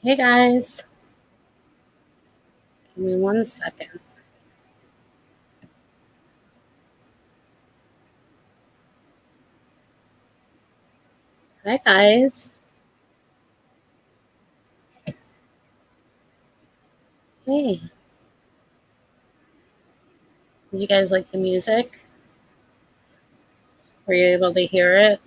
Hey guys, give me 1 second. Hi guys. Hey, did you guys like the music? Were you able to hear it?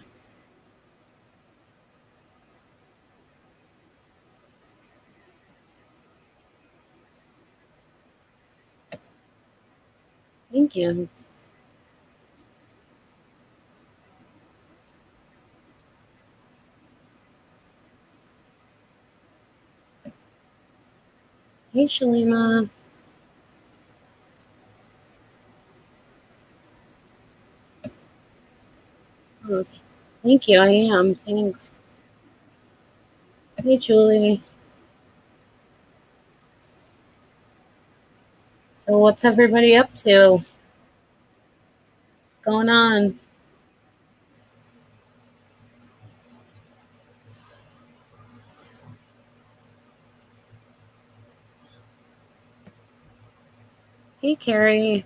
Thank you. Hey Shalima. Oh, thank you. I am. Thanks. Hey Julie. So what's everybody up to? What's going on? Hey Carrie.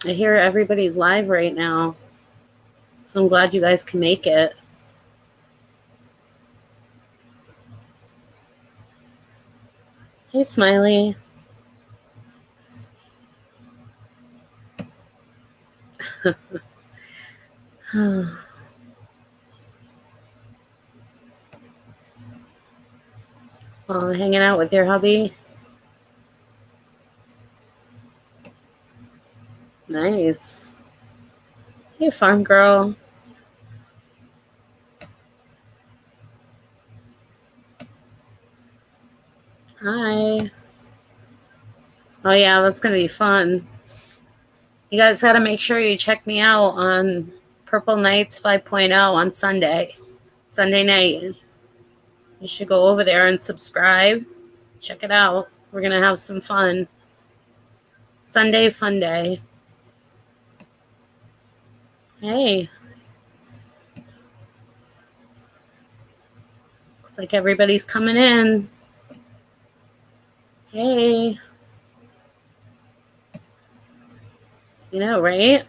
I hear everybody's live right now, so I'm glad you guys can make it. Hey Smiley. Hanging out with your hubby. Nice. Hey farm girl. Hi. Oh yeah, that's gonna be fun. You guys got to make sure you check me out on Purple Nights 5.0 on Sunday night. You should go over there and subscribe. Check it out. We're going to have some fun. Sunday fun day. Hey, looks like everybody's coming in. Hey, you know, right?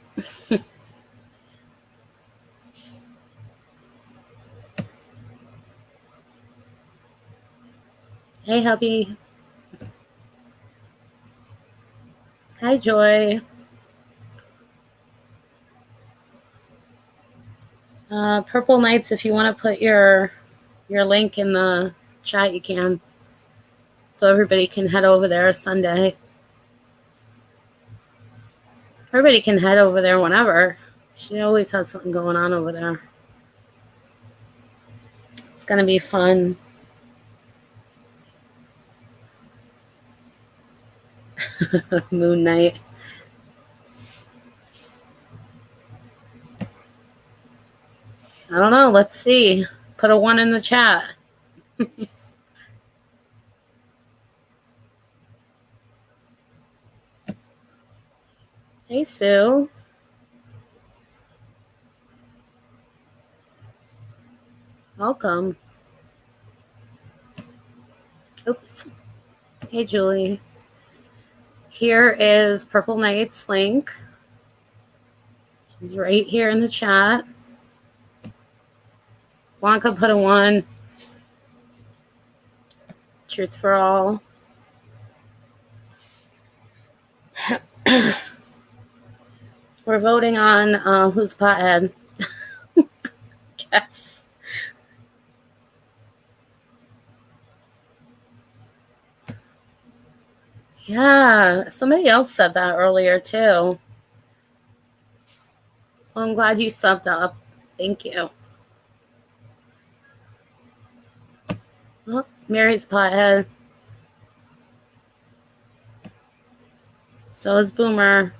Hey, hubby. Hi, Joy. Purple Nights, if you want to put your link in the chat, you can. So everybody can head over there Sunday. Everybody can head over there whenever. She always has something going on over there. It's going to be fun. Moon night. I don't know. Let's see. Put a 1 in the chat. Hey, Sue. Welcome. Oops. Hey, Julie. Here is Purple Night's link. She's right here in the chat. Blanca put a 1. Truth for all. We're voting on who's pothead. Yes. Yeah. Somebody else said that earlier, too. Well, I'm glad you subbed up. Thank you. Oh, Mary's pothead. So is Boomer.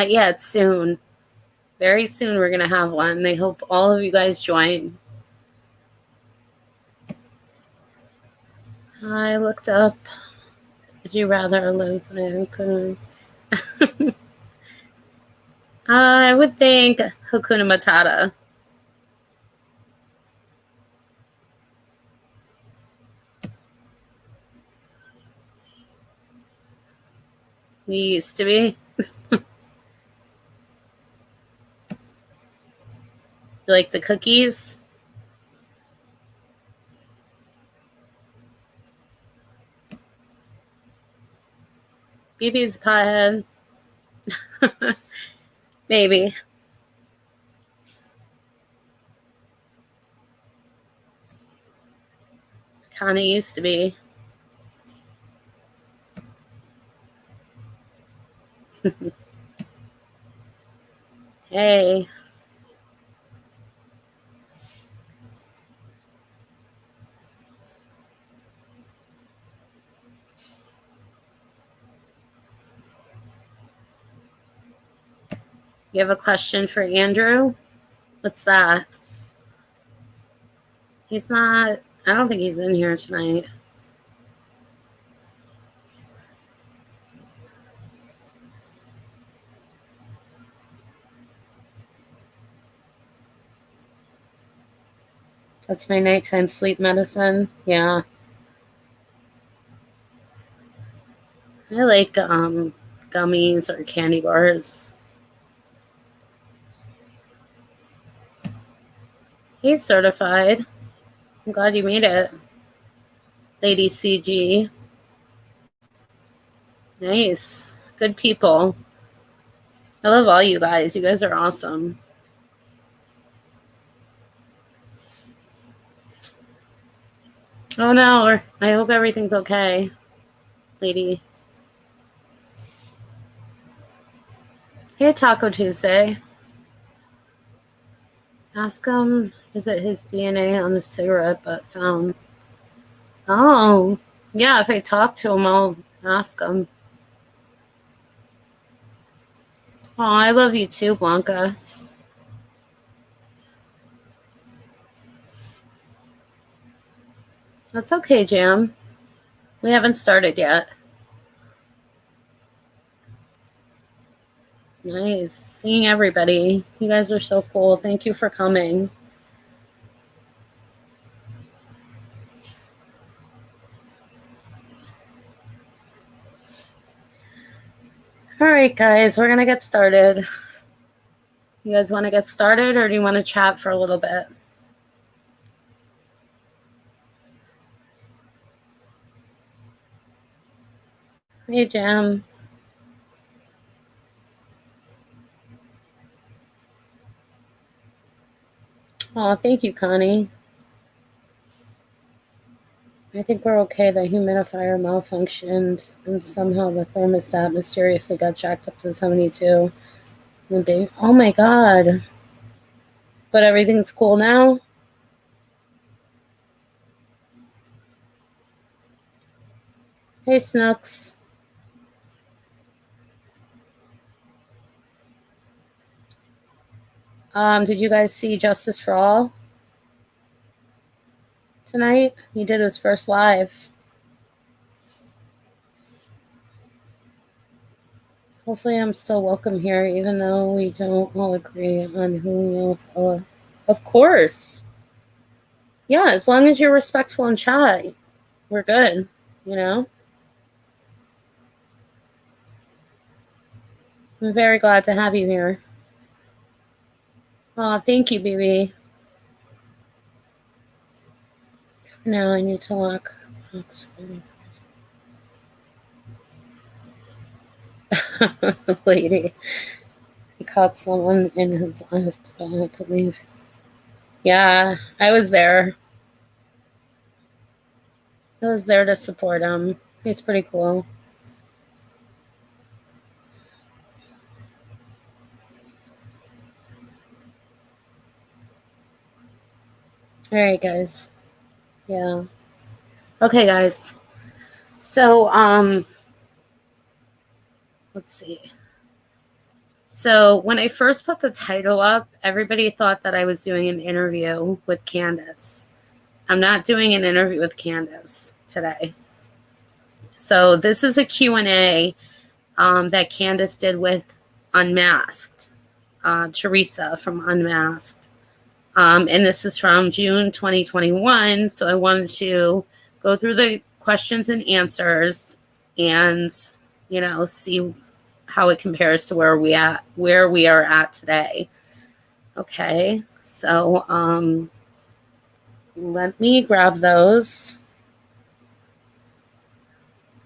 Yeah, it's soon. Very soon we're going to have one. I hope all of you guys join. I looked up, would you rather live in Hakuna? I would think Hakuna Matata. We used to be. You like the cookies? BB's pothead. Maybe. Kind of used to be. Hey. You have a question for Andrew? What's that? He's not, I don't think he's in here tonight. That's my nighttime sleep medicine. Yeah. I like gummies or candy bars. He's certified. I'm glad you made it. Lady CG. Nice. Good people. I love all you guys. You guys are awesome. Oh no, I hope everything's okay, lady. Hey, Taco Tuesday. Ask him, is it his DNA on the cigarette butt found? Oh, yeah, if I talk to him, I'll ask him. Oh, I love you too, Blanca. That's okay, Jam. We haven't started yet. Nice. Seeing everybody. You guys are so cool. Thank you for coming. All right, guys, we're going to get started. You guys want to get started or do you want to chat for a little bit? Hey, Jam. Oh, thank you, Connie. I think we're okay. The humidifier malfunctioned and somehow the thermostat mysteriously got jacked up to 72. Oh my God. But everything's cool now? Hey, Snooks. Did you guys see Justice for All tonight? He did his first live. Hopefully I'm still welcome here, even though we don't all agree on who we know for. Of course. Yeah, as long as you're respectful in chat, we're good, you know? I'm very glad to have you here. Oh, thank you, BB. Now I need to lock. Lady. He caught someone in his life, but I had to leave. Yeah, I was there. I was there to support him. He's pretty cool. All right, guys. Yeah. Okay, guys. So, let's see. So when I first put the title up, everybody thought that I was doing an interview with Candus. I'm not doing an interview with Candus today. So this is a Q&A that Candus did with Unmasked, Teresa from Unmasked. And this is from June 2021. So I wanted to go through the questions and answers and, see how it compares to where we are at today. Okay, so let me grab those.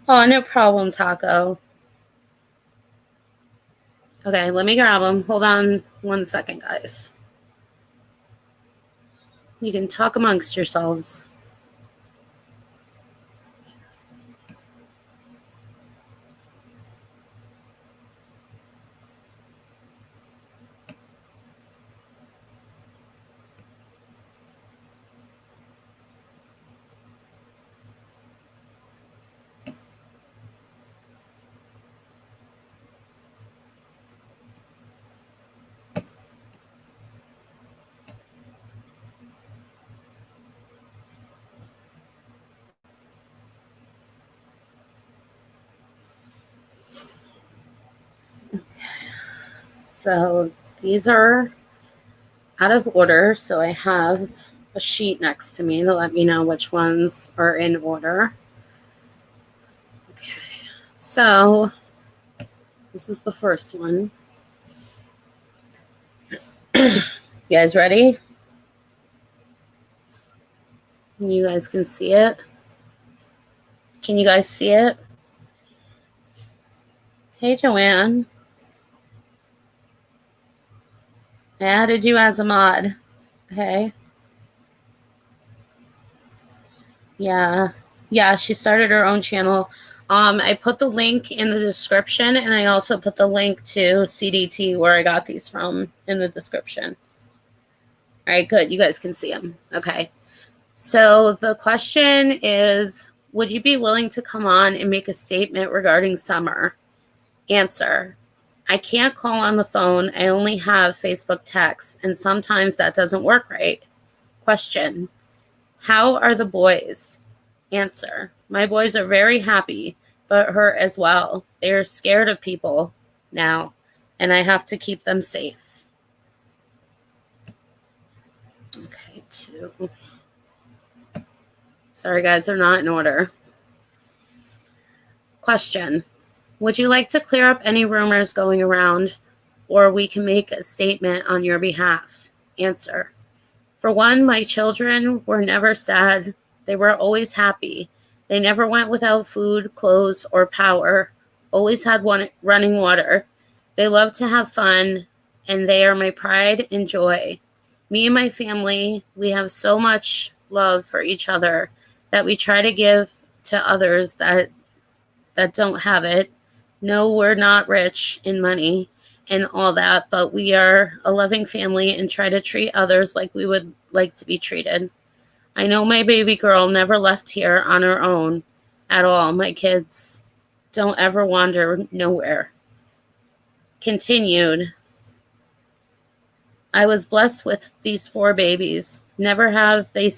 Oh, no problem, Taco. Okay, let me grab them. Hold on 1 second, guys. You can talk amongst yourselves. So these are out of order. So I have a sheet next to me to let me know which ones are in order. Okay, so this is the first one. You guys ready? You guys can see it. Can you guys see it? Hey, Joanne. I added you as a mod. Okay. Yeah, she started her own channel. I put the link in the description, and I also put the link to CDT where I got these from in the description. All right, good. You guys can see them. Okay. So the question is, would you be willing to come on and make a statement regarding summer? Answer: I can't call on the phone. I only have Facebook texts, and sometimes that doesn't work right. Question: how are the boys? Answer: my boys are very happy, but hurt as well. They are scared of people now, and I have to keep them safe. Okay, 2. Sorry, guys, they're not in order. Question: would you like to clear up any rumors going around, or we can make a statement on your behalf? Answer: for one, my children were never sad. They were always happy. They never went without food, clothes, or power. Always had running water. They love to have fun, and they are my pride and joy. Me and my family, we have so much love for each other that we try to give to others that don't have it. No, we're not rich in money and all that, but we are a loving family and try to treat others like we would like to be treated. I know my baby girl never left here on her own at all. My kids don't ever wander nowhere. Continued: I was blessed with these 4 babies. Never have they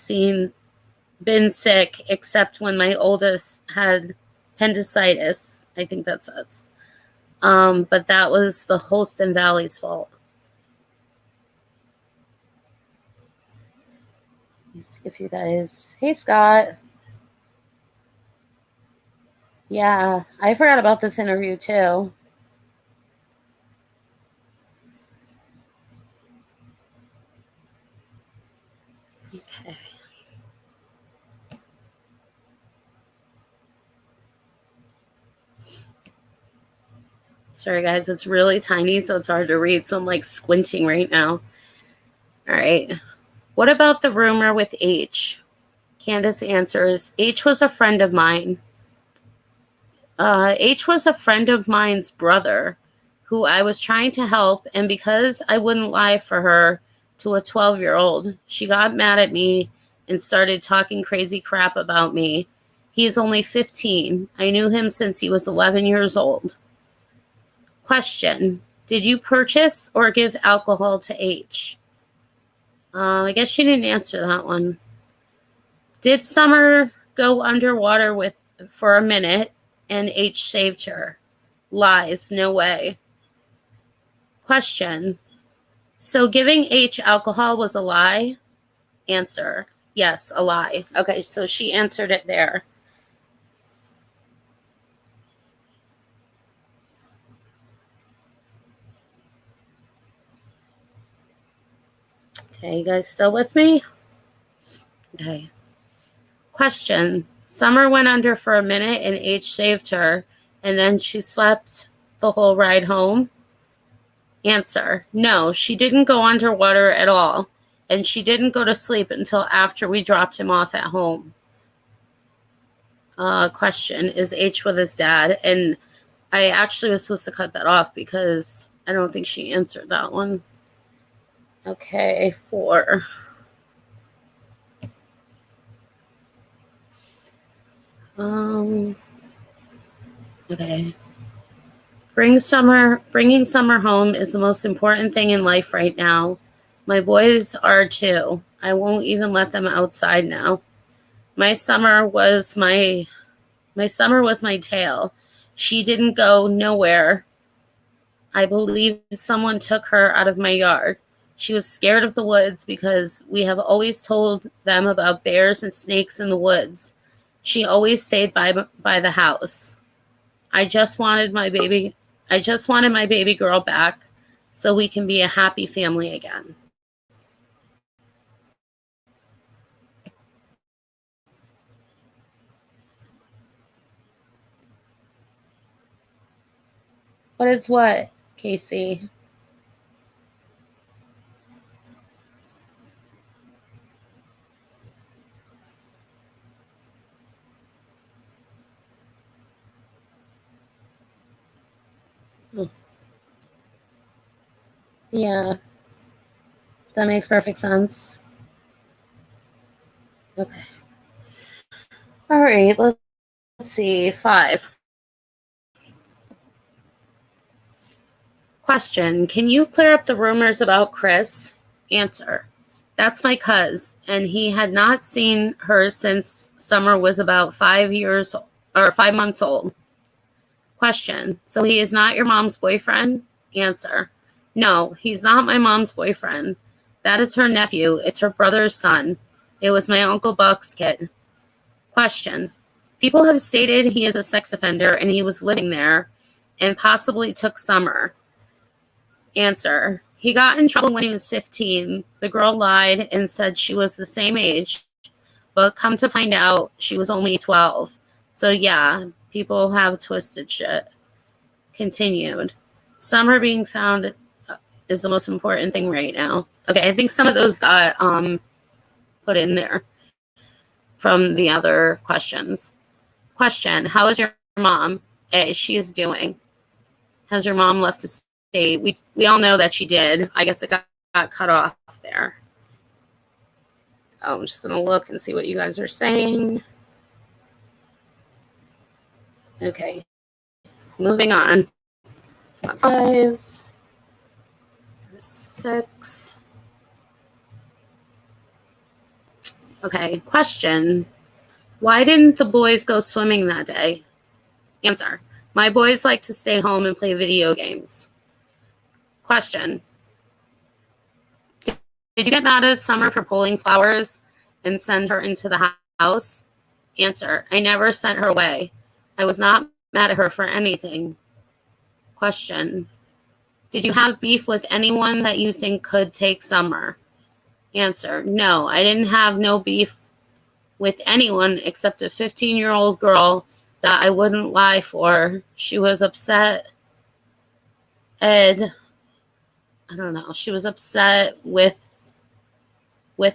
been sick except when my oldest had appendicitis, I think that says. But that was the Holston Valley's fault. If you guys, hey Scott. Yeah, I forgot about this interview too. Okay. Sorry guys, it's really tiny, so it's hard to read. So I'm like squinting right now. All right. What about the rumor with H? Candus answers: H was a friend of mine. H was a friend of mine's brother who I was trying to help, and because I wouldn't lie for her to a 12-year-old, she got mad at me and started talking crazy crap about me. He is only 15. I knew him since he was 11 years old. Question: Did you purchase or give alcohol to H? I guess she didn't answer that one. Did Summer go underwater for a minute and H saved her? Lies, no way. Question. So giving H alcohol was a lie? Answer. Yes, a lie. Okay, so she answered it there. Okay, you guys still with me? Okay. Question. Summer went under for a minute and H saved her, and then she slept the whole ride home? Answer. No, she didn't go underwater at all, and she didn't go to sleep until after we dropped him off at home. Question. Is H with his dad? And I actually was supposed to cut that off because I don't think she answered that one. Okay, 4. Okay. Bringing Summer home is the most important thing in life right now. My boys are too. I won't even let them outside now. My summer was my tail. She didn't go nowhere. I believe someone took her out of my yard. She was scared of the woods because we have always told them about bears and snakes in the woods. She always stayed by the house. I just wanted my baby girl back so we can be a happy family again. What is what, Casey? Yeah, that makes perfect sense. Okay. All right, let's see. 5. Question. Can you clear up the rumors about Chris? Answer. That's my cuz, and he had not seen her since Summer was about 5 months old. Question. So he is not your mom's boyfriend? Answer. No, he's not my mom's boyfriend. That is her nephew. It's her brother's son. It was my Uncle Buck's kid. Question. People have stated he is a sex offender and he was living there and possibly took Summer. Answer. He got in trouble when he was 15. The girl lied and said she was the same age, but come to find out, she was only 12. So yeah, people have twisted shit. Continued. Summer being found is the most important thing right now. Okay, I think some of those got put in there from the other questions. Question. How is your mom? She is doing. Has your mom left the state? We all know that she did. I guess it got cut off there. So I'm just going to look and see what you guys are saying. Okay. Moving on. It's not 5. 6. Okay. Question. Why didn't the boys go swimming that day? Answer. My boys like to stay home and play video games. Question. Did you get mad at Summer for pulling flowers and send her into the house? Answer. I never sent her away. I was not mad at her for anything. Question. Did you have beef with anyone that you think could take Summer? Answer. No, I didn't have no beef with anyone except a 15-year-old girl that I wouldn't lie for. She was upset. Ed, I don't know. She was upset with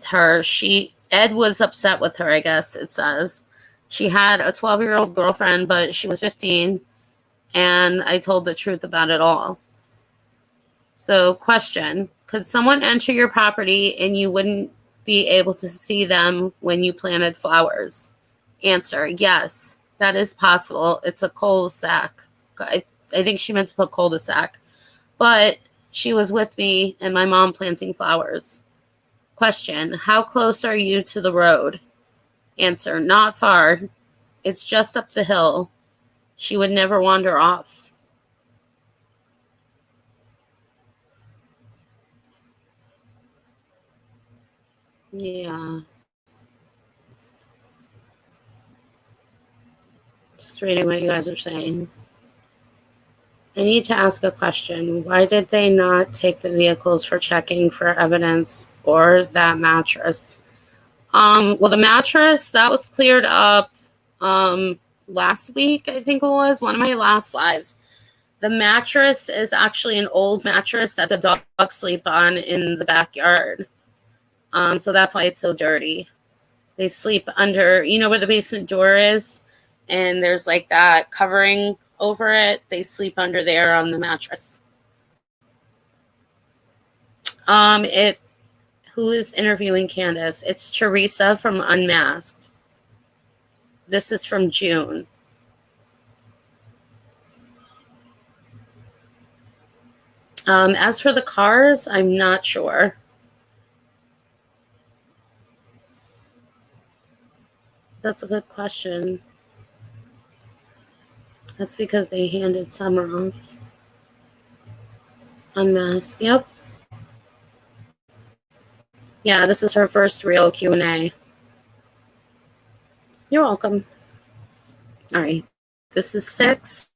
her. Ed was upset with her, I guess it says. She had a 12-year-old girlfriend, but she was 15, and I told the truth about it all. So, question. Could someone enter your property and you wouldn't be able to see them when you planted flowers? Answer. Yes, that is possible. It's a cul-de-sac. I think she meant to put cul-de-sac. but she was with me and my mom planting flowers. Question, how close are you to the road? Answer, not far. It's just up the hill. She would never wander off. Yeah. Just reading what you guys are saying. I need to ask a question. Why did they not take the vehicles for checking for evidence or that mattress? Well, the mattress, that was cleared up last week, I think it was, one of my last lives. The mattress is actually an old mattress that the dogs sleep on in the backyard. So that's why it's so dirty. They sleep under, you know where the basement door is? And there's like that covering over it. They sleep under there on the mattress. Who is interviewing Candus? It's Teresa from Unmasked. This is from June. As for the cars, I'm not sure. That's a good question. That's because they handed Summer off. Unmasked. Yep. Yeah, this is her first real Q&A. You're welcome. All right. This is 6.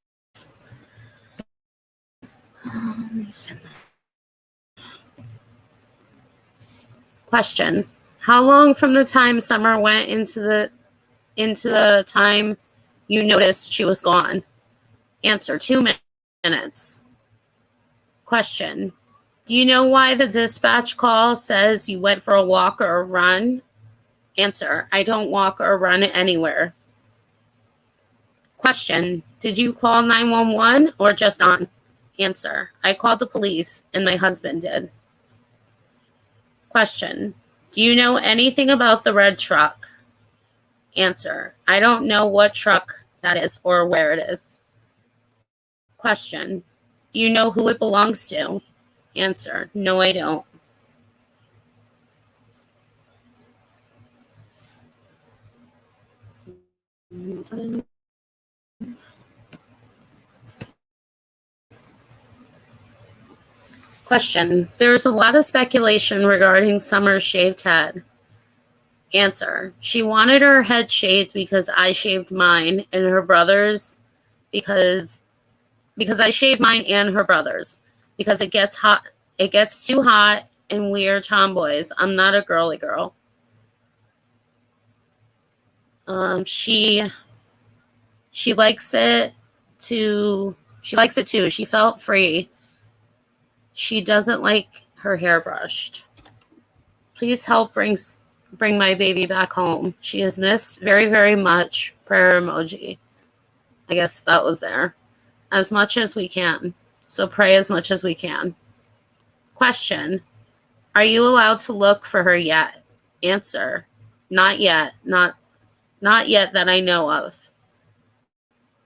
Question. How long from the time Summer went into the time you noticed she was gone? Answer, 2 minutes. Question. Do you know why the dispatch call says you went for a walk or a run? Answer, I don't walk or run anywhere. Question. Did you call 911 or just on? Answer, I called the police and my husband did. Question. Do you know anything about the red truck? Answer, I don't know what truck that is or where it is. Question. Do you know who it belongs to? Answer, no, I don't. Question. There's a lot of speculation regarding Summer's shaved head. Answer. She wanted her head shaved because I shaved mine and her brother's because I shaved mine and her brother's because it gets hot. It gets too hot and we are tomboys. I'm not a girly girl. She likes it too. She likes it too. She felt free. She doesn't like her hair brushed. Please help bring my baby back home. She is missed very, very much. Prayer emoji. I guess that was there. As much as we can. So pray as much as we can. Question. Are you allowed to look for her yet? Answer. Not yet. Not yet that I know of.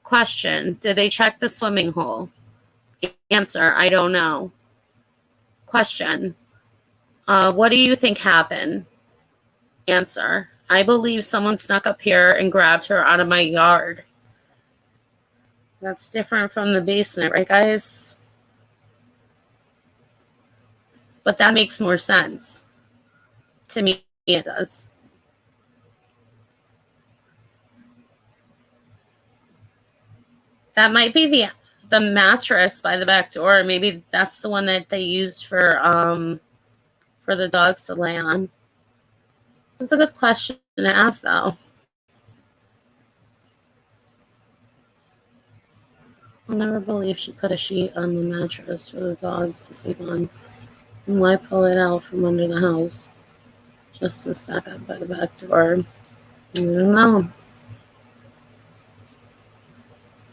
Question. Did they check the swimming hole? Answer. I don't know. Question. What do you think happened? Answer. I believe someone snuck up here and grabbed her out of my yard. That's different from the basement, right, guys? But that makes more sense. To me, it does. That might be the mattress by the back door. Maybe that's the one that they used for the dogs to lay on. That's a good question to ask, though. I'll never believe she put a sheet on the mattress for the dogs to sleep on. And why pull it out from under the house? Just to stack up by the back door. I don't know.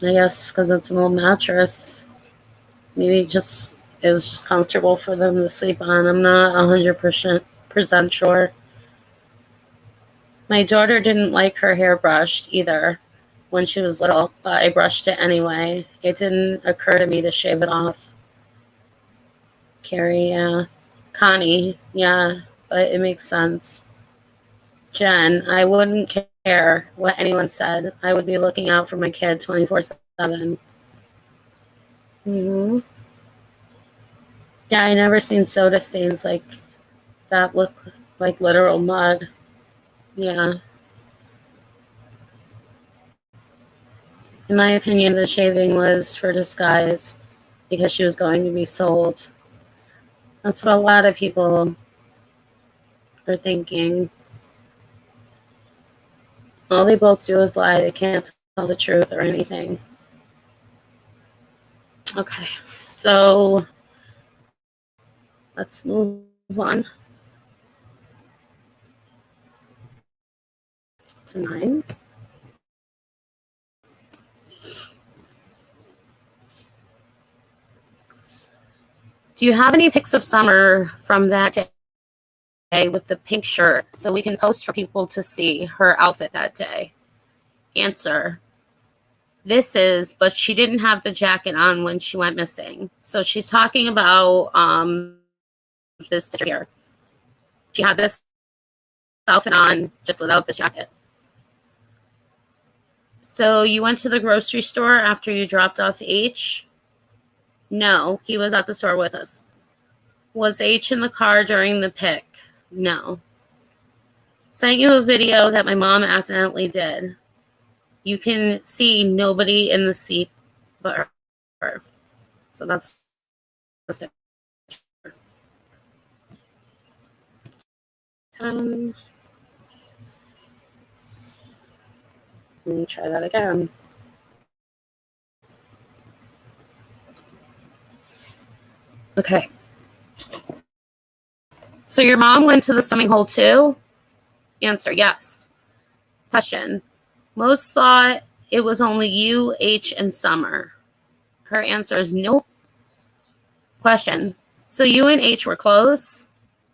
I guess because it's an old mattress. Maybe it was just comfortable for them to sleep on. I'm not 100% sure. My daughter didn't like her hair brushed either when she was little, but I brushed it anyway. It didn't occur to me to shave it off. Carrie, yeah. Connie, yeah. But it makes sense. Jen, I wouldn't care what anyone said. I would be looking out for my kid 24/7. Mm-hmm. Yeah, I never seen soda stains like that look like literal mud. Yeah. In my opinion, the shaving was for disguise because she was going to be sold. That's what a lot of people are thinking. All they both do is lie. They can't tell the truth or anything. Okay, so let's move on to 9. Do you have any pics of Summer from that day with the pink shirt so we can post for people to see her outfit that day? Answer. This is, but she didn't have the jacket on when she went missing. So she's talking about this picture here. She had this outfit on just without this jacket. So you went to the grocery store after you dropped off H? No, he was at the store with us. Was H in the car during the pic? No. Sent you a video that my mom accidentally did. You can see nobody in the seat but her. So that's this picture. 10. Let me try that again. Okay. So your mom went to the swimming hole too? Answer, yes. Question. Most thought it was only you, H, and Summer. Her answer is nope. Question. So you and H were close?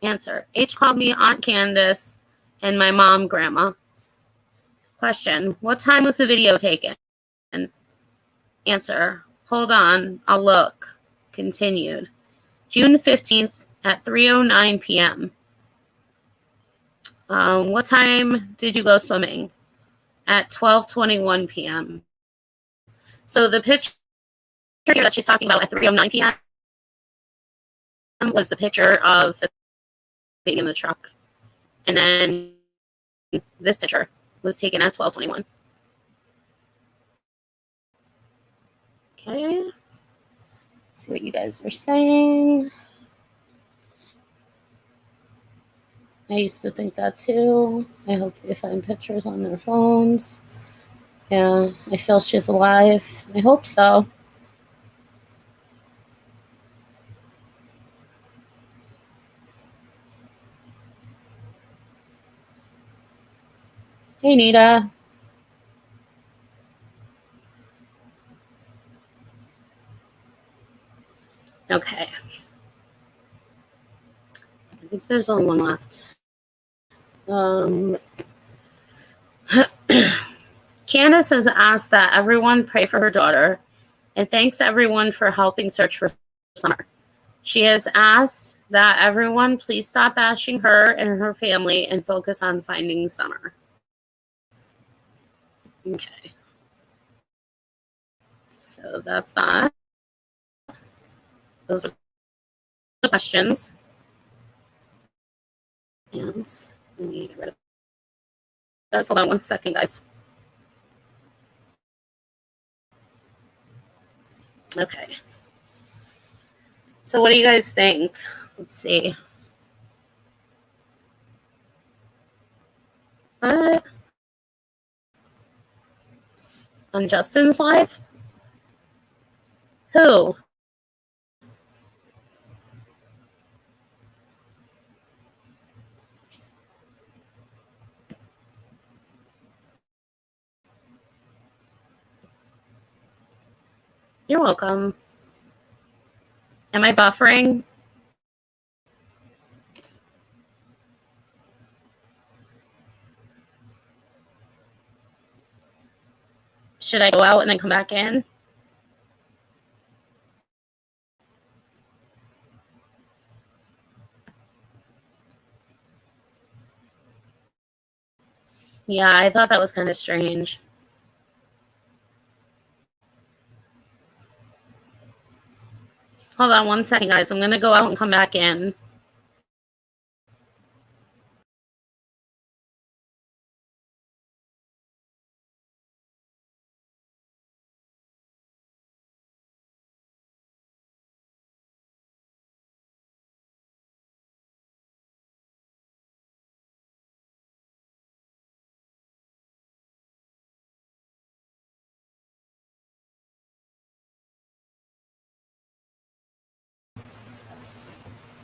Answer. H called me Aunt Candus and my mom Grandma. Question. What time was the video taken? Answer. Hold on. I'll look. Continued. June 15th at 3:09 p.m. What time did you go swimming? At 12:21 p.m. So the picture here that she's talking about at 3:09 p.m. was the picture of the baby in the truck. And then this picture was taken at 12:21. Okay. Let's see what you guys are saying. I used to think that too. I hope they find pictures on their phones. Yeah, I feel she's alive. I hope so. Hey, Nita. Okay. I think there's only one left. Candus has asked that everyone pray for her daughter and thanks everyone for helping search for Summer. She has asked that everyone please stop bashing her and her family and focus on finding Summer. Okay. So that's that. Those are the questions. And let me get rid of that. Hold on 1 second, guys. Okay. So what do you guys think? Let's see. What? On Justin's live? Who? You're welcome. Am I buffering? Should I go out and then come back in? Yeah, I thought that was kind of strange. Hold on one second, guys. I'm going to go out and come back in.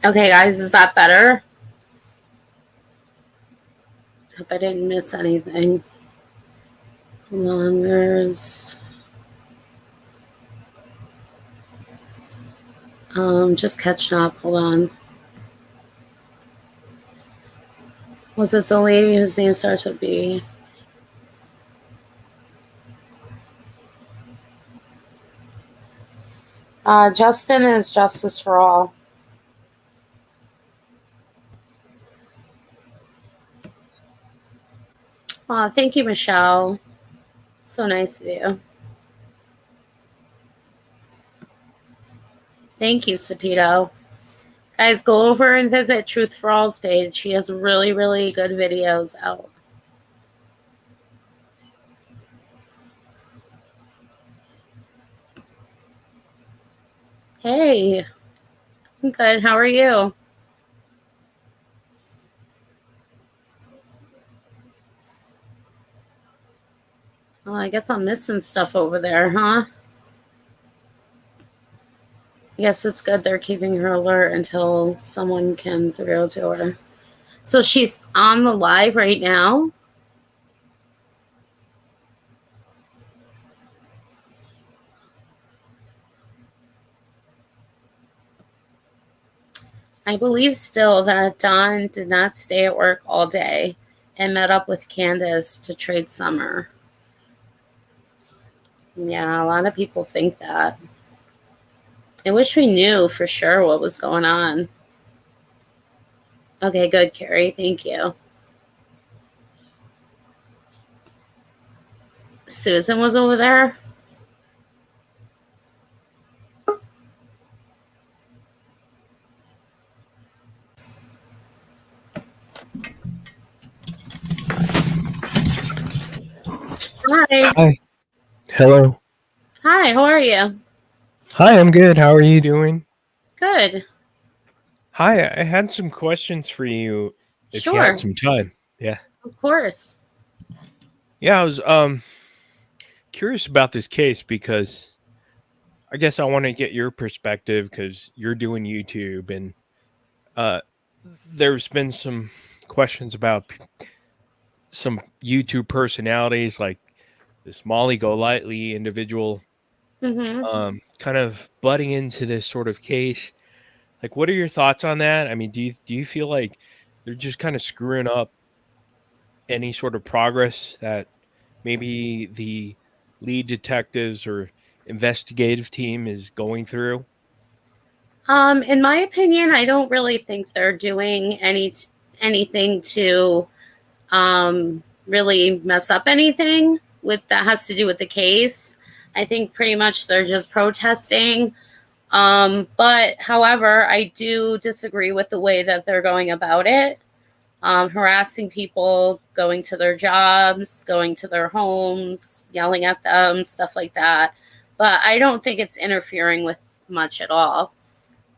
Okay, guys, is that better? Hope I didn't miss anything. Hold on, there's just catching up. Hold on. Was it the lady whose name starts with B? Justin is Justice for All. Thank you, Michelle. So nice of you. Thank you, Sapito. Guys, go over and visit Truth for All's page. She has really, really good videos out. Hey, I'm good. How are you? I guess I'm missing stuff over there, huh? Yes, it's good they're keeping her alert until someone can throw to her. So she's on the live right now? I believe still that Don did not stay at work all day and met up with Candus to trade Summer. Yeah, a lot of people think that. I wish we knew for sure what was going on. Okay, good, Carrie. Thank you. Susan was over there. Hi. Hi. Hello. Hi, how are you? Hi, I'm good. How are you doing? Good. Hi, I had some questions for you if you had Sure. some time. Yeah. Of course. Yeah, I was curious about this case because I guess I want to get your perspective cuz you're doing YouTube and uh there's been some questions about some YouTube personalities like this Molly Golightly individual Mm-hmm. kind of butting into this sort of case. Like, what are your thoughts on that? I mean, do you feel like they're just kind of screwing up any sort of progress that maybe the lead detectives or investigative team is going through? In my opinion, I don't really think they're doing anything to really mess up anything with that has to do with the case. I think pretty much they're just protesting. But however, I do disagree with the way that they're going about it. Harassing people, going to their jobs, going to their homes, yelling at them, stuff like that. But I don't think it's interfering with much at all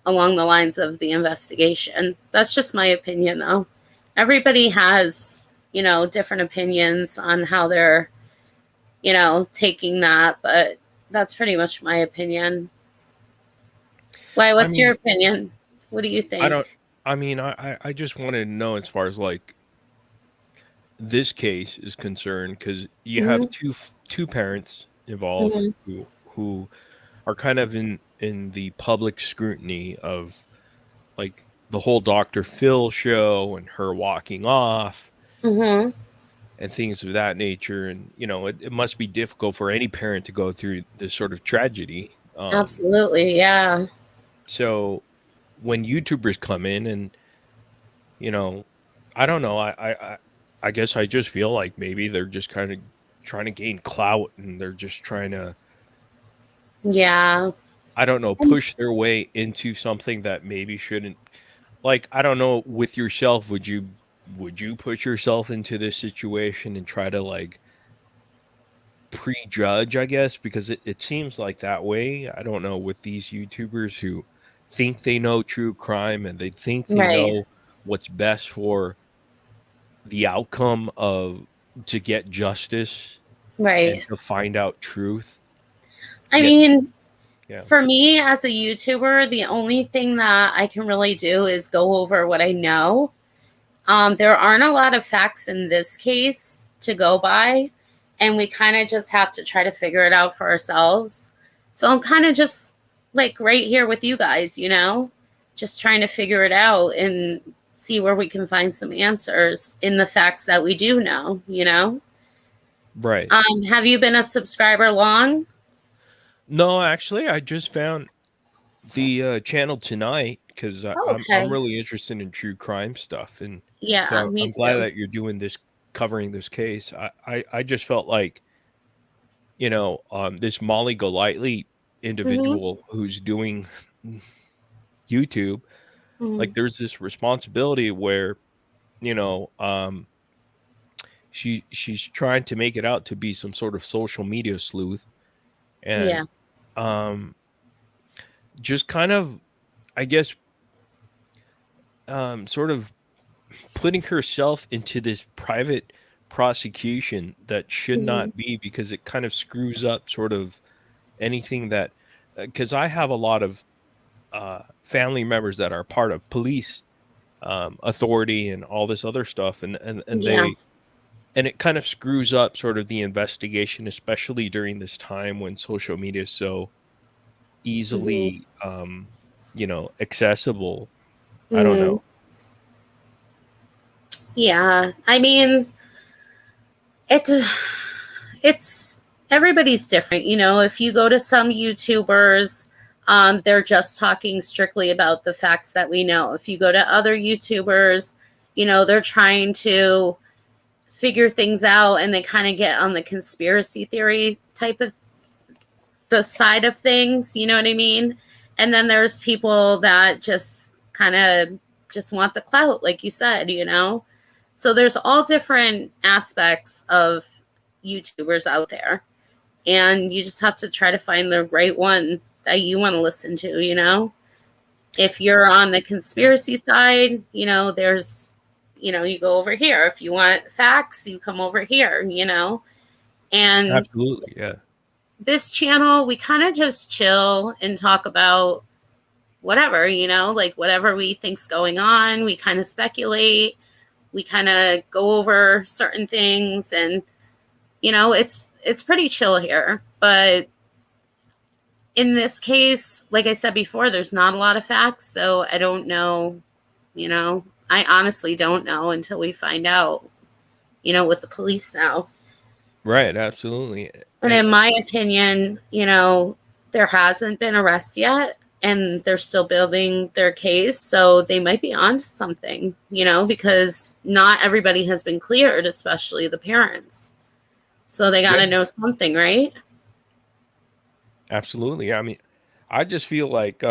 along the lines of the investigation. That's just my opinion, though. Everybody has, different opinions on how they're, taking that, but that's pretty much my opinion. Why? I What's your mean, opinion? What do you I don't. think? I mean, I just wanted to know as far as like this case is concerned because you Mm-hmm. have two parents involved Mm-hmm. who are kind of in the public scrutiny of like the whole Dr. Phil show and her walking off Mm-hmm. and things of that nature. And, it must be difficult for any parent to go through this sort of tragedy. Absolutely, yeah. So when YouTubers come in and, you know, I don't know, I I guess I just feel like maybe they're just kind of trying to gain clout, and they're just trying to, Yeah. I don't know, push their way into something that maybe shouldn't. Like, I don't know, with yourself, would you put yourself into this situation and try to like prejudge, I guess, because it seems like that way. I don't know, with these YouTubers who think they know true crime and they think they Right. know what's best for the outcome of to get justice and Right. to find out truth. I Yeah, mean, yeah, for me as a YouTuber, the only thing that I can really do is go over what I know. There aren't a lot of facts in this case to go by, and we kind of just have to try to figure it out for ourselves. So I'm kind of just like right here with you guys, just trying to figure it out and see where we can find some answers in the facts that we do know. right. Have you been a subscriber long? No, actually, I just found the channel tonight because Oh, I'm okay. really interested in true crime stuff, and Yeah, so me I'm glad too. that you're doing this, covering this case. I just felt like, this Molly Golightly Hmm. individual who's doing YouTube, like Hmm. there's this responsibility where, you know, um, she's trying to make it out to be some sort of social media sleuth, and Yeah. um, just kind of, I guess, sort of putting herself into this private prosecution that should Hmm. not be, because it kind of screws up sort of anything that, because I have a lot of family members that are part of police authority and all this other stuff, and Yeah. they, and it kind of screws up sort of the investigation, especially during this time when social media is so Hmm. easily accessible. I don't Hmm. know. Yeah. I mean, it it's everybody's different. If you go to some YouTubers, they're just talking strictly about the facts that we know. If you go to other YouTubers, they're trying to figure things out, and they kind of get on the conspiracy theory type of the side of things, you know what I mean? And then there's people that just kind of just want the clout, like you said. So there's all different aspects of YouTubers out there. And you just have to try to find the right one that you want to listen to. If you're on the conspiracy side, you go over here. If you want facts, you come over here. And Absolutely, yeah. this channel, we kind of just chill and talk about whatever, like whatever we think's going on. We kind of speculate. We kind of go over certain things, and it's pretty chill here. But in this case, like I said before, there's not a lot of facts, so I don't know. I honestly don't know until we find out. With the police now. Right, absolutely. But in my opinion, there hasn't been arrest yet, and they're still building their case. So they might be onto something, because not everybody has been cleared, especially the parents. So they got Yeah, to know something, right? absolutely. I mean, I just feel like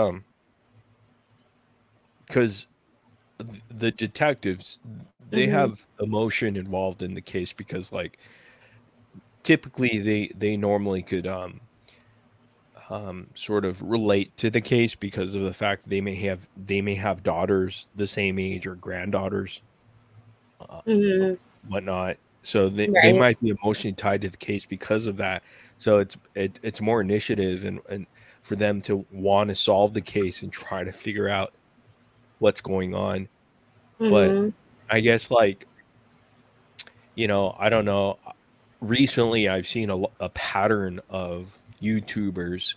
because the detectives, they Mm-hmm. have emotion involved in the case, because like typically they normally could sort of relate to the case because of the fact that they may have daughters the same age or granddaughters, uh, Mm-hmm. whatnot. So they Right. might be emotionally tied to the case because of that. So it's more initiative, and for them to want to solve the case and try to figure out what's going on. But Mm-hmm. I guess, like, I don't know. Recently, I've seen a pattern of YouTubers,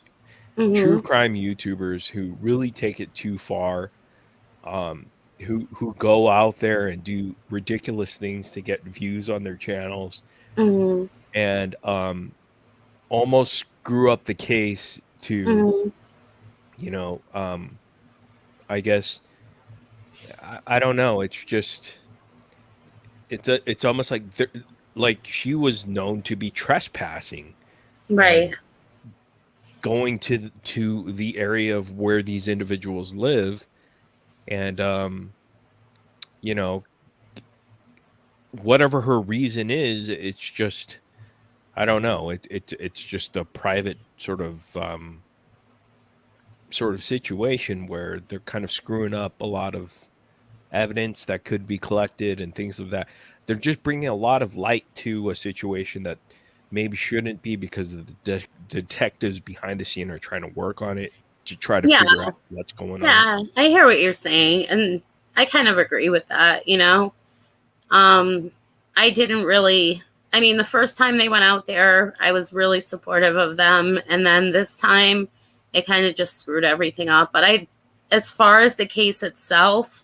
true Mm-hmm. crime YouTubers, who really take it too far, who go out there and do ridiculous things to get views on their channels, Mm-hmm. and almost screw up the case to, Mm-hmm. you know, I guess, I don't know. It's just, it's almost like like she was known to be trespassing Right. and going to the area of where these individuals live, and you know, whatever her reason is, it's just, I don't know, it's just a private sort of situation where they're kind of screwing up a lot of evidence that could be collected and things of that. They're just bringing a lot of light to a situation that maybe shouldn't be, because the detectives behind the scene are trying to work on it to try to Yeah. figure out what's going on. Yeah. I hear what you're saying. And I kind of agree with that, you know? Um, I didn't really, I mean, the first time they went out there, I was really supportive of them. And then this time, it kind of just screwed everything up. But as far as the case itself,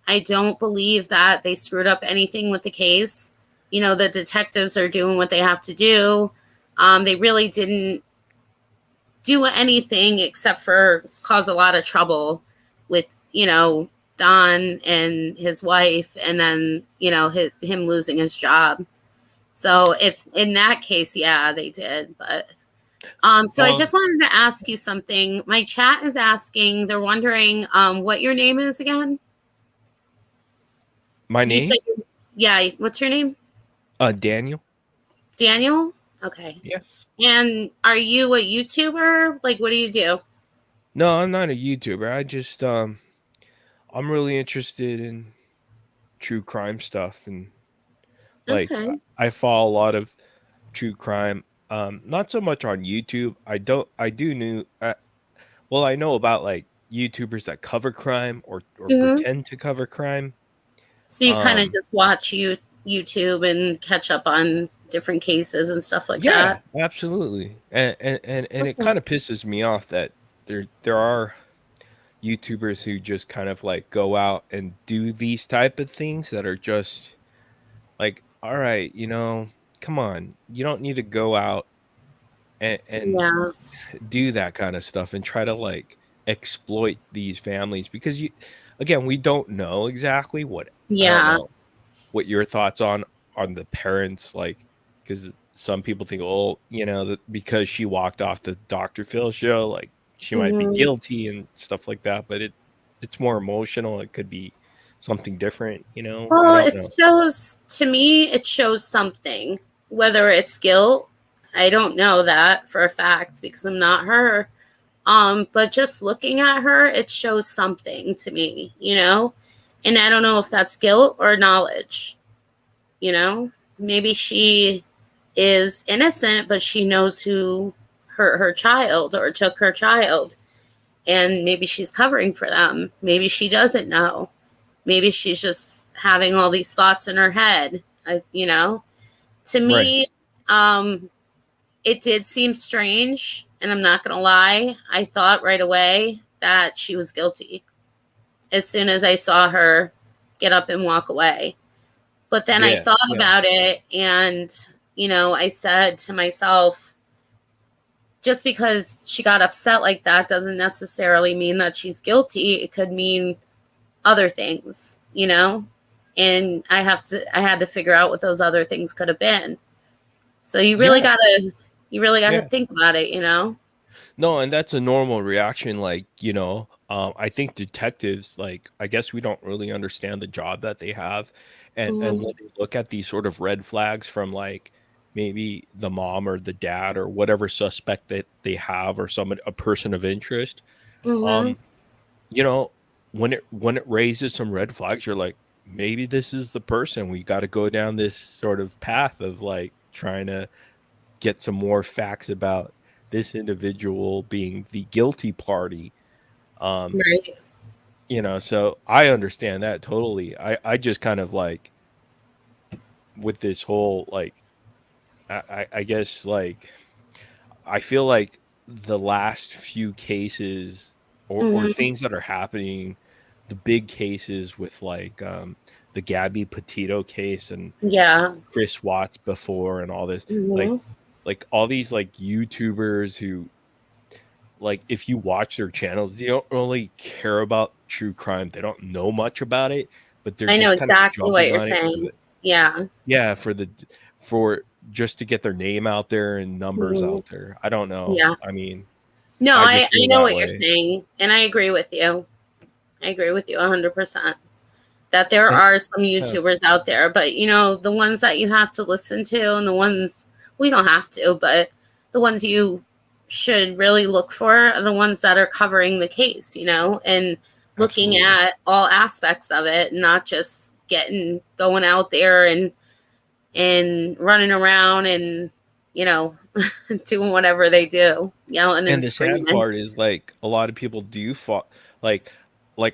I don't believe that they screwed up anything with the case. You know, the detectives are doing what they have to do. They really didn't do anything except for cause a lot of trouble with, you know, Don and his wife, and then, you know, him losing his job. So if in that case, yeah, they did. But so I Um, just wanted to ask you something. My chat is asking, they're wondering what your name is again. my You said, name, yeah, what's your name? Daniel. Daniel? Okay. Yeah. And are you a YouTuber? Like, what do you do? No, I'm not a YouTuber. I'm really interested in true crime stuff, and like Okay. I follow a lot of true crime. Not so much on YouTube. I do knew well, I know about like YouTubers that cover crime or Hmm. pretend to cover crime. So you kind of Um just watch YouTube and catch up on different cases and stuff like yeah, that. absolutely. And it Okay. kind of pisses me off that there are YouTubers who just kind of like go out and do these type of things that are just like, all right, come on. You don't need to go out and Yeah. do that kind of stuff and try to like exploit these families, because again, we don't know exactly what, I don't Yeah. know what your thoughts on the parents, like, because some people think, oh, that because she walked off the Dr. Phil show, like she might be Hmm. guilty and stuff like that, but it's more emotional. It could be something different, I Well, don't it know. shows to me, it shows something. Whether it's guilt, I don't know that for a fact because I'm not her. But just looking at her, it shows something to me, you know? And I don't know if that's guilt or knowledge, you know? Maybe she is innocent, but she knows who hurt her child or took her child. And maybe she's covering for them. Maybe she doesn't know. Maybe she's just having all these thoughts in her head, you know? To Right. me, um, it did seem strange, and I'm not gonna lie. I thought right away that she was guilty as soon as I saw her get up and walk away. But then I Yeah. thought Yeah. about it, and you know, I said to myself, just because she got upset like that doesn't necessarily mean that she's guilty. It could mean other things, you know? And I had to figure out what those other things could have been. So Yeah. you really gotta Yeah. think about it, you know? No, and that's a normal reaction. Like, I think detectives, like, I guess we don't really understand the job that they have. And Mm-hmm. when they look at these sort of red flags from like maybe the mom or the dad or whatever suspect that they have, or a person of interest, Mm-hmm. um, you know, when it raises some red flags, you're like, maybe this is the person. We got to go down this sort of path of like trying to get some more facts about this individual being the guilty party. Um, Right. so I understand that totally. I just kind of like, with this whole like, I guess like, I feel like the last few cases, or Mm-hmm. things that are happening, the big cases with like the Gabby Petito case and Yeah. Chris Watts before and all this, Mm-hmm. like all these like YouTubers who, like, if you watch their channels, they don't really care about true crime. They don't know much about it, but they're I know just kind of exactly what jumping you're on it saying. Yeah. Yeah, for just to get their name out there and numbers Mhm. out there. I don't know. Yeah. I mean, No, I I just feel know that what you're way. saying, and I agree with you. I agree with you 100%. That there And are some yeah, YouTubers out there, but the ones that you have to listen to and the ones we don't have to, but the ones you should really look for are the ones that are covering the case, and looking absolutely. at all aspects of it, not just going out there and running around and you know doing whatever they do, yelling And and the sad screaming. part is, like, a lot of people do like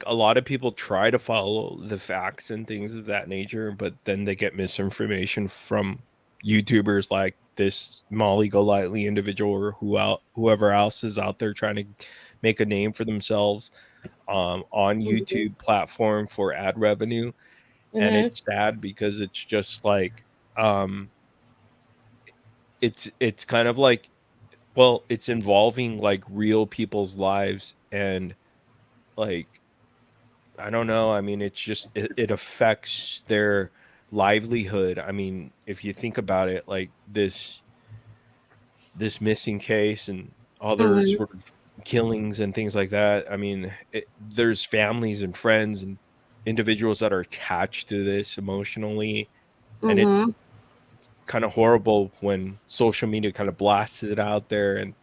a lot of people try to follow the facts and things of that nature, but then they get misinformation from YouTubers like this Molly Golightly individual or whoever else is out there trying to make a name for themselves, on Hmm. YouTube platform for ad revenue, and Hmm. it's sad because it's just like, um, it's kind of like, well, it's involving, like, real people's lives and, like, I don't know, I mean, it's just it affects their livelihood. I mean, if you think about it, like, this missing case and other Hmm. sort of killings and things like that, I mean, there's families and friends and individuals that are attached to this emotionally, and it's Hmm. kinda horrible when social media kinda blasts it out there and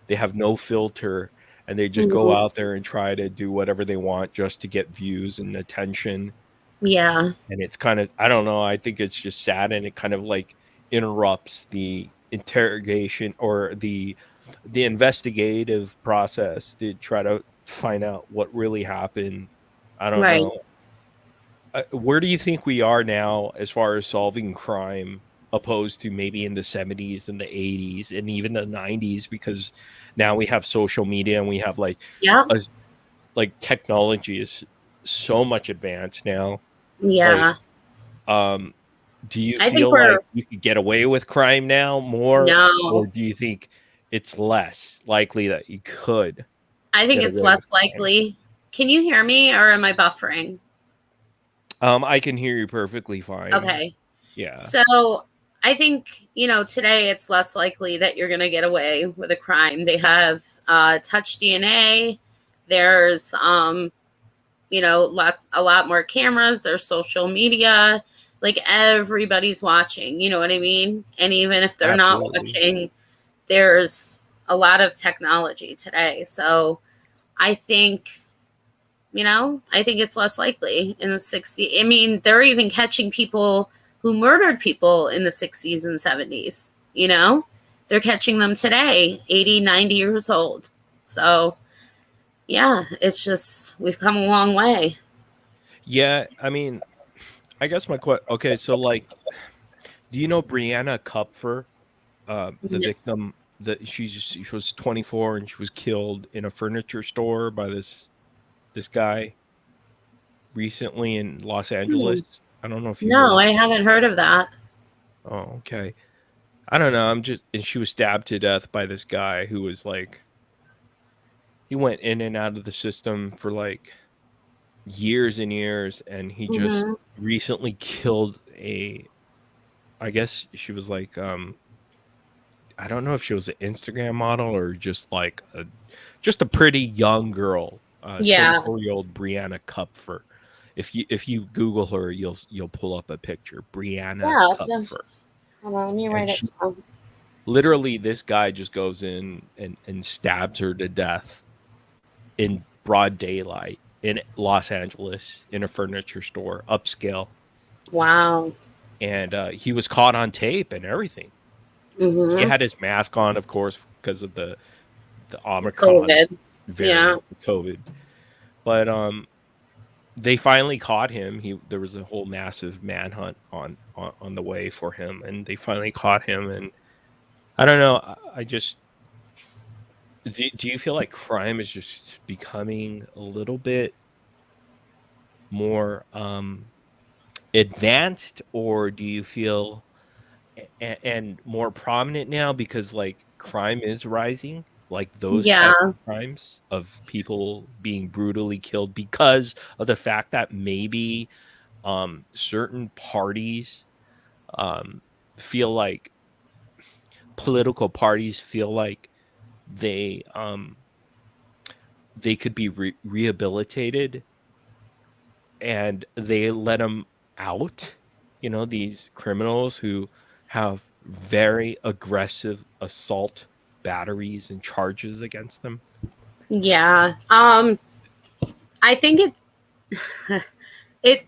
they have no filter, and they just go Hmm. out there and try to do whatever they want just to get views and attention, Yeah. and it's kinda, I don't know, I think it's just sad, and it kind of, like, interrupts the interrogation or the investigative process to try to find out what really happened. I don't Right. know. Where do you think we are now as far as solving crime opposed to maybe in the 70s and the 80s and even the 90s? Because now we have social media and we have Yeah. a like technology is so much advanced now. Like, Yeah. um, do you I think feel we're like you could get away with crime now more, or no. do you think it's less likely that you could I think get it's away less with crime? likely. Can you hear me or am I buffering? I can hear you perfectly fine. Okay. Yeah, So I think, today it's less likely that you're going to get away with a crime. They have touch DNA. There's, a lot more cameras. There's social media. Like everybody's watching, you know what I mean? And even if they're not absolutely. watching, there's a lot of technology today. So I think I think it's less likely in the 60s. I mean, they're even catching people who murdered people in the 60s and 70s. They're catching them today, 80, 90 years old. So, yeah, it's just, we've come a long way. Yeah, I mean, I guess okay, so, like, do you know Brianna Kupfer, the No. victim that she was 24 and she was killed in a furniture store by this guy recently in Los Hmm. Angeles? I don't know if you No, heard. I haven't heard of that. Oh, okay. I don't know, and she was stabbed to death by this guy who was, like, he went in and out of the system for, like, years and years, and he just Hmm. recently killed I guess she was, like, I don't know if she was an Instagram model or just a pretty young girl, Yeah. 24-year-old Brianna Kupfer. If you Google her, you'll pull up a picture, Brianna Yeah. Kupfer, Hold on, let me and write it she down. literally, this guy just goes in and stabs her to death in broad daylight in Los Angeles in a furniture store, upscale, Wow. and, he was caught on tape and everything. He Hmm. had his mask on, of course, because of the Omicron COVID. Yeah. variant, COVID. But, they finally caught him. There was a whole massive manhunt on the way for him, and they finally caught him, and I don't know, I just do you feel like crime is just becoming a little bit more, advanced, or do you feel and more prominent now because, like, crime is rising, like those type Yeah. of crimes of people being brutally killed because of the fact that maybe certain parties um, feel like political parties feel like they they could be rehabilitated, and they let them out. You know, these criminals who have very aggressive assault batteries and charges against them. Yeah. I think it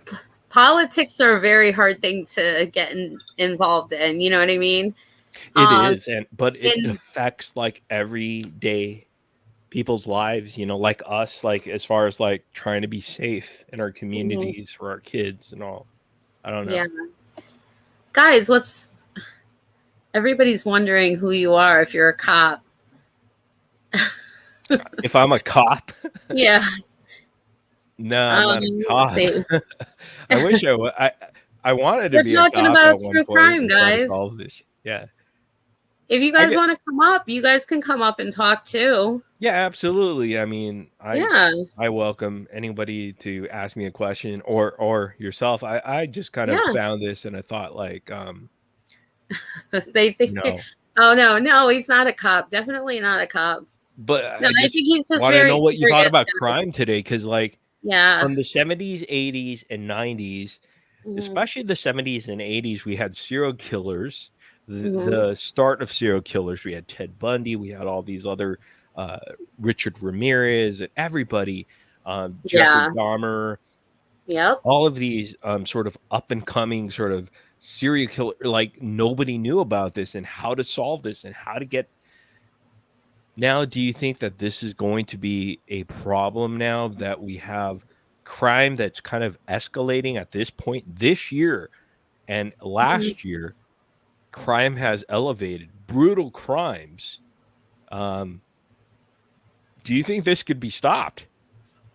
politics are a very hard thing to get involved in. You know what I mean? It Um, is, and but it and affects like everyday people's lives, you know, like us, like as far as like trying to be safe in our mhm, communities for our kids and all. I don't know. yeah, guys, what's everybody's wondering who you are if you're a cop. If I'm a cop, Yeah. no, I'm not a Let's cop. see. I wish I wanted to We're be a talking cop about at one true point crime, and try to guys. solve this. Yeah. If you I guys get want to come up, you guys can come up and talk too. Yeah, absolutely. I mean, Yeah. I welcome anybody to ask me a question or yourself. I just kind of Yeah. found this and I thought like They you think, know, oh no, no, he's not a cop. Definitely not a cop. but No, I I just think he's just want to know very what you thought curious, about guys. crime today, cuz like Yeah. from the 70s, 80s and 90s, Hmm. especially the 70s and 80s, we had serial killers. Hmm. The start of serial killers, we had Ted Bundy, we had all these other uh, Richard Ramirez, and everybody, Jeffrey Yeah. Dahmer, Yep. all of these sort of up and coming sort of serial killer. Like nobody knew about this and how to solve this and how to get. Now, do you think that this is going to be a problem now that we have crime that's kind of escalating at this point this year and Mhm. last year? Crime has elevated, brutal crimes. Um, do you think this could be stopped?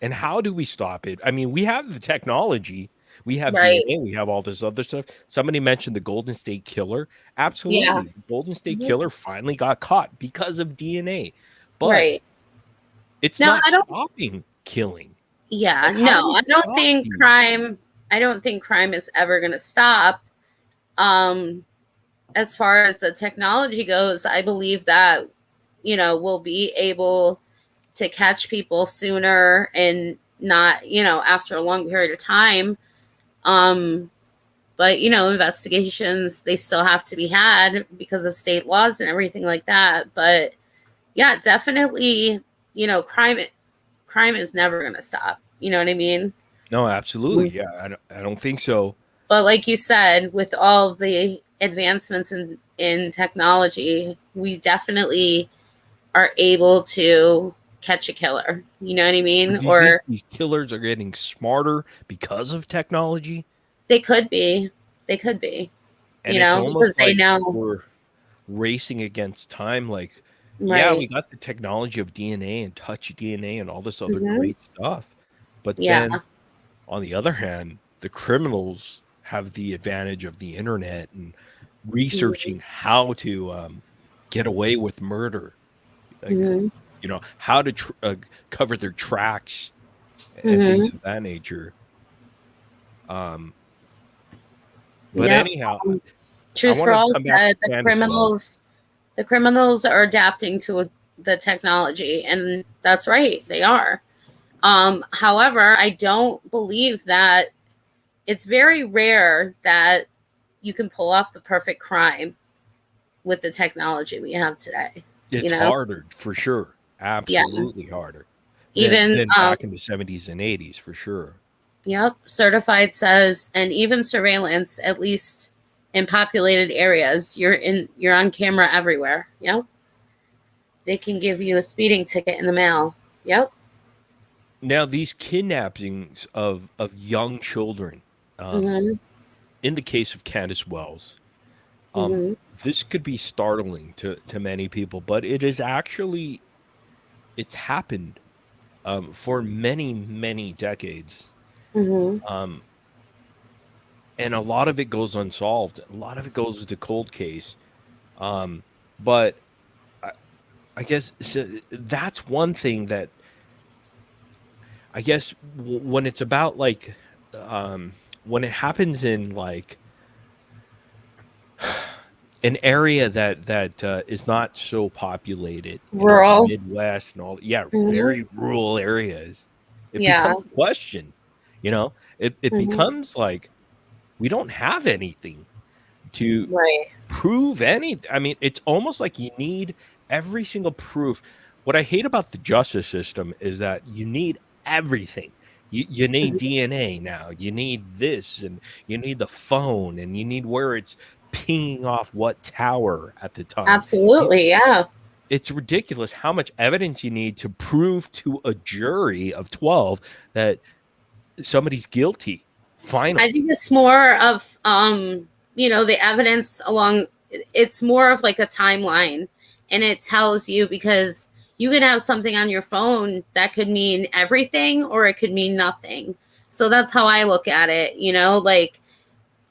And how do we stop it? I mean, we have the technology, we have Right. DNA, we have all this other stuff. Somebody mentioned the Golden State Killer. Yeah. Absolutely. The Golden State Mhm. Killer finally got caught because of DNA, but Right. it's No, not I don't. stopping killing. Yeah. Like, how do No, we I don't stop think these? crime. I don't think crime is ever going to stop. Um, as far as the technology goes, I believe that we'll be able to catch people sooner and not after a long period of time. Um, but investigations, they still have to be had because of state laws and everything like that. But yeah, definitely, crime is never going to stop. You know what I mean? No, absolutely. Yeah, I don't think so. But like you said, with all the advancements in technology, we definitely are able to catch a killer. You know what I mean? But do you think Or these killers are getting smarter because of technology? they could be. They could be, And it's almost because they like know. we're racing against time. Like, yeah, we Right. got the technology of DNA and touch DNA and all this other Hmm. great stuff. But Yeah. then on the other hand, the criminals have the advantage of the internet and Hmm. researching how to get away with murder. Like, Hmm. you know, how to cover their tracks and things Hmm. of that nature. Um, but Yep. anyhow, I Truth want for to all come back to said, Candace Wells. the criminals are adapting to the technology, and that's right, they are. However, I don't believe that it's very rare that you can pull off the perfect crime with the technology we have today. You It's know, harder for sure. yeah. Absolutely harder Even than back in the 70s and 80s for sure. yep, certified says, and even surveillance, at least in populated areas, you're on camera everywhere. Yep, they can give you a speeding ticket in the mail. Yep. Now these kidnappings of young children, um, Mhm. in the case of Candace Wells, um, Mhm. this could be startling to many people, but it is actually it's happened for many decades, Mhm. um, and a lot of it goes unsolved. A lot of it goes to cold case, um, but I, I guess that's one thing that I guess when it's about like um, when it happens in like an area that is not so populated, the Rural. Midwest and all, yeah, Hmm. very rural areas, it Yeah. becomes a question. It Hmm. becomes like we don't have anything to Right. prove any. I mean, it's almost like you need every single proof. What I hate about the justice system is that you need everything. You need Mhm. DNA now. You need this, and you need the phone, and you need where it's pinging off what tower at the time. Absolutely. Yeah. It's ridiculous how much evidence you need to prove to a jury of 12 that somebody's guilty. I Finally, think it's more of the evidence along it's more of like a timeline, and it tells you because you can have something on your phone that could mean everything or it could mean nothing. So that's how I look at it, like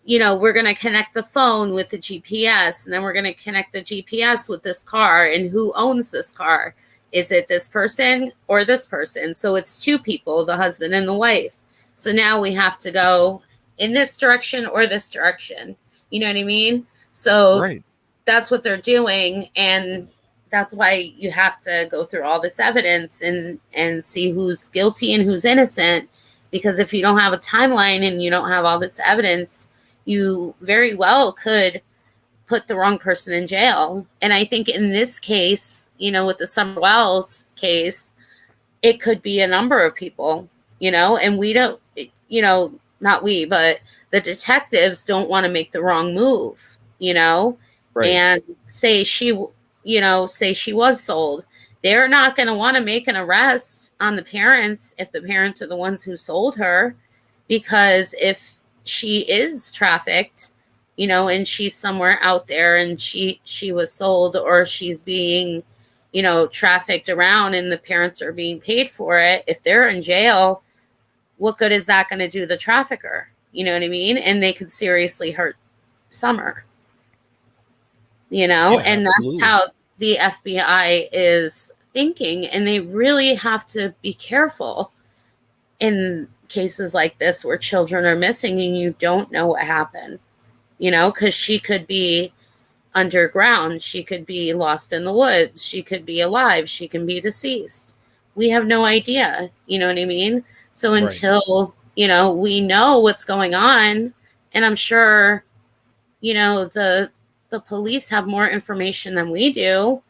we're going to connect the phone with the GPS, and then we're going to connect the GPS with this car, and who owns this car? Is it this person or this person? So it's two people, the husband and the wife. So now we have to go in this direction or this direction. You know what I mean? So right, that's what they're doing, and that's why you have to go through all this evidence and see who's guilty and who's innocent, because if you don't have a timeline and you don't have all this evidence, you very well could put the wrong person in jail. And I think in this case, with the Summer Wells case, it could be a number of people, and we don't, not we, but the detectives don't want to make the wrong move, right, and say she was sold. They're not going to want to make an arrest on the parents if the parents are the ones who sold her, because if she is trafficked, and she's somewhere out there and she was sold, or she's being trafficked around and the parents are being paid for it, if they're in jail, what good is that going to do the trafficker? You know what I mean? And they could seriously hurt Summer, yeah, and that's absolutely, how the FBI is thinking. And they really have to be careful in cases like this where children are missing and you don't know what happened, because she could be underground. She could be lost in the woods. She could be alive. She can be deceased. We have no idea. You know what I mean? So right. until, we know what's going on, and I'm sure, the police have more information than we do.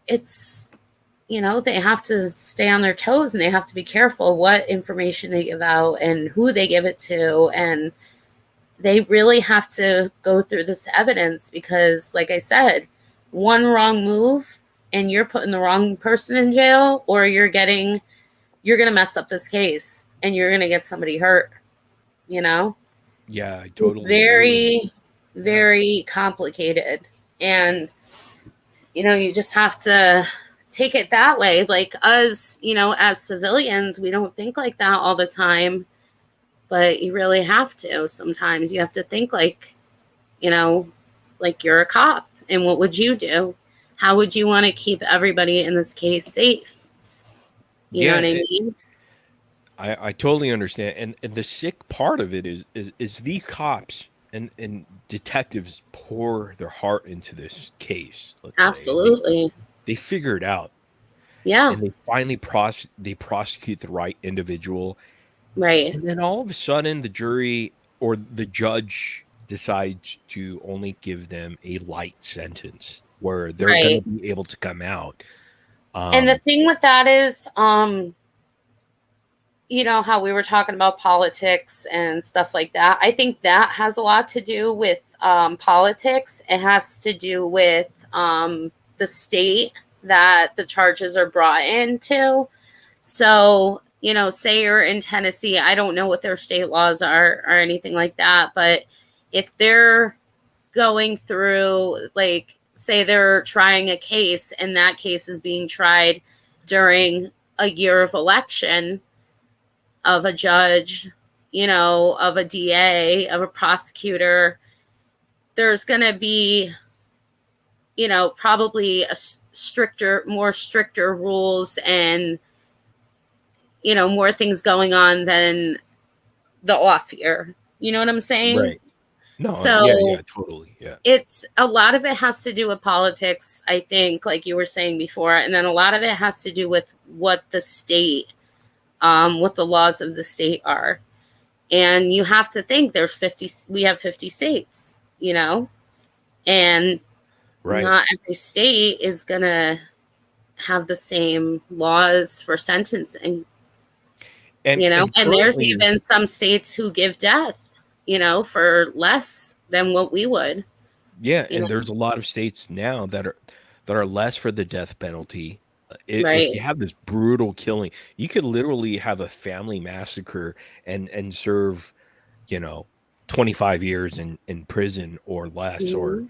It's, they have to stay on their toes, and they have to be careful what information they give out and who they give it to, and they really have to go through this evidence, because like I said, one wrong move and you're putting the wrong person in jail, or you're going to mess up this case and you're going to get somebody hurt, you know Yeah, I it's totally agree, and very, yeah. very complicated. And you just have to take it that way. Like us, as civilians, we don't think like that all the time, but you really have to. Sometimes you have to think you know, like you're a cop. And what would you do? How would you want to keep everybody in this case safe? You know Yeah, what I mean? I totally understand, and the sick part of it is these cops and detectives pour their heart into this case, let's say, and Absolutely. they figure it out, Yeah. and they finally they prosecute the right individual, Right. and then all of a sudden, the jury or the judge decides to only give them a light sentence where they're gonna Right. be able to come out. And the Um, thing with that is, how we were talking about politics and stuff like that. I think that has a lot to do with politics. It has to do with the state that the charges are brought into. So, say you're in Tennessee, I don't know what their state laws are or anything like that, but if they're going through, like, say they're trying a case and that case is being tried during a year of election, of a judge, of a DA, of a prosecutor, there's going to be, probably a more stricter rules and, more things going on than the off year. You know what I'm saying? Right. No, So totally. Yeah. it's a lot of it has to do with politics, I think, like you were saying before, and then a lot of it has to do with what the state, what the laws of the state are. And you have to think there's 50, we have 50 states, you know, and Right. not every state is going to have the same laws for sentencing, And you know, and and there's currently, even some states who give death, you know, for less than what we would, yeah, you and know, there's a lot of states now that are less for the death penalty. If you right. have this brutal killing, you could literally have a family massacre and serve, you know, 25 years in prison or less, or, Mhm.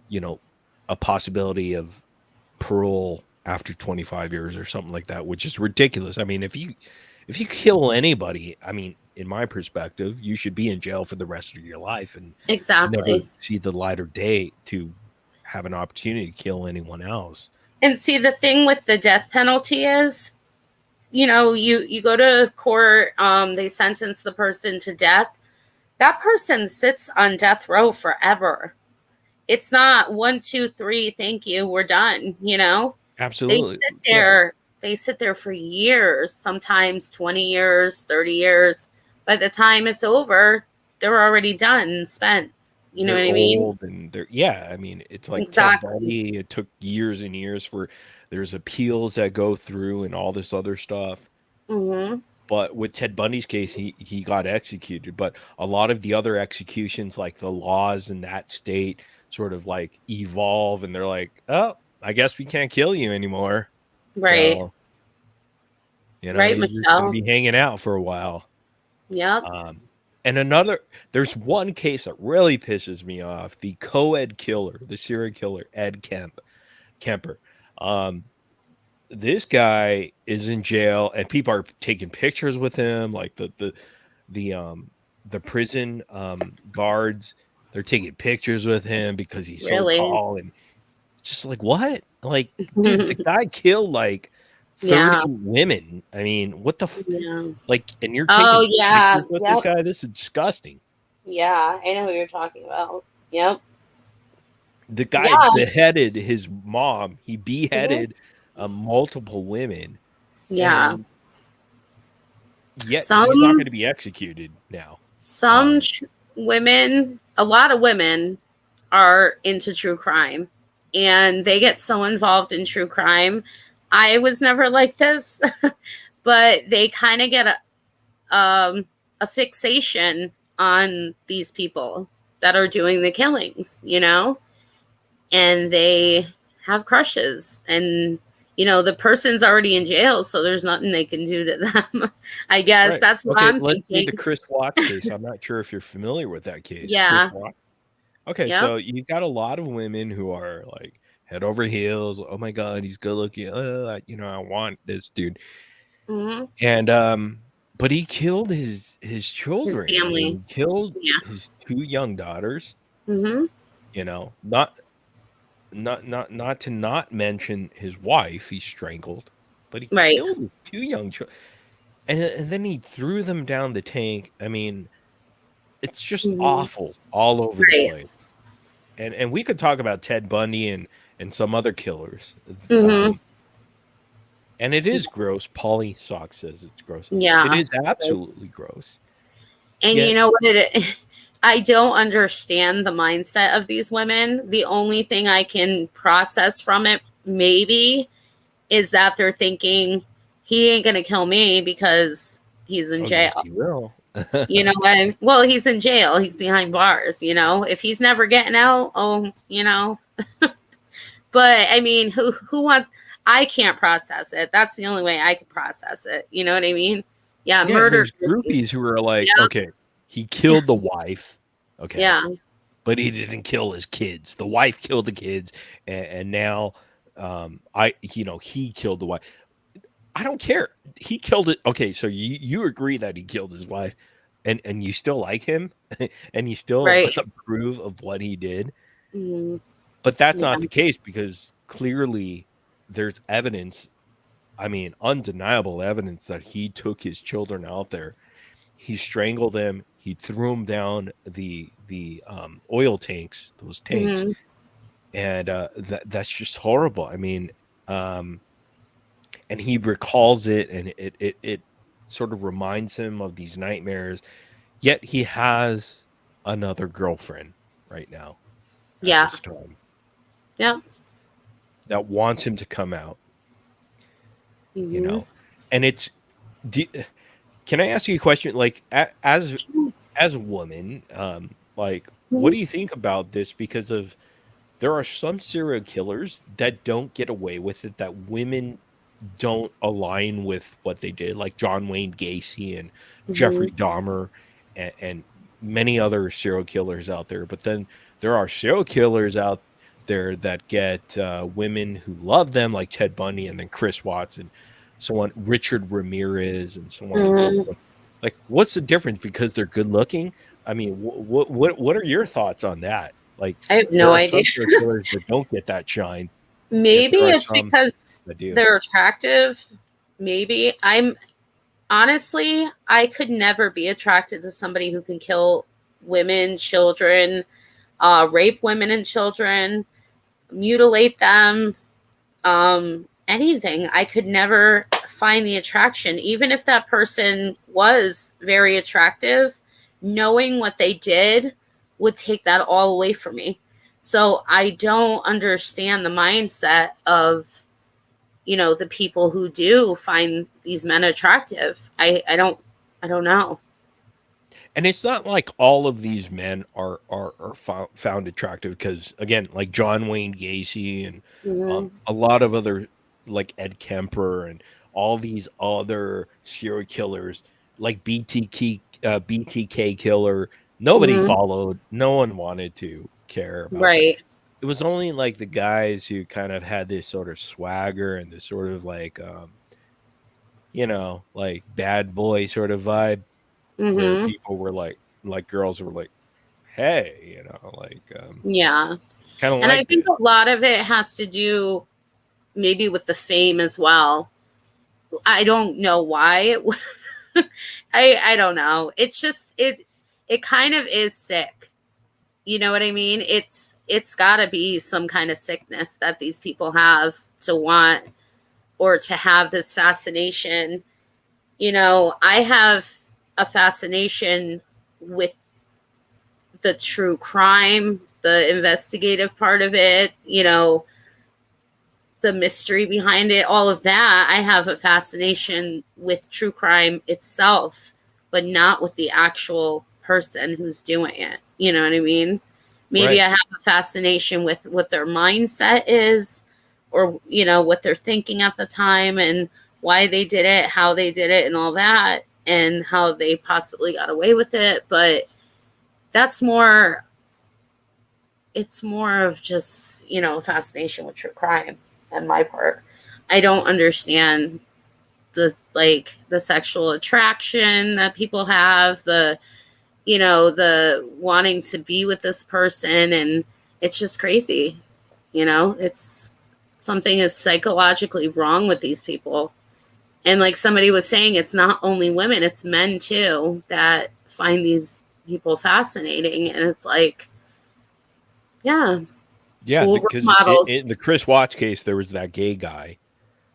you know, a possibility of parole after 25 years or something like that, which is ridiculous. I mean, if you kill anybody, I mean, in my perspective, you should be in jail for the rest of your life and never Exactly. see the light of day to have an opportunity to kill anyone else. And see, the thing with the death penalty is, you know, you go to court, they sentence the person to death. That person sits on death row forever. It's not 1, 2, 3, thank you, we're done, you know? They sit Absolutely. Yeah. there, they sit there for years, sometimes 20 years, 30 years. By the time it's over, they're already done and spent. You know what They're I mean? old and they're, yeah, I mean, it's like Ted Exactly. Bundy. It took years and years for there's appeals that go through and all this other stuff. Hmm. But with Ted Bundy's case, he got executed. But a lot of the other executions, like the laws in that state, sort of like evolve, and they're like, "Oh, I guess we can't kill you anymore." Right. So you know, Right, you're just going to Michelle. be hanging out for a while. Yep. Um, and another, there's one case that really pisses me off: the co-ed killer, the serial killer Ed Kemper. Um, this guy is in jail, and people are taking pictures with him, like the the prison guards. They're taking pictures with him because he's so Really. tall, and just like, what? Like, dude, the guy killed like 30 Yeah. women. I mean, what the Yeah. like, and you're Oh, taking yeah. pictures with this Yep. guy? This is disgusting. Yeah. I know who you're talking about. Yep. The guy Yes. beheaded his mom. He Hmm. beheaded multiple women, Yeah. and yet he's not going Some to be executed now. some Um, tr- women, a lot of women are into true crime and they get so involved in true crime. I was never like this, but they kind of get a fixation on these people that are doing the killings, you know, and they have crushes and you know the person's already in jail so there's nothing they can do to them. I guess right. that's what Okay, I'm let's do thinking. the Chris Watts case. I'm not sure if you're familiar with that case. Chris Yeah. Watts. Okay, Yep. so you've got a lot of women who are like head over heels. Oh my god, he's good looking. You know, I want this dude. Hmm. And but he killed his His children. I family. mean, he killed Yeah. his two young daughters, Hmm. you know. Not to not mention his wife he strangled, but he Right. killed his two young children. And then he threw them down the tank. I mean, it's just Hmm. awful all over the Right. place. And we could talk about Ted Bundy and some other killers. Hmm. Um, and it is gross. Polly Sock says it's gross. It Yeah. is absolutely gross. And you Yet, know what it I don't understand the mindset of these women. The only thing I can process from it maybe is that they're thinking he ain't gonna kill me because he's in oh yes, jail. he will. You know what? Well, he's in jail. He's behind bars. You know, if he's never getting out, oh, you know. But I mean, who wants? I can't process it. That's the only way I can process it. You know what I mean? Yeah, Yeah, and murder there's groupies groupies. who are like, Yeah, okay, he killed the wife, okay, yeah, but he didn't kill his kids. The wife killed the kids, and now, you know, he killed the wife. I don't care. He killed it. Okay, so you agree that he killed his wife, and you still like him, and you still right. approve of what he did, Mm, but that's yeah, not the case because clearly there's evidence. I mean, undeniable evidence that he took his children out there. he strangled him. He threw him down the oil tanks, those tanks, Mm-hmm. and that's just horrible. I mean, um, and he recalls it, and it sort of reminds him of these nightmares. Yet he has another girlfriend right now at Yeah. this time Yeah. that wants him to come out. You Mm-hmm. know, and it's. Do, can I ask you a question? Like, as a woman, like, what do you think about this? Because of there are some serial killers that don't get away with it, that women don't align with what they did, like John Wayne Gacy and Mm-hmm. Jeffrey Dahmer and many other serial killers out there. But then there are serial killers out there that get women who love them, like Ted Bundy and then Chris Watts and so on, Richard Ramirez and so on and so Mm-hmm. forth. Like, what's the difference? Because they're good looking? I mean, what are your thoughts on that? Like, I have there no are idea. some serial killers that don't get that shine, yet Maybe there are it's some because that do. they're attractive. Maybe. I'm honestly, I could never be attracted to somebody who can kill women, children, rape women and children, mutilate them, anything. I could never find the attraction, even if that person was very attractive. Knowing what they did would take that all away from me. So I don't understand the mindset of, the people who do find these men attractive. I don't know. And it's not like all of these men are found attractive because again, like John Wayne Gacy and Mm-hmm. a lot of other like Ed Kemper and all these other serial killers like BTK killer. Nobody Mm-hmm. followed. No one wanted to care about that. Right. It was only like the guys who kind of had this sort of swagger and this sort of like like bad boy sort of vibe where Mm-hmm. people were like girls were like, "Hey," like, Yeah. kinda And I like think this. a lot of it has to do maybe with the fame as well. I don't know why I don't know. It's just it kind of is sick. You know what I mean? It's got to be some kind of sickness that these people have to want or to have this fascination. I have a fascination with the true crime, the investigative part of it, the mystery behind it, all of that. I have a fascination with true crime itself, but not with the actual person who's doing it. You know what I mean? Maybe Right. I have a fascination with what their mindset is or, what they're thinking at the time and why they did it, how they did it, and all that, and how they possibly got away with it. But that's more, it's more of just, fascination with true crime on my part. I don't understand the sexual attraction that people have, the wanting to be with this person, and it's just crazy. It's something is psychologically wrong with these people. And like somebody was saying, it's not only women, it's men too that find these people fascinating. And it's like, yeah, Yeah, cool role because models. in the Chris Watts case, there was that gay guy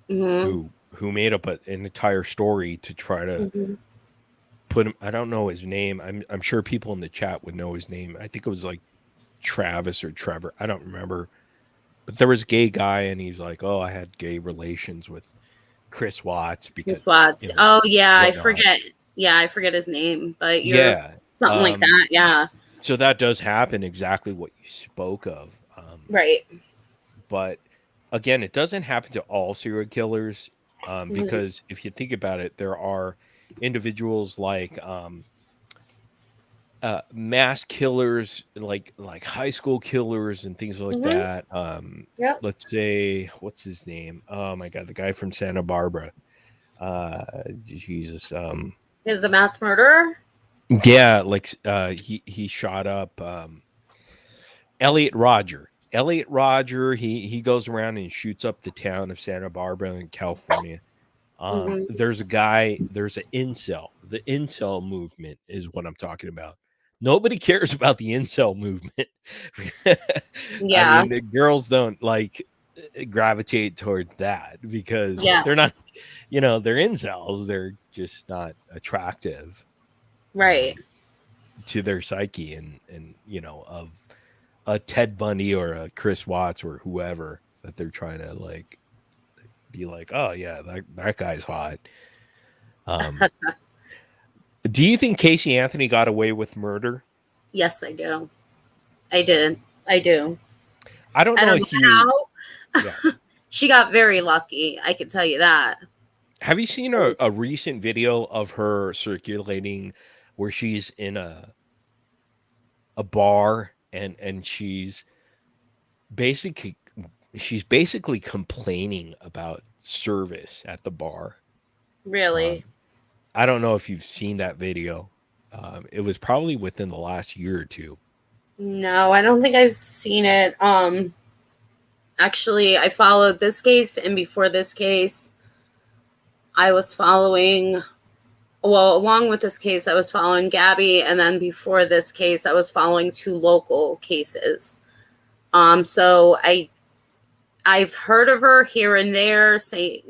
Hmm. who made up an entire story to try to Hmm. put him. I don't know his name. I'm sure people in the chat would know his name. I think it was like Travis or Trevor. I don't remember. But there was a gay guy, and he's like, "Oh, I had gay relations with Chris Watts because Spots. Oh yeah, I whatnot." forget. Yeah, I forget his name, but you're Yeah. something like that. Yeah. So that does happen, exactly what you spoke of. Right. But again, it doesn't happen to all serial killers, Hmm. because if you think about it, there are individuals like mass killers, like high school killers and things like Hmm. that. Yep. Let's say, what's his name? Oh my god, the guy from Santa Barbara. Jesus. Is a mass murderer. Yeah, like he shot up Elliot Rodger. Elliot Rodger, he goes around and shoots up the town of Santa Barbara in California. Mhm. There's a guy, there's an incel. The incel movement is what I'm talking about. Nobody cares about the incel movement. I Yeah. mean, the girls don't like gravitate towards that because Yeah. they're not, they're incels. They're just not attractive Right. to their psyche and of a Ted Bundy or a Chris Watts or whoever that they're trying to like be like, oh yeah, that guy's hot. Um, do you think Casey Anthony got away with murder? Yes, I do. I did. I do. I don't I know don't know if you, how. yeah. She got very lucky. I can tell you that. Have you seen a recent video of her circulating where she's in a bar and basically she's basically complaining about service at the bar. Um, Really. I don't know if you've seen that video. It was probably within the last year or two. No, I don't think I've seen it. Actually, I followed this case, and before this case, I was following. Well, along with this case, I was following Gabby, and then before this case, I was following two local cases. So I've heard of her here and there. Say,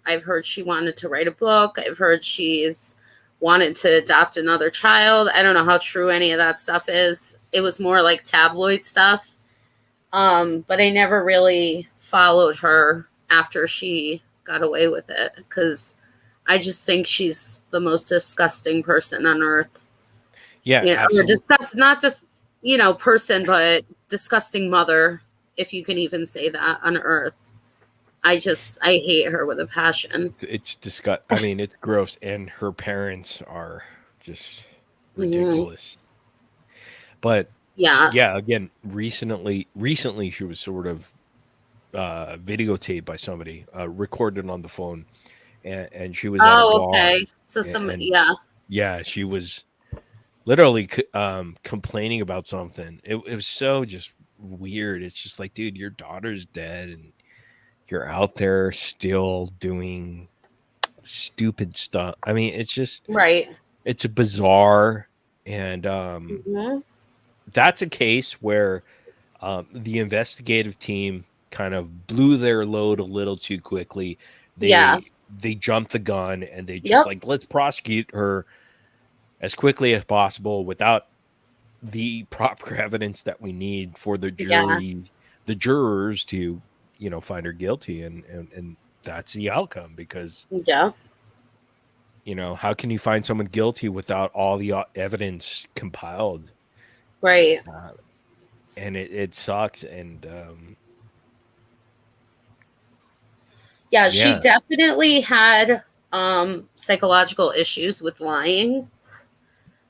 I've heard she wanted to write a book. I've heard she's wanted to adopt another child. I don't know how true any of that stuff is. It was more like tabloid stuff. But I never really followed her after she got away with it because I just think she's the most disgusting person on earth. Yeah, Or absolutely. not just, person, but disgusting mother, if you can even say that on earth. I hate her with a passion. It's disgust. I mean, it's gross, and her parents are just Hmm. ridiculous. But Yeah. yeah, again, recently she was sort of videotaped by somebody, recorded on the phone, and she was at a Oh, bar, okay. So and yeah. yeah, she was literally complaining about something. It was so just weird. It's just like, dude, your daughter's dead, and you're out there still doing stupid stuff. I mean, Right. it's bizarre, and Hmm. that's a case where the investigative team kind of blew their load a little too quickly. Yeah. They jumped the gun and they just Yep. like, let's prosecute her as quickly as possible without the proper evidence that we need for Yeah. the jurors to find her guilty, and that's the outcome because Yeah. how can you find someone guilty without all the evidence compiled? Right. uh, and it sucks, and Yeah, she yeah. definitely had psychological issues with lying.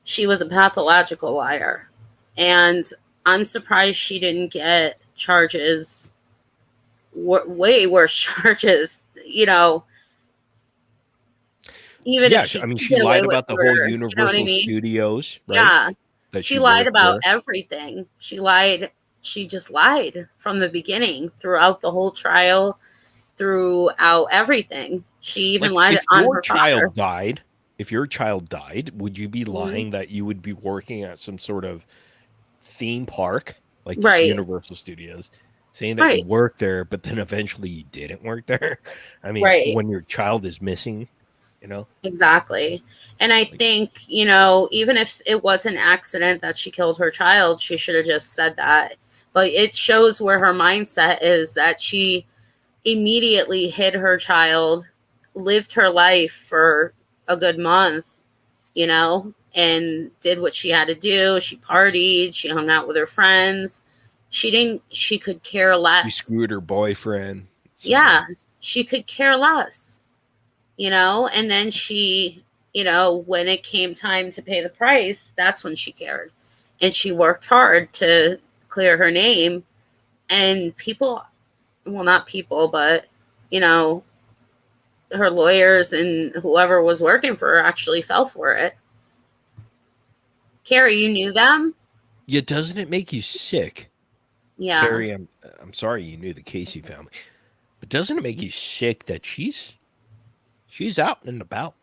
She was a pathological liar. And I'm surprised she didn't get charges, way worse charges, even if Yeah, she I mean, did she get away lied with about the whole murder. You know what I Universal mean? Studios, right? Yeah. That She she lied worked about there. everything. She lied. She just lied from the beginning throughout the whole trial, throughout everything. She even Like, lied on her father. if your child died, would you be Mhm. lying that you would be working at some sort of theme park like Right. Universal Studios, saying that you Right. worked there, but then eventually you didn't work there? I mean, Right. when your child is missing, you know, Exactly. And I like, think, even if it was an accident that she killed her child, she should have just said that. But it shows where her mindset is that she immediately hid her child, lived her life for a good month, and did what she had to do. She partied, she hung out with her friends. She could care she less. screwed her boyfriend. So Yeah, she could care less, and then she, when it came time to pay the price, that's when she cared. And she worked hard to clear her name. And people, well, not people, but, you know, her lawyers and whoever was working for her actually fell for it. Carrie, you knew them? yeah, doesn't it make you sick, Yeah. Carrie? I'm sorry you knew the Casey family, but doesn't it make you sick that she's she's out and about.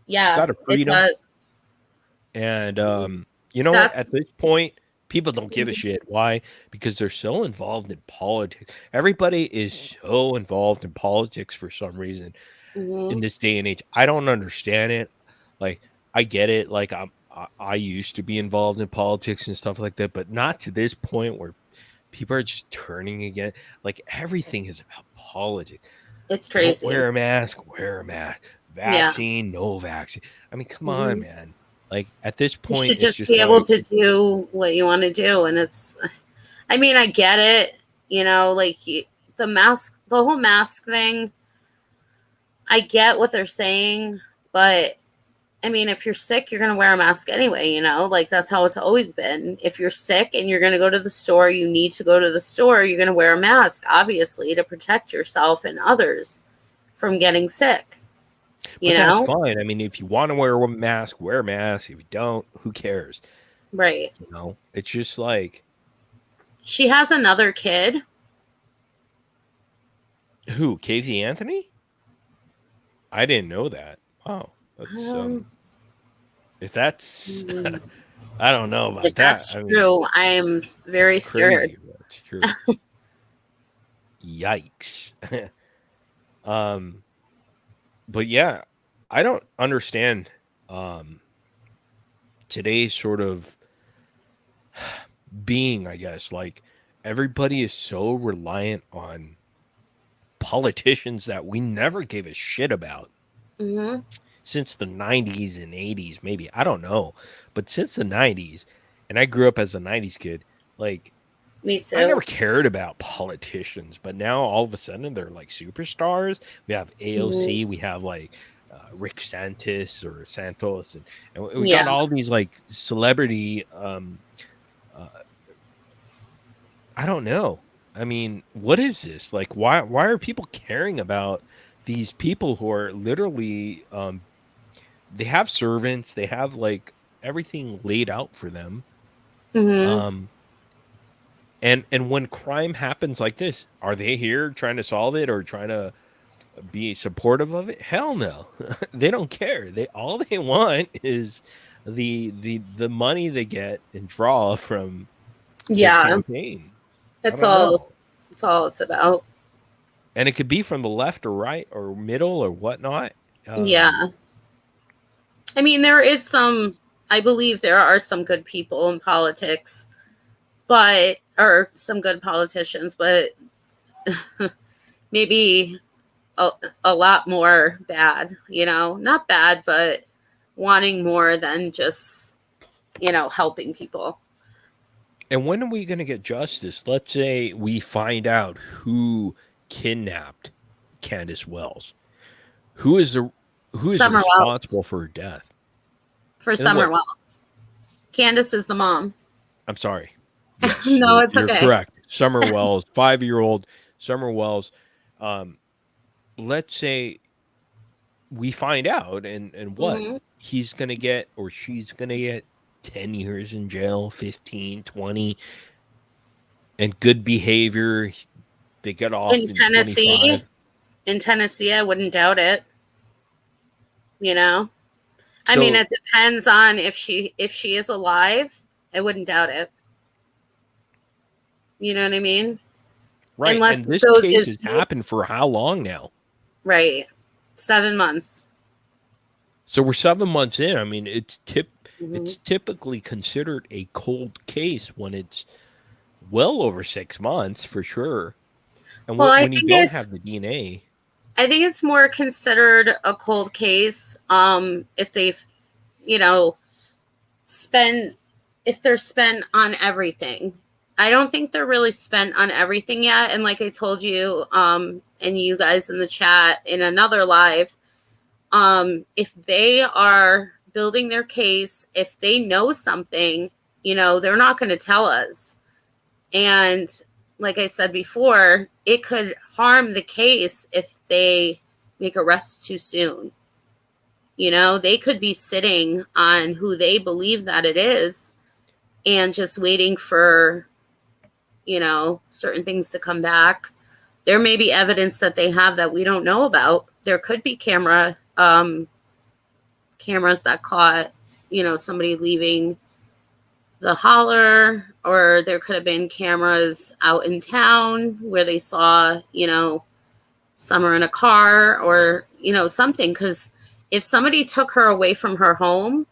She's Yeah, got a it freedom. does. And you know what? That's At this point, people don't give a shit. Why? Because they're so involved in politics. Everybody is so involved in politics for some reason in mhm. this day and age. I don't understand it. Like, I get it. Like, I used to be involved in politics and stuff like that, but not to this point where people are just turning again. Like, everything is about politics. It's Don't crazy. wear a mask, wear a mask. Yeah. Vaccine, no vaccine. I mean, come on, Mhm. man. Like, at this You point, should it's just just be able like, to do what you want to do, and it's. I mean, I get it. Like the whole mask thing. I get what they're saying, but I mean, if you're sick, you're going to wear a mask anyway, like that's how it's always been. If you're sick and you're going to go to the store, you need to go to the store, you're going to wear a mask, obviously, to protect yourself and others from getting sick, you but that's know? fine. I mean, if you want to wear a mask, wear a mask. If you don't, who cares? Right. It's just like, She has another kid. who? Casey Anthony? I didn't know that. Wow. That's, Um, if that's, mm, I don't know about if that. that's I mean, true, I am very scared. crazy. That's true. Yikes. um, but yeah, I don't understand um today's sort of being, I guess. Like, everybody is so reliant on politicians that we never gave a shit about Hmm. since the 90s and 80s, maybe. I don't know. But since the 90s, and I grew up as a 90s kid, like, Me I never too. cared about politicians, but now all of a sudden they're like superstars. We have Hmm. AOC, we have like Rick Santos or Santos, and we got Yeah. all these like celebrity. Uh, I don't know. I mean, what is this? Like, why are people caring about these people who are literally they have servants, they have like everything laid out for them. Hmm. Um, and when crime happens like this, are they here trying to solve it or trying to be supportive of it? Hell no. They don't care. They all they want is the money they get and draw from their Yeah. campaign. I That's don't all. know. That's all it's about. And it could be from the left or right or middle or whatnot. Um, Yeah. I mean, I believe there are some good people in politics, or some good politicians, but maybe a, a lot more bad, not bad, but wanting more than just, helping people. and when are we going to get justice? Let's say we find out who kidnapped Candace Wells. Who is the who is Summer Wells. responsible for her death? For And Summer what? Wells. Candace is the mom. I'm sorry. Yes, No, it's you're okay. correct. Summer Wells, 5-year-old Summer Wells. Um, let's say we find out, and what Hmm. he's gonna get or she's gonna get 10 years in jail, 15, 20, and good behavior. They get off In in Tennessee, 25. I wouldn't doubt it. You know, I mean, So it depends on if she is alive. I wouldn't doubt it. You know what I mean? right, Unless and it this shows case his has happened for how long now? right, 7 months. So we're 7 months in. I mean, Hmm. it's typically considered a cold case when it's well over 6 months for sure. And Well, when you don't have the DNA, I think it's more considered a cold case. If they've, you know, spent if they're spent on everything. I don't think they're really spent on everything yet. And like I told you, and you guys in the chat in another live, if they are building their case, if they know something, they're not going to tell us. And like I said before, it could harm the case if they make arrests too soon. They could be sitting on who they believe that it is and just waiting for, certain things to come back. There may be evidence that they have that we don't know about. There could be cameras that caught, somebody leaving the holler, or there could have been cameras out in town where they saw, Summer in a car, or, something. Because if somebody took her away from her home,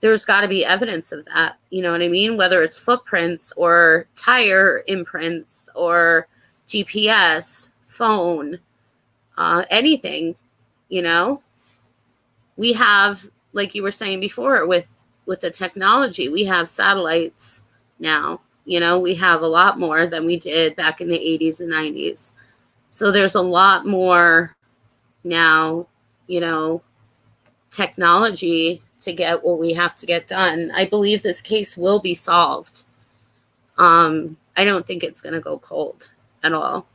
there's got to be evidence of that. You know what I mean? Whether it's footprints or tire imprints or GPS, phone, anything, you know? We have, like you were saying before, with the technology, we have satellites now. We have a lot more than we did back in the 80s and 90s. So there's a lot more now, technology to get what we have to get done. I believe this case will be solved. I don't think it's going to go cold at all.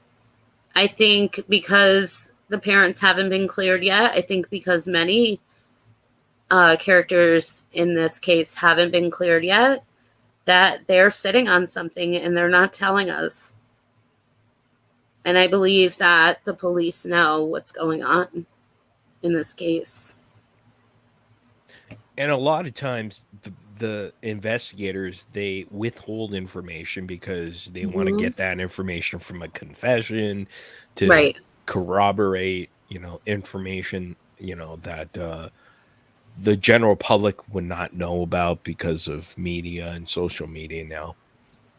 I think because the parents haven't been cleared yet, I think because many characters in this case haven't been cleared yet, that they're sitting on something and they're not telling us. And I believe that the police know what's going on in this case. And a lot of times the investigators, they withhold information because they want to get that information from a confession to Right. corroborate, information, that the general public would not know about because of media and social media now.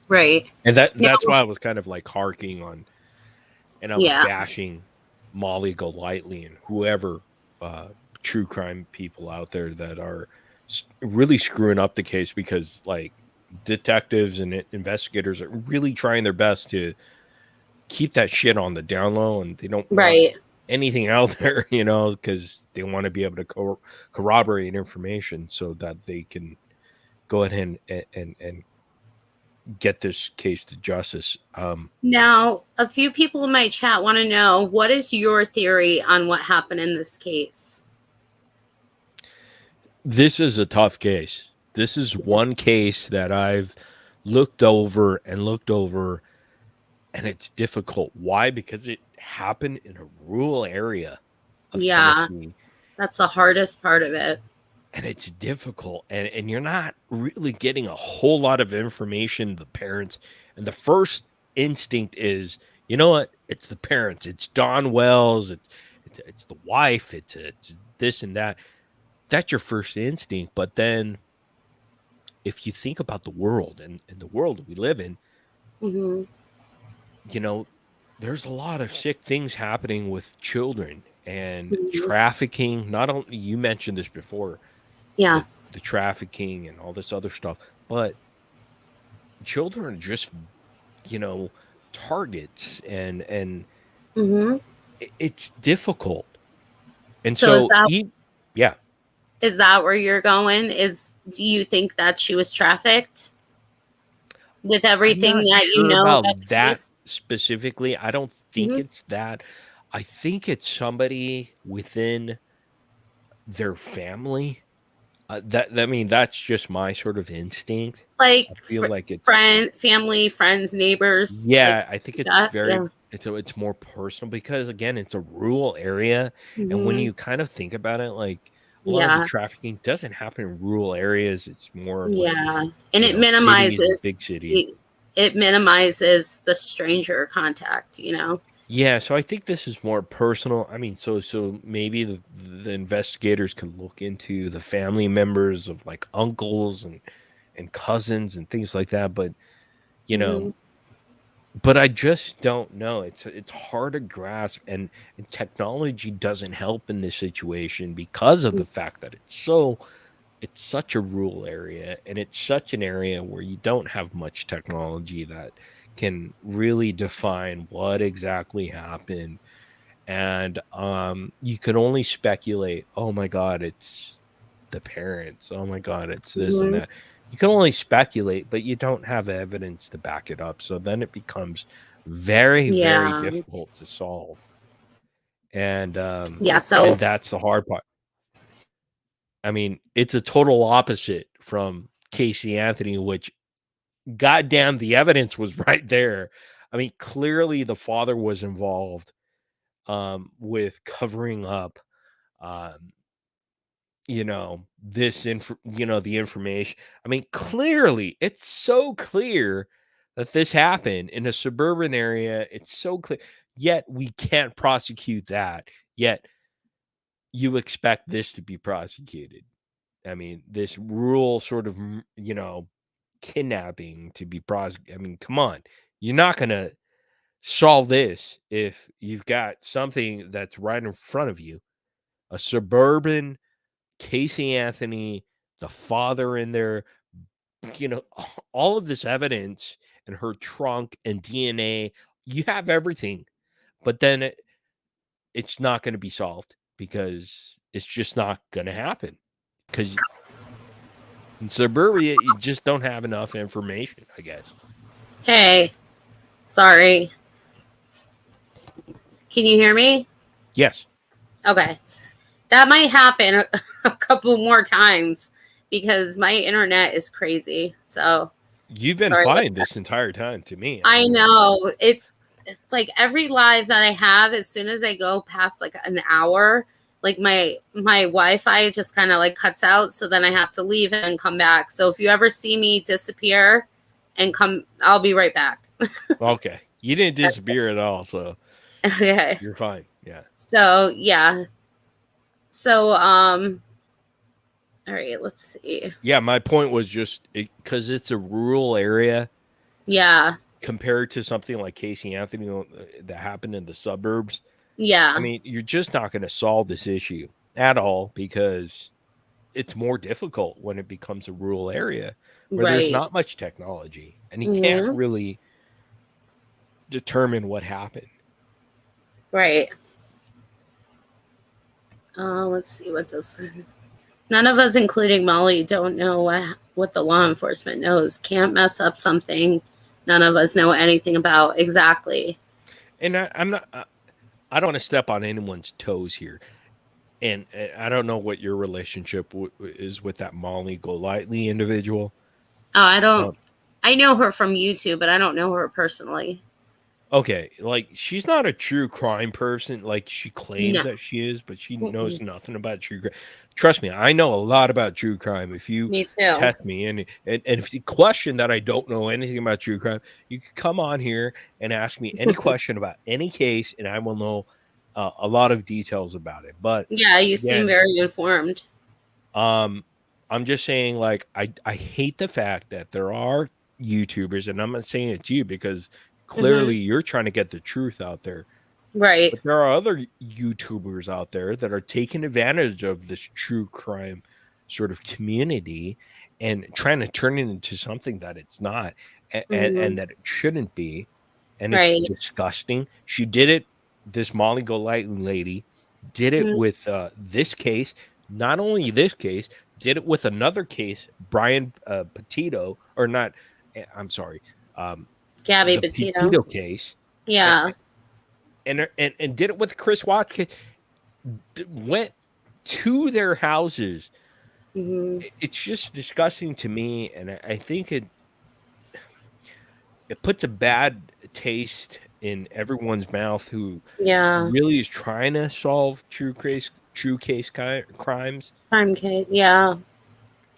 Right. And that's why I was kind of like harking on, and I was Yeah. bashing Molly Golightly and whoever true crime people out there that are really screwing up the case, because like detectives and investigators are really trying their best to keep that shit on the down low, and they don't want Right. anything out there, because they want to be able to corroborate information so that they can go ahead and get this case to justice. Now, a few people in my chat want to know, what is your theory on what happened in this case? This is a tough case. This is one case that I've looked over, and it's difficult. Why? Because it happened in a rural area of Tennessee. That's the hardest part of it. And it's difficult. And you're not really getting a whole lot of information, the parents. And the first instinct is, you know what? It's the parents. It's Don Wells. It's the wife. It's this and that. That's your first instinct. But then if you think about the world and the world we live in, there's a lot of sick things happening with children and trafficking. Not only, you mentioned this before, the trafficking and all this other stuff, but children are just, targets, and it's difficult. And so yeah. Is that where you're going? Do you think that she was trafficked? With everything that sure about that specifically, I don't think it's that. I think it's somebody within their family. That's just my sort of instinct. Like, I feel like it's family, friends, neighbors. Yeah, I think it's very it's more personal, because again, it's a rural area, and when you kind of think about it, like a lot of the trafficking doesn't happen in rural areas. It's more of like, and it minimizes big city. It minimizes the stranger contact. Yeah, so I think this is more personal. I mean, so maybe the investigators could look into the family members of like uncles and cousins and things like that, but but I just don't know. It's hard to grasp, and technology doesn't help in this situation because of the fact that it's such a rural area, and it's such an area where you don't have much technology that can really define what exactly happened. And you can only speculate, oh my god, it's the parents, oh my god, it's this and that. You can only speculate, but you don't have evidence to back it up, so then it becomes very very difficult to solve. And and that's the hard part. I mean, it's a total opposite from Casey Anthony, which, goddamn, the evidence was right there. I mean, clearly the father was involved with covering up, um, the information. I mean, clearly, it's so clear that this happened in a suburban area. It's so clear. Yet we can't prosecute that. Yet you expect this to be prosecuted. I mean, this rural sort of, kidnapping to be prosecuted. I mean, come on. You're not going to solve this if you've got something that's right in front of you, a suburban Casey Anthony, the father in there, all of this evidence in her trunk and DNA. You have everything, but then it's not going to be solved because it's just not going to happen. Because in suburbia, you just don't have enough information, I guess. Hey, sorry. Can you hear me? Yes. Okay. That might happen a couple more times because my internet is crazy. So You've been sorry. fine this entire time to me. I know. It's like every live that I have, as soon as I go past like an hour, like my Wi-Fi just kind of like cuts out. So then I have to leave and come back. So if you ever see me disappear and come, I'll be right back. Okay. You didn't disappear at all, so Okay. you're fine. Yeah. So yeah. So all right, let's see. Yeah, my point was just because it's a rural area Yeah. compared to something like Casey Anthony that happened in the suburbs. Yeah. I mean, you're just not going to solve this issue at all because it's more difficult when it becomes a rural area where there's Right. not much technology and you can't Mm-hmm. really determine what happened. Right. Let's see what this. None of us, including Molly, don't know what the law enforcement knows. Can't mess up something none of us know anything about exactly. And I'm not. I don't want to step on anyone's toes here, and I don't know what your relationship is with that Molly Golightly individual. Oh, I don't. Um, I know her from YouTube, but I don't know her personally. Okay, like she's not a true crime person like she claims No. that she is, but she Mm-mm. knows nothing about true crime. Trust me, I know a lot about true crime. If you Me too. test me and if you question that I don't know anything about true crime, you can come on here and ask me any question about any case, and I will know a lot of details about it. But Yeah, you seem again, very informed. um, I'm just saying, like, I hate the fact that there are YouTubers, and I'm not saying it to you because Mm-hmm. clearly you're trying to get the truth out there. Right. But there are other YouTubers out there that are taking advantage of this true crime sort of community and trying to turn it into something that it's not Mm-hmm. and that it shouldn't be. And it's Right. disgusting. She did it. This Molly Golightly lady did it Mm-hmm. with this case. Not only this case, did it with another case, Brian Petito, or not. I'm sorry, um, Gabby the Petito. Petito case, and Yeah. and did it with Chris Watts. Went to their houses. Mm-hmm. It's just disgusting to me, and I think it puts a bad taste in everyone's mouth who Yeah. really is trying to solve true case crimes, Crime case. Yeah.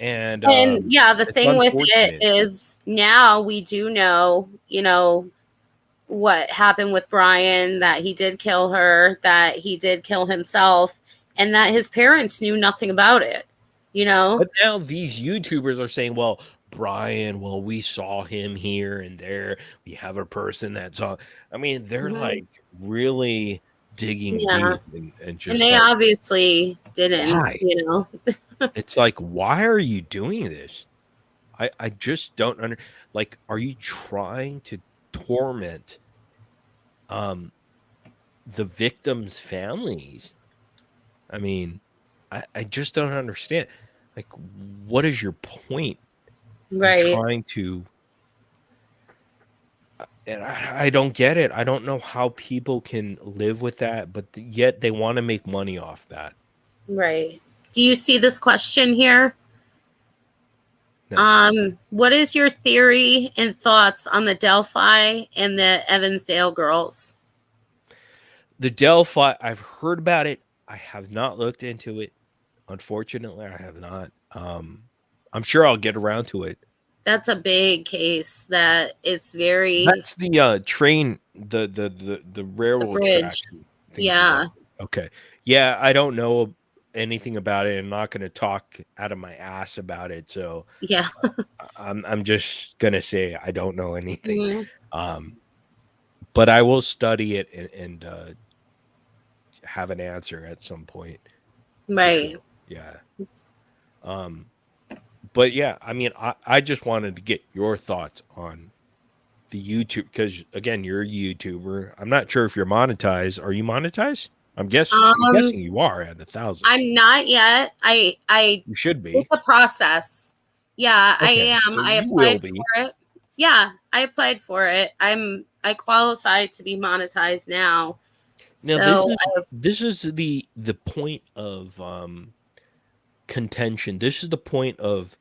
and And yeah, the it's thing with it unfortunate. is now we do know, what happened with Brian, that he did kill her, that he did kill himself, and that his parents knew nothing about it, you know? But now these YouTubers are saying, "Well, Brian, well, we saw him here and there. We have a person that's on." I mean, they're Mm-hmm. like really digging Yeah. deep and And just they like, obviously didn't, why? It's like, why are you doing this? I just don't like, are you trying to torment um the victims' families? I mean, I just don't understand. Like, what is your point in Right. trying to and I don't get it. I don't know how people can live with that, but yet they want to make money off that. Right. Do you see this question here? No. What is your theory and thoughts on the Delphi and the Evansdale girls? The Delphi, I've heard about it. I have not looked into it. Unfortunately, I have not. I'm sure I'll get around to it. That's a big case that it's very That's the train, the the railroad bridge. tracks and things like that. Yeah. Okay. Yeah, I don't know anything about it. I'm not going to talk out of my ass about it. So Yeah. I'm just going to say I don't know anything. Mhm. Um, but I will study it and have an answer at some point for Right. sure. Yeah. Um, but yeah, I mean, I just wanted to get your thoughts on the YouTube because again, you're a YouTuber. I'm not sure if you're monetized. Are you monetized? I'm Um, guessing you are at 1,000. I'm not yet. I You should It's be. a process. Yeah, I Okay, am. so I you will applied be. for it. Yeah, I applied for it. I qualified to be monetized now. Now So this is the point of contention. This is the point of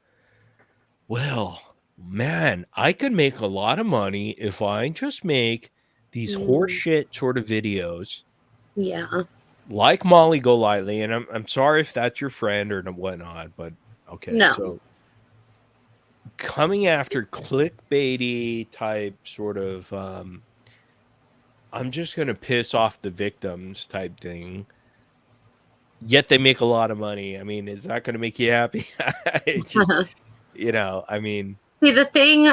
well, man, I could make a lot of money if I just make these mm, horseshit sort of videos yeah. like Molly Golightly, and I'm sorry if that's your friend or whatnot, but okay, No. so coming after clickbaity type sort of I'm just gonna piss off the victims type thing. Yet they make a lot of money. I mean, is that gonna make you happy? It just I mean, See, the thing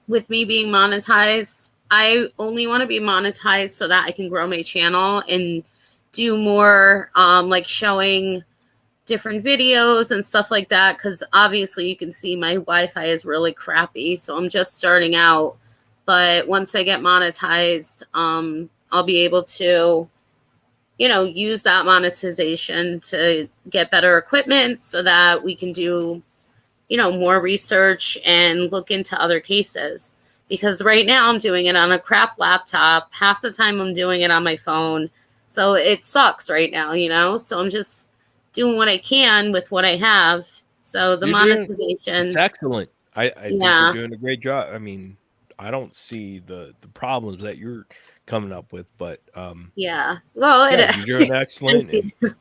with me being monetized, I only want to be monetized so that I can grow my channel and do more like showing different videos and stuff like that, because obviously you can see my Wi-Fi is really crappy, so I'm just starting out. But once I get monetized, I'll be able to use that monetization to get better equipment so that we can do more research and look into other cases. Because right now I'm doing it on a crap laptop. Half the time I'm doing it on my phone. So it sucks right now. So I'm just doing what I can with what I have. So the it's monetization, excellent. I think you're yeah, doing a great job. I mean, I don't see the problems that you're coming up with, but yeah. Well, yeah, you're doing excellent, and it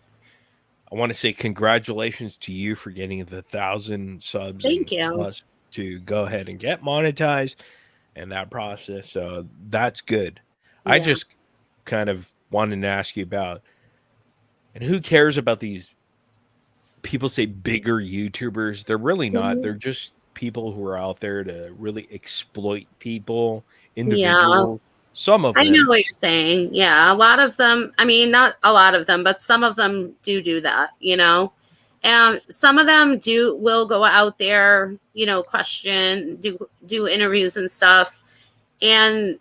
I want to say congratulations to you for getting the 1,000 subs thank and you. plus to go ahead and get monetized and that process. So that's good. I Yeah. just kind of wanted to ask you about, and who cares about these people say bigger YouTubers? They're really not. Mhm. They're just people who are out there to really exploit people, Yeah. individuals. Some of I know them. what you're saying. Yeah, a lot of them, I mean, not a lot of them, but some of them do that. And some of them will go out there, question, do interviews and stuff, and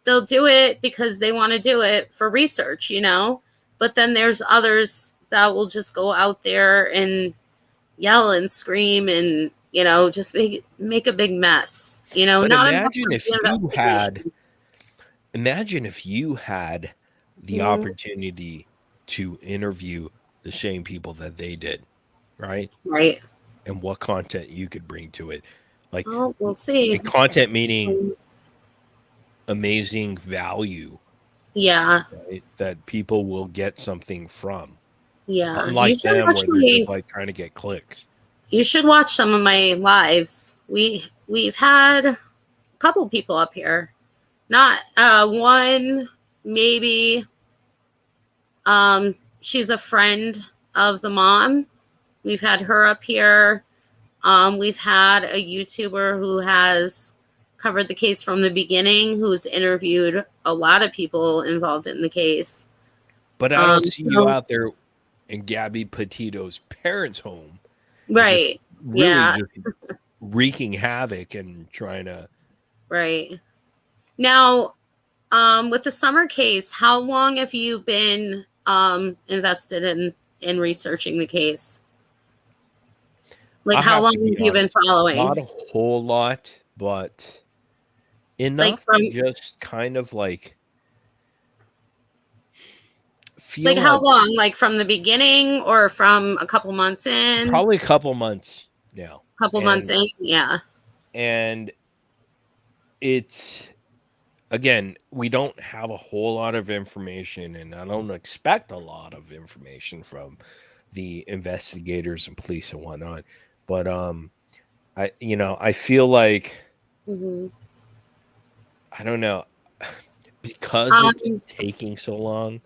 they'll do it because they want to do it for research. But then there's others that will just go out there and yell and scream and just make a big mess. But Not enough for the investigation. imagine if you had the Mhm. opportunity to interview the same people that they did, right? Right. And what content you could bring to it. Like Oh, we'll see. and content meaning amazing value, Yeah, right? That people will get something from. yeah. Unlike them where they're just like trying to get clicks. You should watch some of my lives. We've had a couple people up here. Not one, maybe. She's a friend of the mom. We've had her up here. We've had a YouTuber who has covered the case from the beginning, who's interviewed a lot of people involved in the case. But I Um, don't see you so, out there in Gabby Petito's parents' home and just right. really Yeah, just wreaking havoc and trying to right. Now, with the summer case, how long have you been invested in researching the case? Like, I how have long to be have you been honest, not following? a whole lot, but Like enough from to just kind of like like feel how like long? Like from the beginning or from a couple months in? probably a couple months now. couple months in, yeah. And it's, again, we don't have a whole lot of information, and I don't expect a lot of information from the investigators and police and whatnot. But I feel like, Hmm. I don't know, because it's Um, taking so long.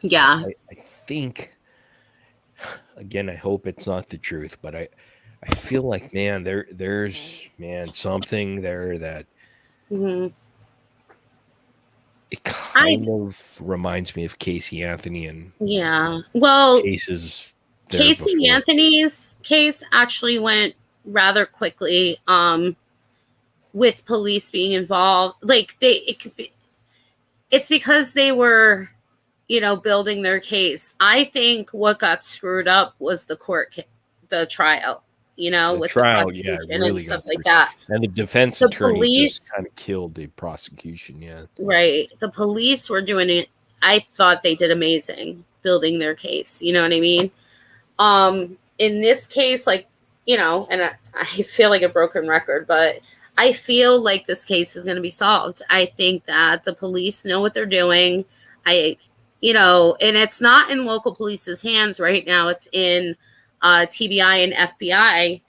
yeah. I think, again, I hope it's not the truth, but I feel like, man, there's something there that Hmm. it I kind of reminds me of Casey Anthony and Yeah. Well, cases there Casey before. Anthony's case actually went rather quickly. With police being involved, like it's because they were, building their case. I think what got screwed up was the trial, The with the trial, yeah, it prosecution and really stuff got like screwed. that. And the defense The attorney just police, kind of killed the prosecution. Yeah. right? The police were doing it. I thought they did amazing building their case. You know what I mean? In this case, like, and I feel like a broken record, but I feel like this case is going to be solved. I think that the police know what they're doing. I and it's not in local police's hands right now. It's in TBI and FBI.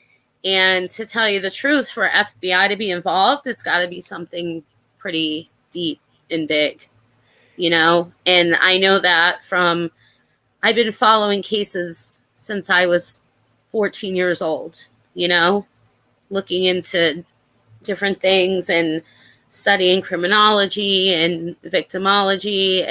And to tell you the truth, for FBI to be involved, it's got to be something pretty deep and big, and I know that from I've been following cases since I was 14 years old, looking into different things and studying criminology and victimology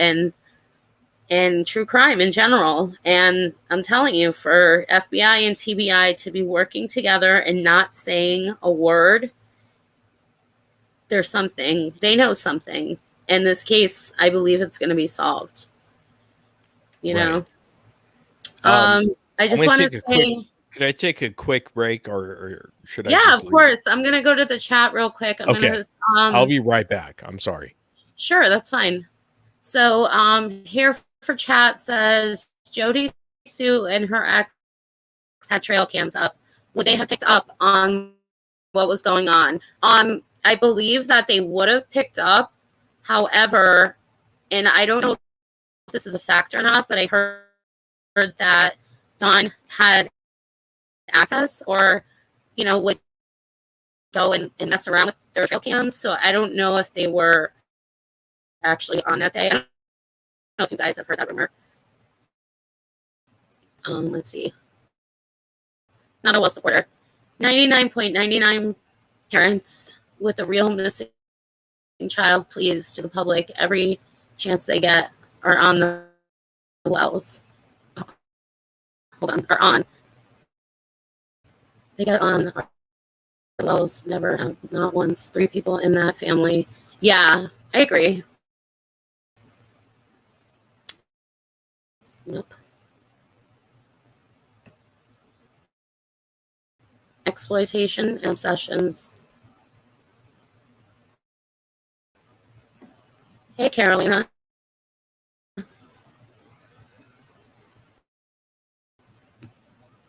and true crime in general. And I'm telling you, for FBI and TBI to be working together and not saying a word, there's something. They know something. In this case, I believe it's going to be solved. You Right. know. I I'm just gonna want to take a quick. say, Could I take a quick break, or should I yeah, just of leave it? course. I'm gonna go to the chat real quick. I'm Okay, gonna I'll be right back. I'm sorry. sure, that's fine. So here for chat says Jody Sue and her ex had trail cams up. Would they have picked up on what was going on? I believe that they would have picked up. However, and I don't know if this is a fact or not, but I heard that Don had access or, would go and mess around with their trail cams. So I don't know if they were actually on that day. I don't know if you guys have heard that rumor. Let's see. Not a well supporter. 99.99 parents with a real missing child, please, to the public, every chance they get, are on the wells. Oh, hold on, are on. They get on our wells, never, not once. 3 people in that family. Yeah, I agree. Nope. Exploitation and obsessions. Hey, Carolina.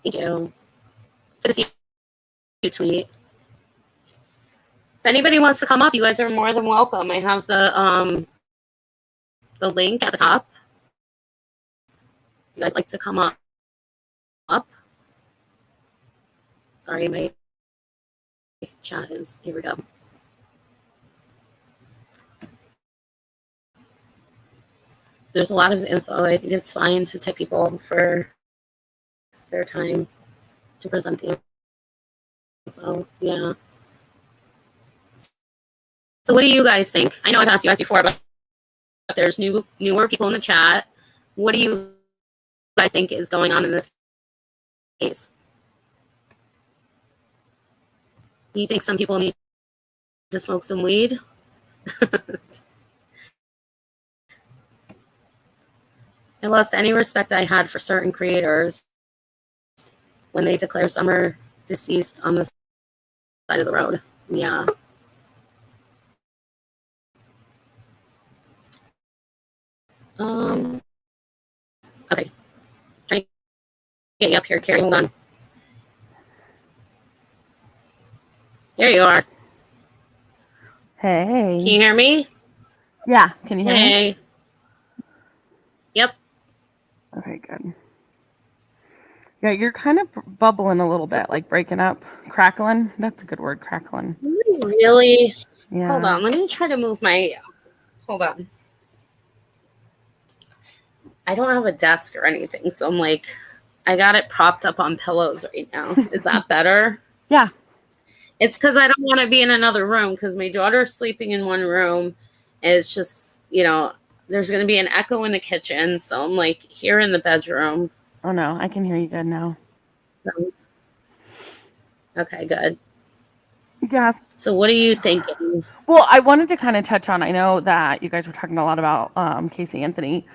Thank you. Good to see you tweet. If anybody wants to come up, you guys are more than welcome. I have the link at the top. If you guys like to come up. Sorry, my chat is, here we go. There's a lot of info. I think it's fine to tip people for their time to present the info. Yeah. So what do you guys think? I know I've asked you guys before, but there's newer people in the chat. What do you guys think is going on in this case? Do you think some people need to smoke some weed? I lost any respect I had for certain creators when they declare Summer deceased on the side of the road. Yeah. Okay. Trying to get you up here, Carrie. Hold on. There you are. Hey. Can you hear me? Yeah, can you hear me? Hey. Yep. Okay, good. Yeah, you're kind of bubbling a little So, bit, like breaking up, crackling. That's a good word, crackling. really? Yeah. Hold on. Let me try to move my. Hold on. I don't have a desk or anything, so I'm like, I got it propped up on pillows right now. Is that better? Yeah. It's because I don't want to be in another room because my daughter's sleeping in one room. And it's just, there's going to be an echo in the kitchen. So I'm like here in the bedroom. Oh no, I can hear you good now. So, okay, good. Yeah. So what are you thinking? Well, I wanted to kind of touch on. I know that you guys were talking a lot about Casey Anthony.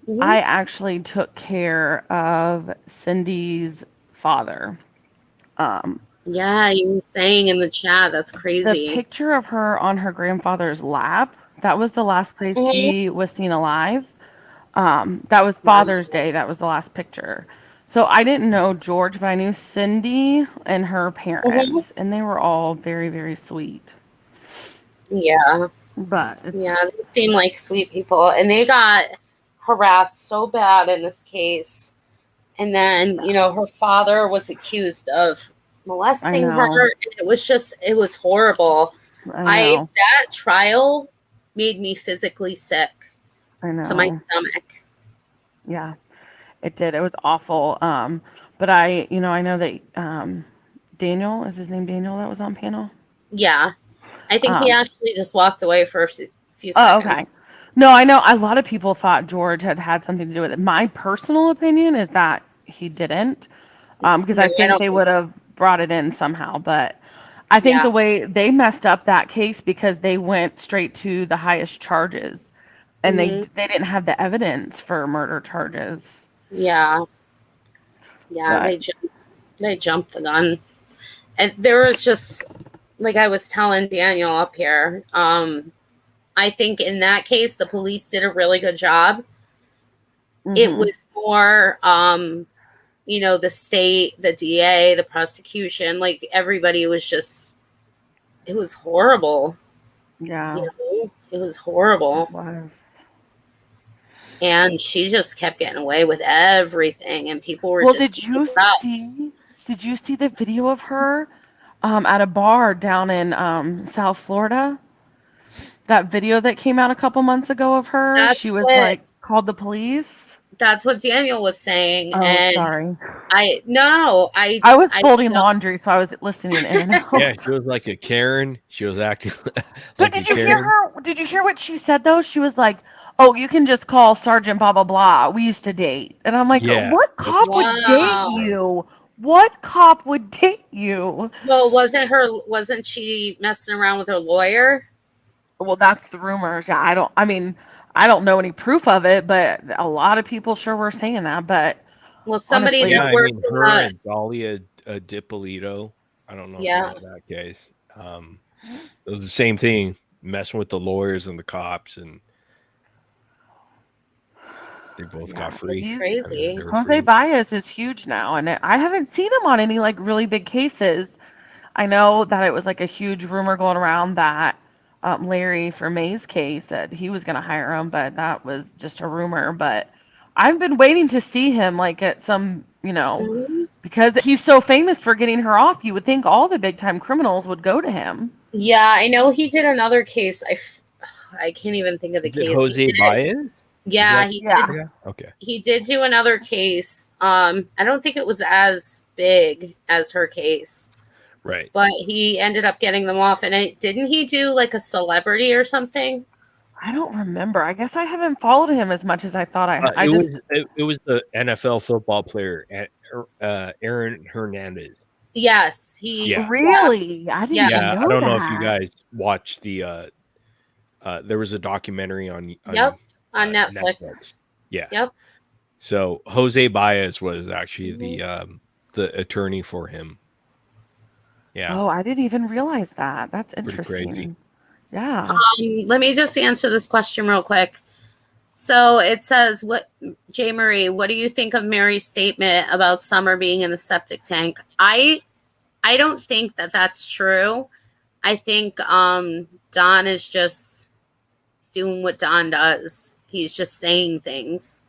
Mm-hmm. I actually took care of Cindy's father. Um, Yeah, you were saying in the chat. That's the crazy. picture of her on her grandfather's lap, that was the last place Mm-hmm. she was seen alive. That was Wow. Father's Day. That was the last picture. So I didn't know George, but I knew Cindy and her Mm-hmm. parents, and they were all very, very sweet. Yeah. But it's Yeah, they seem like sweet people. And they got harassed so bad in this case. And then, her father was accused of I molesting her. know, And it was horrible. I know, That trial made me physically sick I to my know. stomach. Yeah, it did. It was awful. But I know that Daniel, is his name Daniel that was on panel? Yeah. I think he Um, actually just walked away for a few oh, seconds. okay. No, I know a lot of people thought George had something to do with it. My personal opinion is that he didn't. Because No, I I think don't they think would have brought it in somehow. But I think Yeah. the way they messed up that case because they went straight to the highest charges, and they Hmm. they didn't have the evidence for murder charges. Yeah. Yeah. But They jumped the gun. And there was just, like I was telling Daniel up here, I think in that case, the police did a really good job. It hmm was more, the state, the DA, the prosecution, like everybody was just, it was horrible. yeah, It was horrible. it was. And she just kept getting away with everything, and people were Well, just eating it up. did you see the video of her at a bar down in South Florida? That video that came out a couple months ago of her, she That's was what like called the police. that's what Daniel was saying, Oh, and sorry. I no, I was I folding don't. laundry, so I was listening in and Yeah, out. she was like a Karen. She was acting But like a Karen. did you hear what she said though? She was like, "Oh, you can just call Sergeant blah blah blah. We used to date." And I'm like, Yeah, "What that's cop what would she date Wow. said. you? What cop would date you?" Well, wasn't she messing around with her lawyer? Well, that's the rumors. Yeah, I don't know any proof of it, but a lot of people sure were saying that. But Well, somebody Yeah, that honestly, I worked mean, in her the and Dahlia Dipolito. I don't know if you yeah. know that case. It was the same thing, messing with the lawyers and the cops, and they both got yeah, It's free. he's I mean, they crazy. were Jose free. Baez is huge now, and I haven't seen him on any like really big cases. I know that it was like a huge rumor going around that Larry for May's case that he was going to hire him, but that was just a rumor. But I've been waiting to see him like at some, Mhm. because he's so famous for getting her off. You would think all the big time criminals would go to him. Yeah, I know he did another case. I can't even think of the Is it case he Jose did. Baez? Is Yeah, that he Yeah. did. the guy? Okay. He did do another case. I don't think it was as big as her case, Right. but he ended up getting them off. And didn't he do like a celebrity or something? I don't remember. I guess I haven't followed him as much as I thought I just It was the NFL football player, Aaron Hernandez. Yes, Yeah, yeah, really, I didn't yeah, even yeah. I know don't know if you that. guys watched there was a documentary yep, on on Netflix. Netflix. Yeah. Yep. So Jose Baez was actually Mhm. the attorney for him. Yeah, Oh, I didn't even realize that. That's pretty crazy. interesting. Yeah. Let me just answer this question real quick. So it says, "What, J. Marie? What do you think of Mary's statement about Summer being in the septic tank?" I I don't think that that's true. I think Don is just doing what Don does. He's just saying things,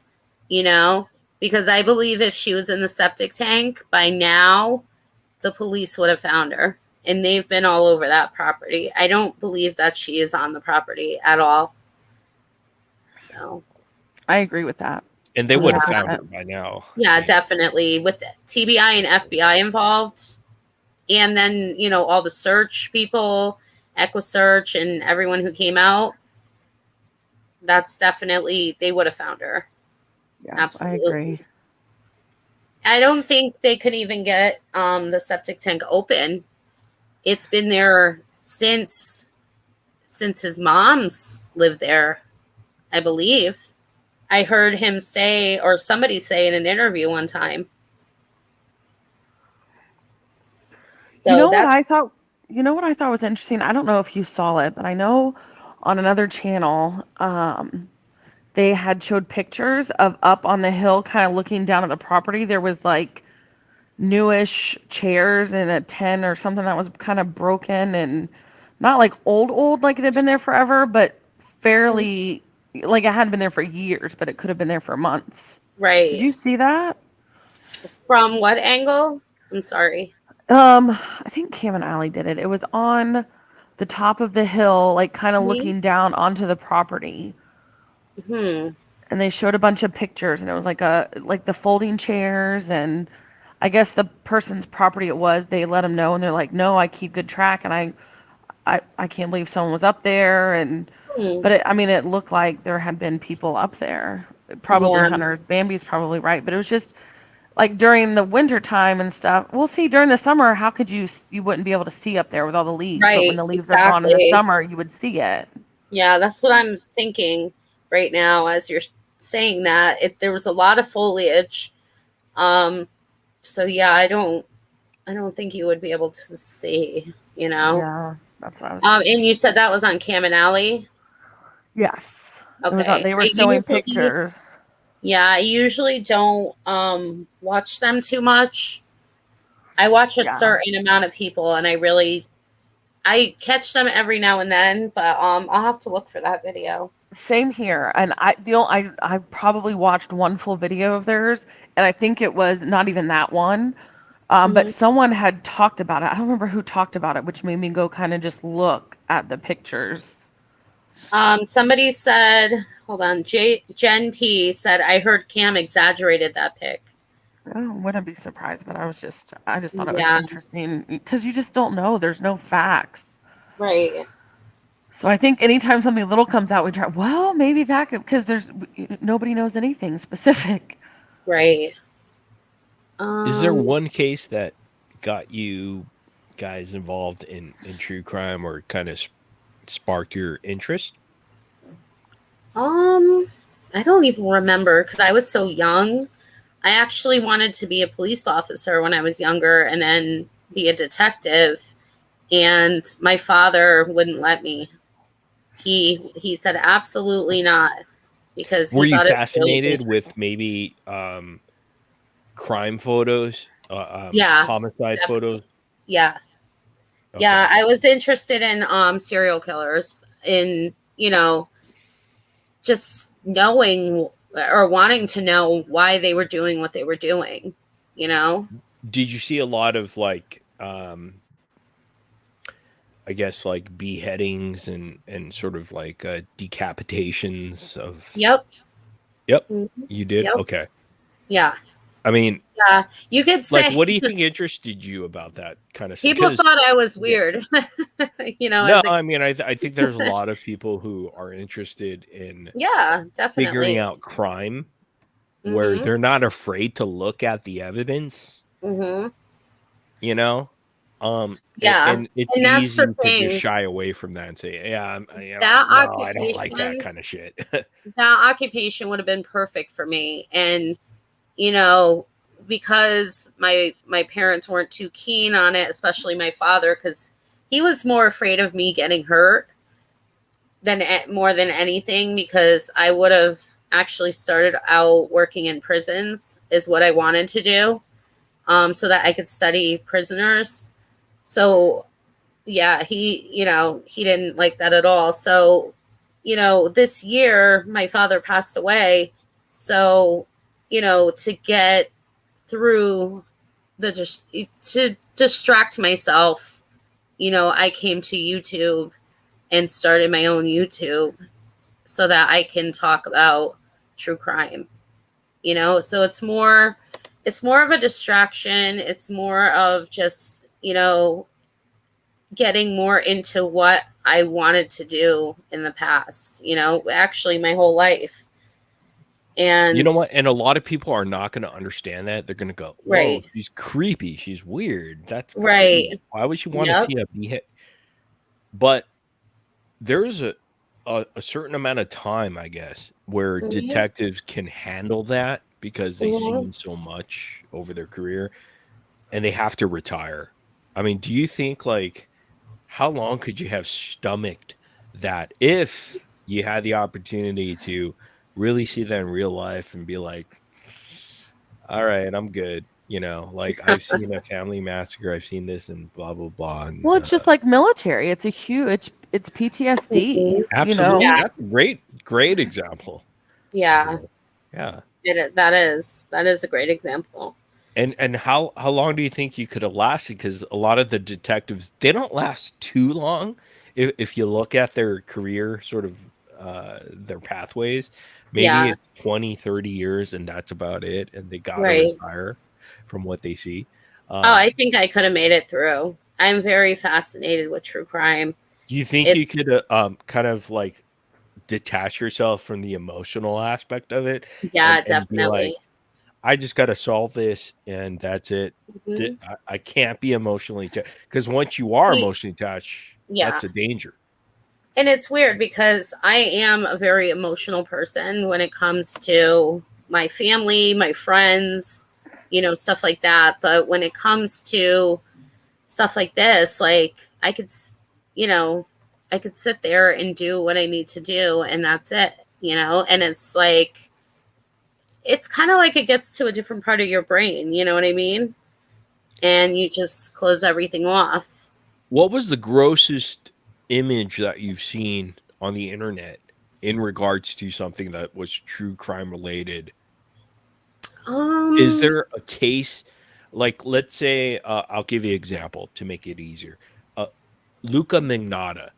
you know? Because I believe if she was in the septic tank by now, the police would have found her. And they've been all over that property. I don't believe that she is on the property at all. So I agree with that. And they would have Yeah. found her by now. yeah, I mean, definitely. With TBI and FBI involved, and then, you know, all the search people, EquiSearch, and everyone who came out, that's definitely, they would have found her. Yeah, Absolutely. I agree. I don't think they could even get the septic tank open. It's been there since his mom's lived there, I believe. I heard him say, or somebody say in an interview one time. So You know what that's I thought? You know what I thought was interesting? I don't know if you saw it, but I know on another channel, they had showed pictures of up on the hill, kind of looking down at the property. There was like newish chairs in a tent or something that was kind of broken and not like old like it had been there forever, but fairly like it hadn't been there for years, but it could have been there for months. Did right. you see that? From what angle? I'm sorry. I think Cam and Allie did it. It was on the top of the hill, like kind of looking down onto the property. Hmm. And they showed a bunch of pictures, and it was like the folding chairs, and I guess the person's property it was, they let them know, and they're like, no, I keep good track, and I can't believe someone was up there, and but I mean, it looked like there had been people up there, probably Yeah. hunters. Bambi's probably right, but it was just like during the winter time and stuff. We'll see during the summer, how could you wouldn't be able to see up there with all the leaves, but when Right. the leaves are gone in the Exactly. summer, you would see it. Yeah, that's what I'm thinking right now as you're saying that. There was a lot of foliage. So yeah, I don't think you would be able to see, you know. Yeah, that's what I was And you said that was on Cam and Alley? Yes. It was Okay. they were showing pictures. Yeah, I usually don't watch them too much. I watch a Yeah. certain amount of people, and I catch them every now and then, but I'll have to look for that video. Same here. And I probably watched one full video of theirs, and I think it was not even that one. But someone had talked about it. I don't remember who talked about it, which made me go kind of just look at the pictures. Somebody said, hold on, Jen P said, I heard Cam exaggerated that pic. I wouldn't be surprised, but I just thought it was interesting because you just don't know. There's no facts. Right. So I think anytime something little comes out, we try, well, maybe that could, because nobody knows anything specific. Right. Is there one case that got you guys involved in true crime or kind of sparked your interest? I don't even remember because I was so young. I actually wanted to be a police officer when I was younger and then be a detective. And my father wouldn't let me. He said absolutely not because were he you thought fascinated it was with maybe crime photos, yeah, homicide photos? yeah. Okay. Yeah, I was interested in serial killers, in, you know, just knowing or wanting to know why they were doing what they were doing, you know? Did you see a lot of like I guess like beheadings and sort of like decapitations of Yep. Yep. Mm-hmm. You did? Yep. Okay. Yeah. I mean, Yeah. You could say, like, what do you think interested you about that kind of stuff? people thought I was weird. You know, No, as a, I mean, I think there's a lot of people who are interested in yeah, definitely figuring out crime where they're not afraid to look at the evidence. You know? Yeah. And it's And that's easy the to just thing. shy away from that and say, yeah, That no, I don't like that occupation, kind of shit. that occupation would have been perfect for me. And, you know, because my parents weren't too keen on it, especially my father, because he was more afraid of me getting hurt than more than anything, because I would have actually started out working in prisons is what I wanted to do, so that I could study prisoners. So yeah, he didn't like that at all. So, this year my father passed away. So, to get through just to distract myself, I came to YouTube and started my own YouTube so that I can talk about true crime. So it's more of a distraction. It's more of just, getting more into what I wanted to do in the past, actually my whole life. You And know what? And a lot of people are not going to understand that. They're going to go, "Whoa, right, she's creepy. She's weird. That's crazy. right. Why would she want to Yep. see a behead?" But there's a certain amount of time, I guess, where Hmm. detectives can handle that because they've Hmm. seen so much over their career and they have to retire. I mean, do you think like how long could you have stomached that if you had the opportunity to really see that in real life and be like, all right, I'm good. Like I've seen a family massacre, I've seen this and blah blah blah. Well, And it's just like military. It's a huge, it's PTSD, Hmm. you know? absolutely, Yeah. that's a great example. Yeah. Yeah. That is a great example. And how long do you think you could have lasted? Because a lot of the detectives, they don't last too long. If you look at their career, sort of their pathways, maybe Yeah. it's 20, 30 years, and that's about it. And they gotta Right. retire from what they see. Oh, Um, I think I could have made it through. I'm very fascinated with true crime. do you think you It's could kind of like detach yourself from the emotional aspect of it Yeah, and be like, definitely. I just got to solve this and that's it. Hmm. I can't be emotionally attached because once you are See, emotionally attached, yeah. that's a danger. And it's weird because I am a very emotional person when it comes to my family, my friends, stuff like that. But when it comes to stuff like this, like you know, I could sit there and do what I need to do and that's it. And it's kind of like it gets to a different part of your brain, you know what I mean? And you just close everything off. What was the grossest image that you've seen on the internet in regards to something that was true crime related? Is Um, there a case like let's say I'll give you an example to make it easier. Uh, Luca Magnotta.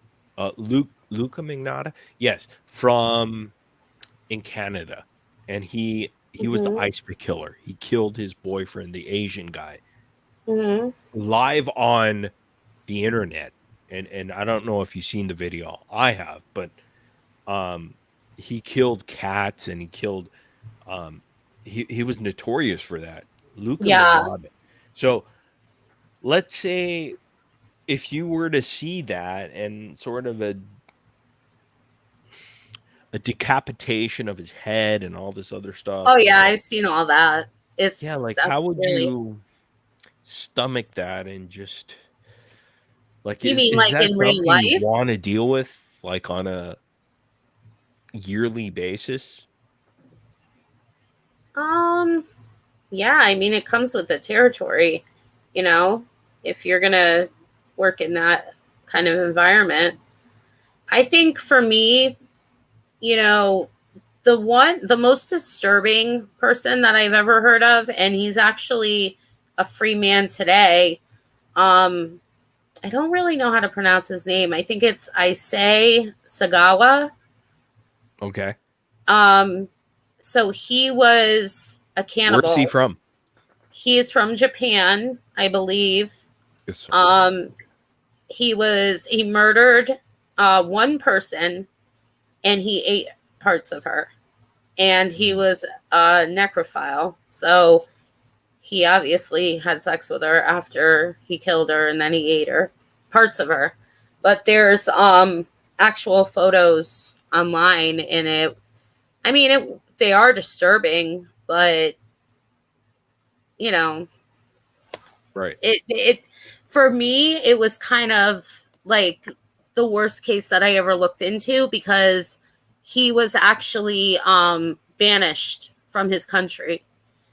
Luca Magnotta? Yes, from in Canada, and he was the mhm, ice pick killer. He killed his boyfriend, the Asian guy, mhm, live on the internet. And I don't know if you've seen the video. I have, but um he killed cats and he killed um he was notorious for that. Luca yeah. Magnotta. So let's say if you were to see that and sort of a decapitation of his head and all this other Oh stuff and yeah, like I've seen all that. yeah, like how That's would really. you stomach that and just like You is mean is like that in real something you life? want to deal with like on a yearly basis? Um, yeah, I mean it comes with the territory, you know, if you're gonna work in that kind of environment. I think for me, you know, the most disturbing person that I've ever heard of, and he's actually a free man today. Um, I don't really know how to pronounce his name. I think it's Issei Sagawa. Okay. Um, so he was a Where's he cannibal. from? He is from Japan, I believe. Yes. Um, he murdered one person and he ate parts of her. And he was a necrophile. So he obviously had sex with her after he killed her and then he ate her, parts of her. But there's actual photos online and they are disturbing, but you know, Right. it for me it was kind of like the worst case that I ever looked into because he was actually banished from his country.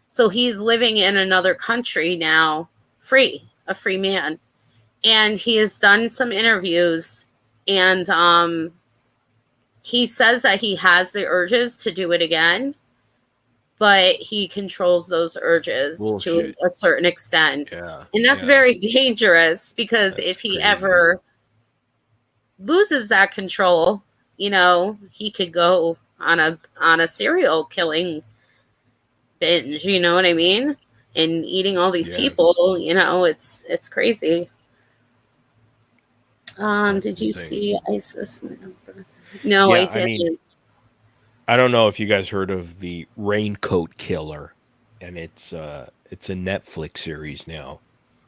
So he's living in another country now, a free man. and he has done some interviews, and he says that he has the urges to do it again, but he controls those urges to Bullshit. a certain extent. Yeah. And that's Yeah. very dangerous, because That's if he crazy. ever loses that control, he could go on a serial killing binge, you know what I mean? And eating all these Yeah. people, it's crazy. That's Did you insane. see ISIS? No, Yeah, I I mean, didn't. I don't know if you guys heard of the Raincoat Killer, and it's a Netflix series now,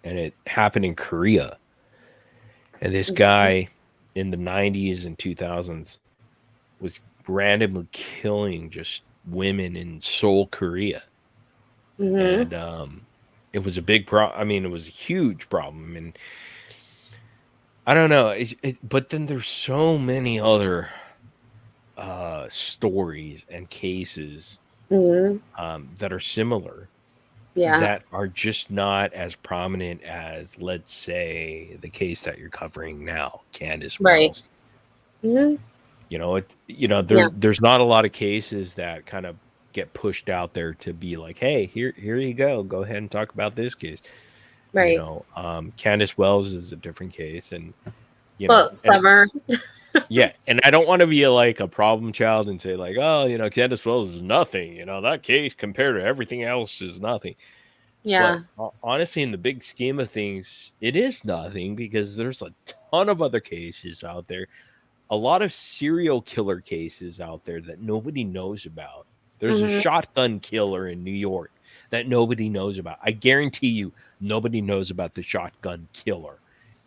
and it happened in Korea. And this guy in the 90s and 2000s was randomly killing just women in Seoul, Korea. Mm-hmm. And it was a big problem. I mean, it was a huge problem. And I don't know, but then there's so many other stories and cases Mm-hmm. that are similar, Yeah. that are just not as prominent as, let's say, the case that you're covering now, Candus Right. Wells. Mm-hmm. There Yeah. there's not a lot of cases that kind of get pushed out there to be like, hey, here you go ahead and talk about this case. Right. Candus Wells is a different case, and Well, and Summer. yeah, and I don't want to be like a problem child and say like, oh, Candus Wells is nothing. That case compared to everything else is nothing. But Yeah. honestly, in the big scheme of things, it is nothing, because there's a ton of other cases out there, a lot of serial killer cases out there that nobody knows about. There's a Mm-hmm. shotgun killer in New York that nobody knows about. I guarantee you, nobody knows about the shotgun killer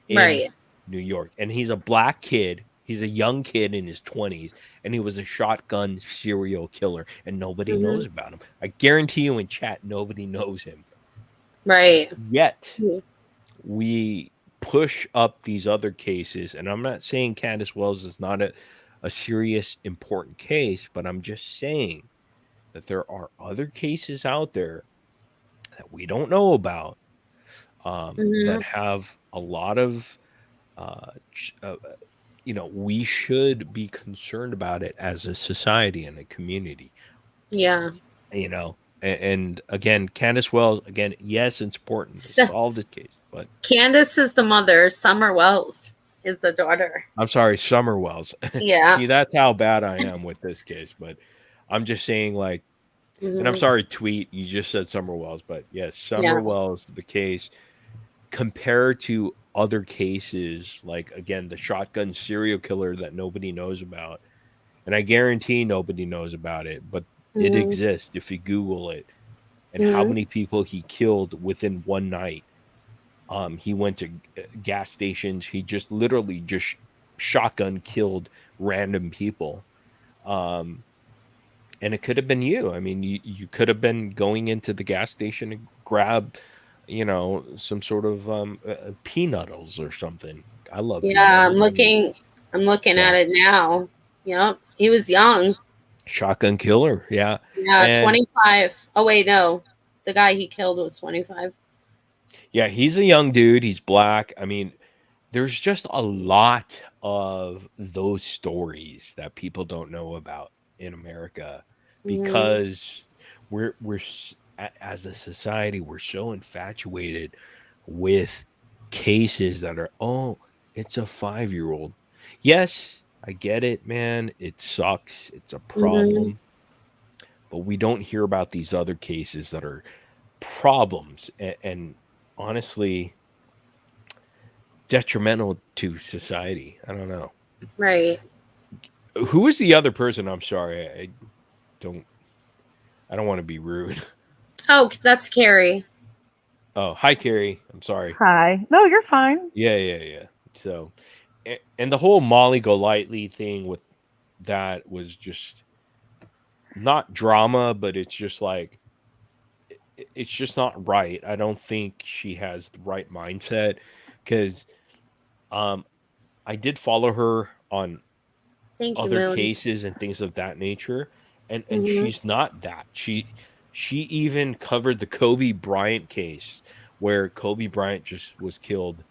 in Right. New York. And he's a black kid. He's a young kid in his 20s, and he was a shotgun serial killer, and nobody Mm-hmm. knows about him. I guarantee you, in chat, nobody knows him. Right. Yet, Mhm. we push up these other cases, and I'm not saying Candus Wells is not a serious, important case, but I'm just saying that there are other cases out there that we don't know about, that Mm-hmm. have a lot of, we should be concerned about it as a society and a community, Yeah. And again, Candus Wells, again, yes, it's important to So, solve this case, but Candace is the mother. Summer Wells is the daughter. I'm sorry, Summer Wells. Yeah. See, that's how bad I am with this case. But I'm just saying, like, and I'm Mm-hmm. sorry, tweet, you just said Summer Wells, but yes, Summer Yeah. Wells, the case, compared to other cases, like, again, the shotgun serial killer that nobody knows about. And I guarantee nobody knows about it, but it Mm-hmm. exists if you Google it, and how Mm-hmm. many people he killed within one night. He went to gas stations. He just literally just shotgun killed random people. Um, and it could have been you. I mean, you could have been going into the gas station to grab, some sort of peanuttles or something. I love Yeah. I'm peanuttles. I mean, looking. I'm looking at so it now. Yep. He was young. shotgun killer, yeah. Yeah. And 25. Oh wait, no. The guy he killed was 25. yeah, he's a young dude. He's black. I mean, there's just a lot of those stories that people don't know about in America, Mm-hmm. because as a society, we're so infatuated with cases that are, oh, it's a 5-year-old. Yes, I get it, man. It sucks. It's a Mm-hmm. problem. But we don't hear about these other cases that are problems, and honestly detrimental to society. I don't know. Right. Who is the other person? I'm sorry. Don't I don't want to be rude. Oh, that's Carrie. Oh, hi Carrie. I'm sorry. Hi. No, you're fine. Yeah. So, and the whole Molly Golightly thing with that was just not drama, but it's just like, it's just not right. I don't think she has the right mindset, because um I did follow her on Thank you, other Moon. cases and things of that nature, and Mm-hmm. she's not that. She even covered the Kobe Bryant case, where Kobe Bryant just was killed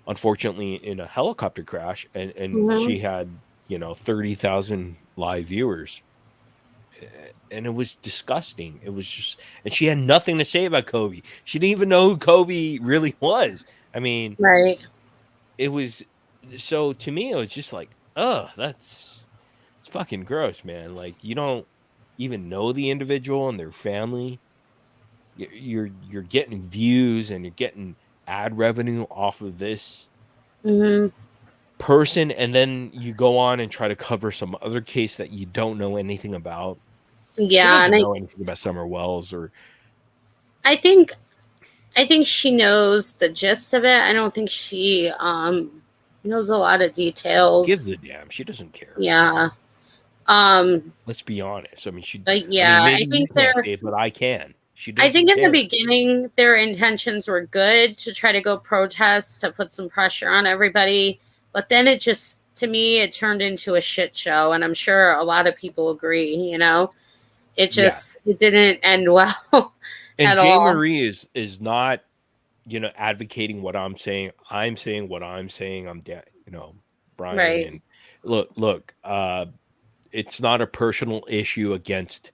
unfortunately in a helicopter crash, and Hmm. she had 30,000 live viewers, and it was disgusting. It was just, and she had nothing to say about Kobe. She didn't even know who Kobe really was. I mean, Right. it was, so to me it was just like, oh, it's fucking gross, man. Like, you don't even know the individual and their family. You're getting views and you're getting ad revenue off of this Hmm. person, and then you go on and try to cover some other case that you don't know anything about. She Yeah, and doesn't know anything about Summer Wells, or I think I think she knows the gist of it. I don't think she knows a lot of gives details. a damn. She doesn't care. Yeah. Um Let's be honest. but I mean, yeah, maybe you can't say it, but I can. She I doesn't think in the care. beginning their intentions were good to try to go protest to put some pressure on everybody, but then it just, to me, it turned into a shit show, and I'm sure a lot of people agree, Yeah. it didn't end well And at Jay all. Marie is not, advocating what I'm saying. I'm saying what I'm saying. Brian, Right. and look, it's not a personal issue against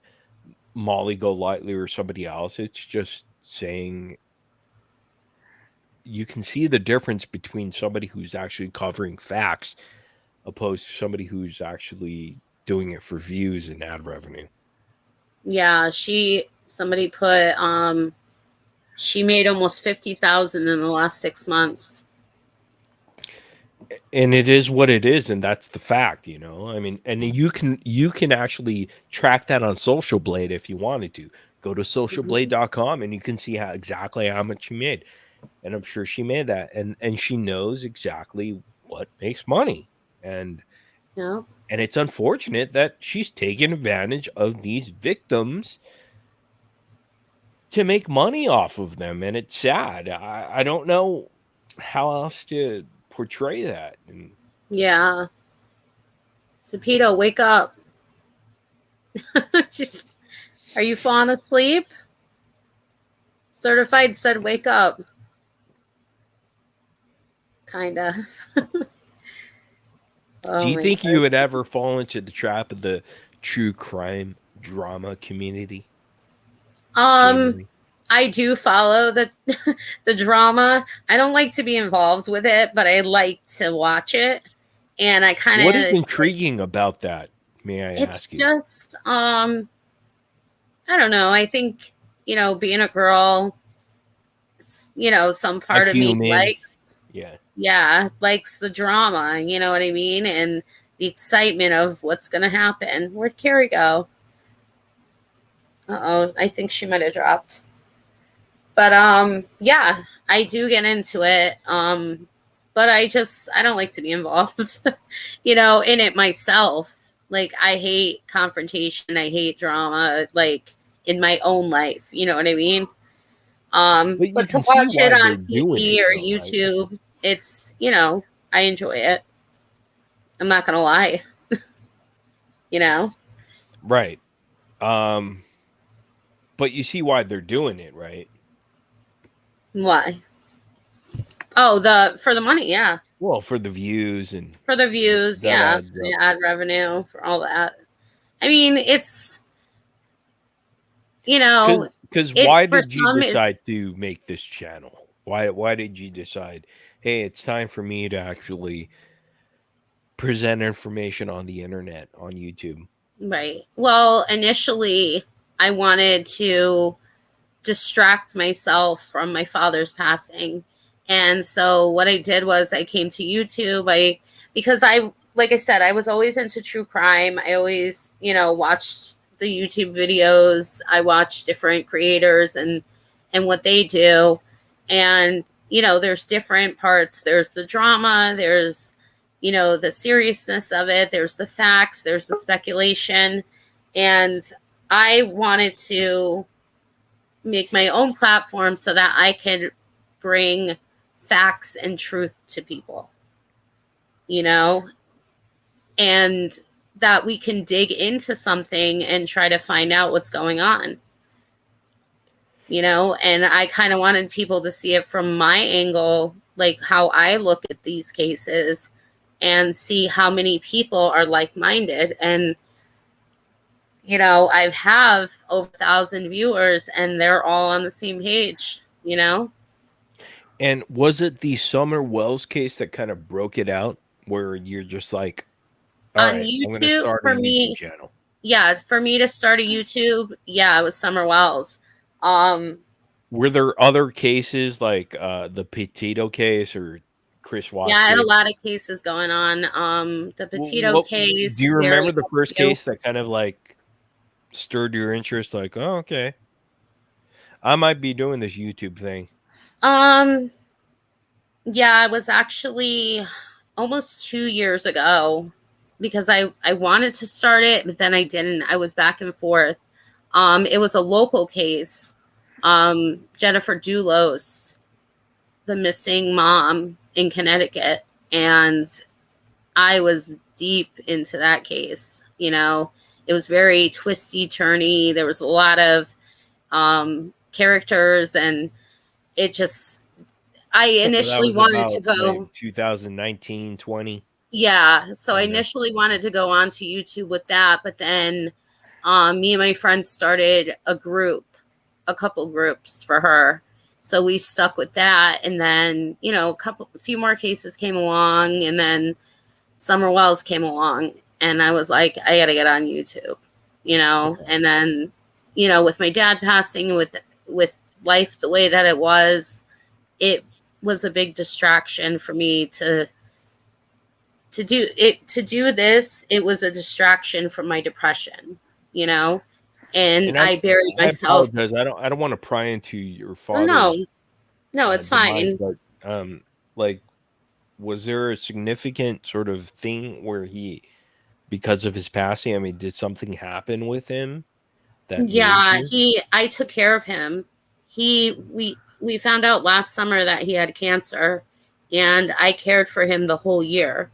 Molly Golightly or somebody else. It's just saying you can see the difference between somebody who's actually covering facts opposed to somebody who's actually doing it for views and ad revenue. Yeah, somebody put she made almost 50,000 in the last 6 months. And it is what it is, and that's the fact. I mean, and you can actually track that on Social Blade if you wanted to. Go to Mhm. socialblade.com and you can see exactly how much she made. And I'm sure she made that, and she knows exactly what makes money. and Yeah. and it's unfortunate that she's taking advantage of these victims to make money off of them, and it's sad. I don't know how else to portray that. And Yeah. Sapito, wake up. Just, are you falling asleep? Certified said wake up. Kinda. do Oh you my think you god. would ever fall into the trap of the true crime drama community, Um, Jamie? I do follow the the drama. I don't like to be involved with it, but I like to watch it. And I kind What is of like, intriguing about that, may I it's ask you? just I don't know. I think, being a girl, some A part of me human. Yeah. likes the drama, you know what I mean? And the excitement of what's going to happen. Where'd Carrie go? Uh-oh, I think she might have dropped. But yeah, I do get into it. But I don't like to be involved, in it myself. Like, I hate confrontation, I hate drama, like, in my own life, you know what I mean? But you But to can see watch it why on they're doing TV it, or though, right? YouTube, it's, I enjoy it. I'm not gonna lie, you know. Right. Um, but you see why they're doing it, right? Why? Oh, the for the money, yeah. Well, for the views and For the views, that yeah, for adds the up. ad revenue, for all that. I mean, you know, Because it why for did you some it's decide to make this channel? Why did you decide, hey, it's time for me to actually present information on the internet on YouTube? right. Well, initially I wanted to distract myself from my father's passing. And so what I did was I came to YouTube. Because like I said, I was always into true crime. I always, watched the YouTube videos. I watched different creators and what they do. And, there's different parts. There's the drama, there's, the seriousness of it, there's the facts, there's the speculation. And I wanted to make my own platform so that I could bring facts and truth to people, you know, and that we can dig into something and try to find out what's going on, and I kind of wanted people to see it from my angle like how I look at these cases and see how many people are like-minded. And I have over 1,000 viewers and they're all on the same page. And was it the Summer Wells case that kind of broke it out, where you're just like, all On right, I'm going to YouTube, start a for YouTube me, channel? yeah, for me to start a YouTube, yeah, it was Summer Wells. Were there other cases like the Petito case or Chris Yeah, Watts I had a case? lot of cases going on. The Petito What do case, you very remember the first few. case that kind of like stirred your interest? Like, oh, okay, I might be doing this YouTube thing. Um, yeah, it was actually almost 2 years ago because I wanted to start it, but then I didn't. I was back and forth. It was a local case. Jennifer Dulos, the missing mom in Connecticut, and I was deep into that case. It was very twisty, turny. There was a lot of characters, and it just, I So that initially was wanted to about go. like 2019, 20. Yeah, so I Kind of. initially wanted to go onto YouTube with that, but then me and my friends started a couple groups for her. So we stuck with that, and then a few more cases came along, and then Summer Wells came along, and I was like, I got to get on YouTube, Okay. and then with my dad passing, with life the way that it was a big distraction for me to do this. It was a distraction from my depression, and And I buried I myself. apologize. I don't want to pry into your Oh, father's no, it's demise, fine. but like, was there a significant sort of thing where because of his passing, I mean, did something happen with him that moved Yeah, you? I took care of him. We found out last summer that he had cancer, and I cared for him the whole year.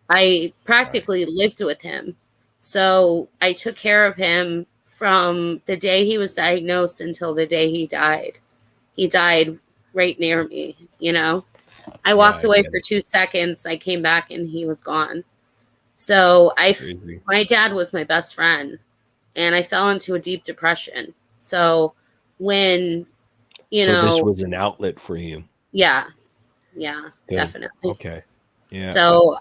I Right. practically lived with him. So I took care of him from the day he was diagnosed until the day he died. He died right near me. I Yeah, walked I away get for it. 2 seconds. I came back and he was gone. So Crazy. my dad was my best friend, and I fell into a deep depression. So when, you So this know, was an outlet for you. yeah, yeah, Good. definitely. Okay. Yeah. So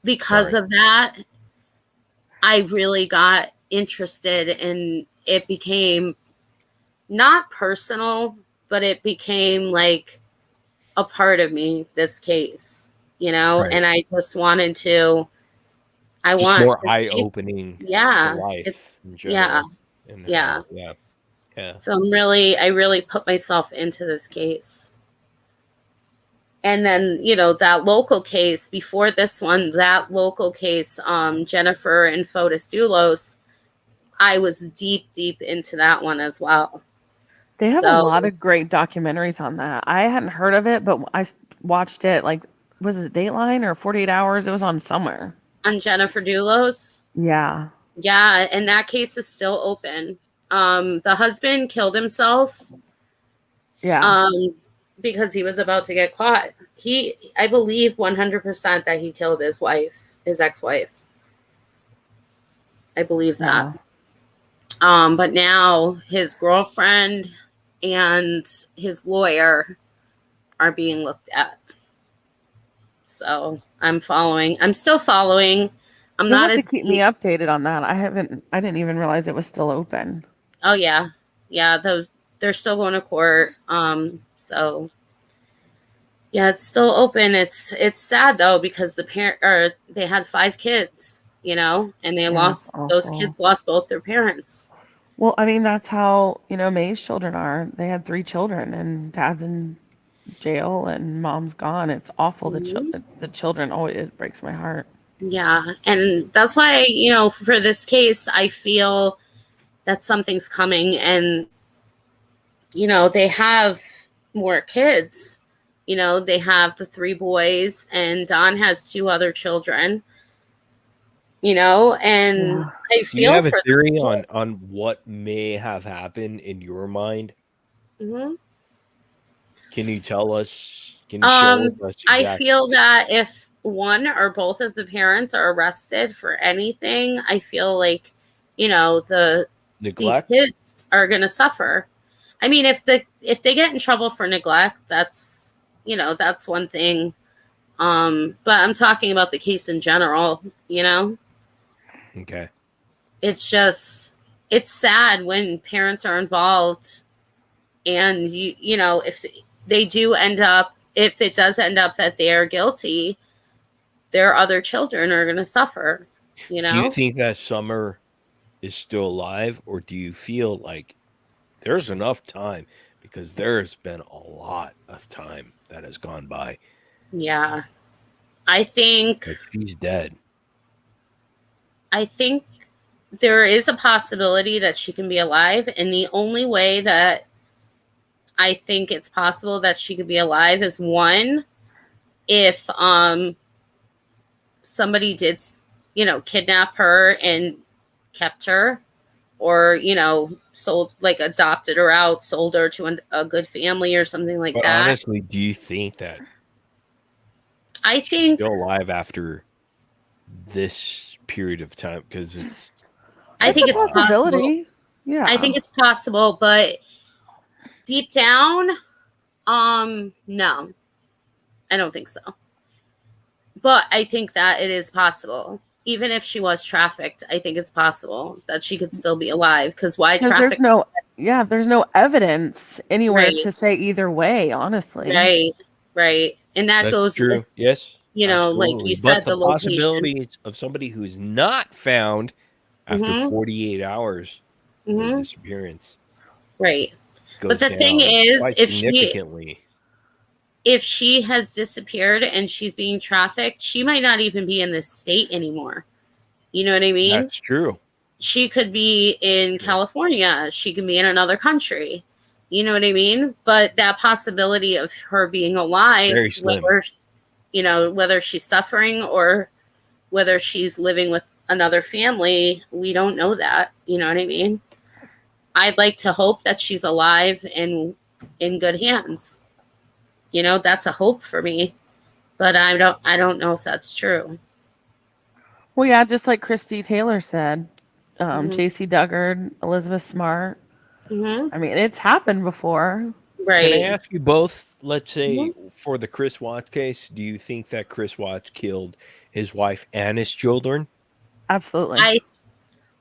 because Sorry. of that, I really got interested, and it became not personal, but it became like a part of me, this case, Right. and I just wanted to, I Just want more this eye case. opening to Yeah, life in yeah, general and yeah. how, yeah. Yeah. So I really put myself into this case. And then, that local case before this one, that local case, Jennifer and Fotis Dulos, I was deep, deep into that one as well. They have a So lot of great documentaries on that. I hadn't heard of it, but watched it, like, was it Dateline or 48 Hours? It was on somewhere. on Jennifer Dulos, Yeah. yeah, and that case is still open. The husband killed himself Yeah. um, because he was about to get caught. I believe 100% that he killed his ex-wife. I believe that. Wow. But now his girlfriend and his lawyer are being looked at. So I'm following. I'm still following. I'm You'll not have to as keep me deep. updated on that. I didn't even realize it was still open. Oh yeah, yeah. They're still going to court. So yeah, it's still open. It's sad though because they had 5 kids, and Yeah, it's those awful. kids lost both their parents. Well, I mean, that's how, May's children are. They had 3 children, and dad's in jail and mom's gone. It's awful. Mhm. The children always, it breaks my heart. Yeah, and that's why for this case, I feel that something's coming, and they have more kids. They have the 3 boys, and Don has 2 other children. And Yeah. I Do you feel have a for theory them. on what may have happened in your mind? Mhm. Can you tell us? Can you share with us I exactly? feel that if one or both of the parents are arrested for anything, I feel like, these Neglect? kids are going to suffer. I mean, if they get in trouble for neglect, that's one thing. But I'm talking about the case in general. Okay. It's sad when parents are involved, and if it does end up that they are guilty, their other children are going to suffer. Do you think that Summer is still alive, or do you feel like there's enough time? Because there's been a lot of time that has gone by. Yeah, I think Like she's dead. I think there is a possibility that she can be alive, and the only way that I think it's possible that she could be alive is, one, if somebody did kidnap her and kept her, or sold, like, adopted her out, sold her to a good family or something like But that. honestly, do you think that I she's think still alive after this period of time? Because I It's think a it's possible. possibility. Yeah. I think it's possible, but deep down, no, I don't think so. But I think that it is possible. Even if she was trafficked, I think it's possible that she could still be alive. Because why Because traffic? there's no evidence anywhere Right, to say either way, honestly. right. And that that's goes with, true. Yes, like absolutely. you But said, the the location. possibilities of somebody who's not found after Mm-hmm. 48 hours of their Mm-hmm. disappearance Right. But goes the thing down is, quite significantly. if she has disappeared and she's being trafficked, she might not even be in this state anymore. You know what I mean? That's true. She could be in True. California. She could be in another country. You know what I mean? But that possibility of her being Very alive, slim. whether she's suffering or whether she's living with another family, we don't know that. You know what I mean? I'd like to hope that she's alive and in good hands. That's a hope for me, but I don't know if that's true. Well, yeah, just like Christy Taylor said, Mm-hmm. J.C. Duggar, Elizabeth Smart. Mm-hmm. I mean, it's happened before. Can I Right. ask you both, let's say, Mm-hmm. for the Chris Watts case, do you think that Chris Watts killed his wife and his children? Absolutely.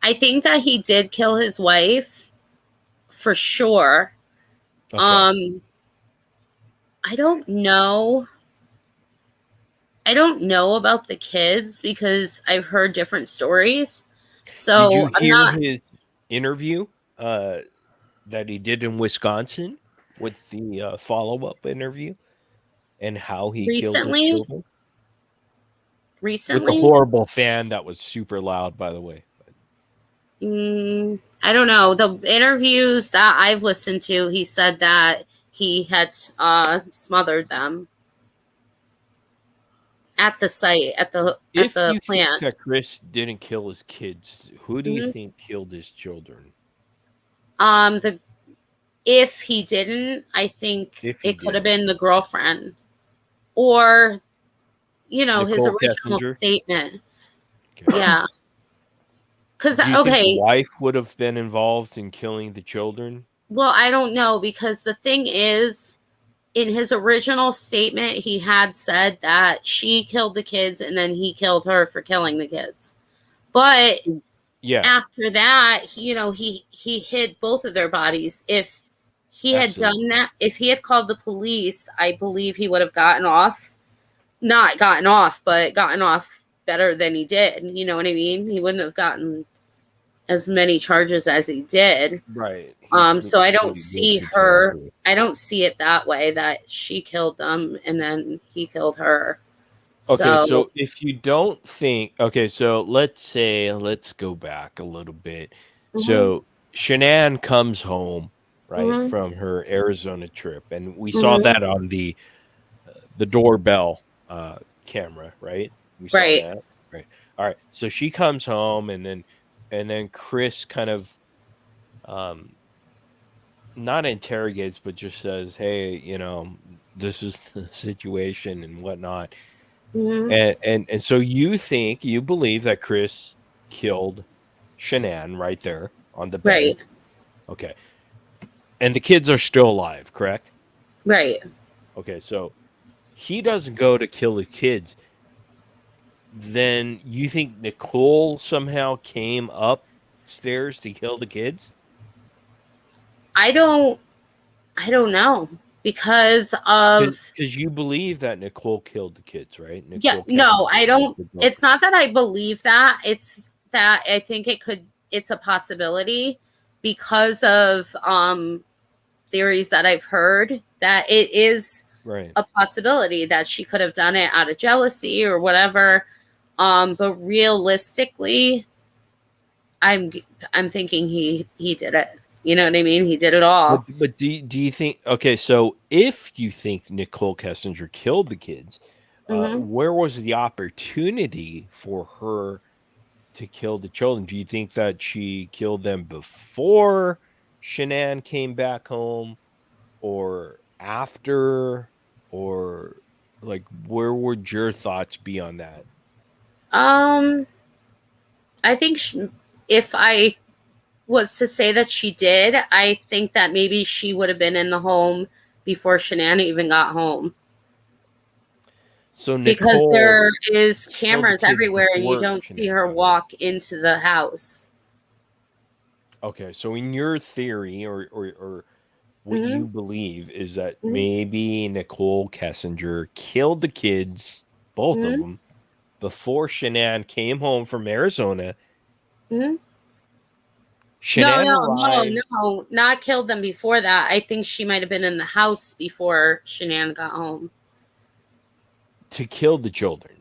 I think that he did kill his wife for sure. Okay. I don't know. I don't know about the kids because I've heard different stories. Did you So I'm hear not his interview that he did in Wisconsin with the follow-up interview and how he killed his recently. children? With the Recently, horrible fan that was super loud, by the way. I don't know. The interviews that I've listened to, he said that he had smothered them at the site, at the If you think plant. that Chris didn't kill his kids, who do you Hmm. think killed his children? The If he didn't, I think If he it could have didn't. been the girlfriend, or his Nicole original Kessinger? statement. Okay. Yeah, because Do you think the okay, wife would have been involved in killing the children? well, I don't know, because the thing is, in his original statement, he had said that she killed the kids and then he killed her for killing the kids. But Yeah, after that, he hid both of their bodies. If he had done absolutely. that, if he had called the police, I believe he would have gotten off. Not gotten off, but gotten off better than he did. You know what I mean? He wouldn't have gotten as many charges as he did. Right. So I don't Pleaded see guilty to all her. three. I don't see it that way, that she killed them and then he killed her. Okay, So so if you don't think, okay, so let's go back a little bit. mhm, So Shanann comes home, right, mhm, from her Arizona trip, and we saw mhm, that on the doorbell camera, right? We saw right. that, right? All right. So she comes home, and then Chris kind of um not interrogates, but just says, "Hey, this is the situation and whatnot." Hmm. And so you believe that Chris killed Shanann right there on the Right. bed. Okay. And the kids are still alive, correct? Right. Okay, so he doesn't go to kill the kids. Then you think Nicole somehow came upstairs to kill the kids? I don't. I don't know because of. Because you believe that Nicole killed the kids, right? Yeah. Nicole No, Kessinger I killed don't. the daughter. It's not that I believe that. It's that I think it could. It's a possibility because of theories that I've heard that it is Right. a possibility that she could have done it out of jealousy or whatever. But realistically, I'm I'm thinking he did it. You know what I mean? He did it all. But do you think, okay, so if you think Nicole Kessinger killed the kids, Hmm. where was the opportunity for her to kill the children? Do you think that she killed them before Shanann came back home or after, or like where would your thoughts be on that? Um, I think if I was to say that she did, I think that maybe she would have been in the home before Shanann even got home So because Nicole there is killed the cameras kids everywhere and you before don't see Shanann her got home. walk into the house. Okay, so in your theory, or what Hmm. you believe is that Hmm. maybe Nicole Kessinger killed the kids, both of Hmm. them, before Shanann came home from Arizona. Hmm. No, Shanann no, no, arrives no, not killed them before that. I think she might have been in the house before Shanann got home. to kill the children.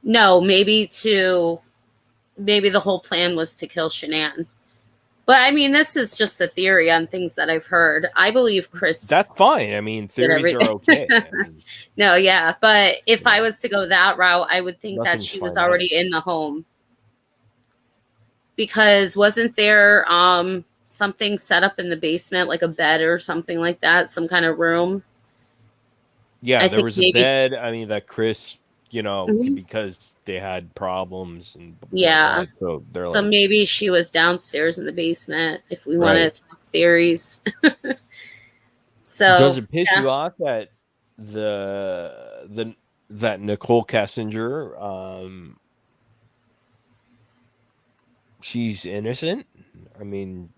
No, maybe the whole plan was to kill Shanann. But I mean, this is just a theory on things that I've heard. I believe Chris That's fine. I mean, did theories are everything. okay. I mean, No, yeah, but if you I know, was to go that route, I would think that nothing's she was finite. already in the home because wasn't there something set up in the basement like a bed or something like that, some kind of room? Yeah, I there think was a maybe. bed. I mean, that Chris, Mhm. because they had problems and Yeah. whatnot. So they're So like, maybe she was downstairs in the basement if we right. wanted to talk theories. Does So, it piss yeah. you off that the that Nicole Kessinger, she's innocent? I mean,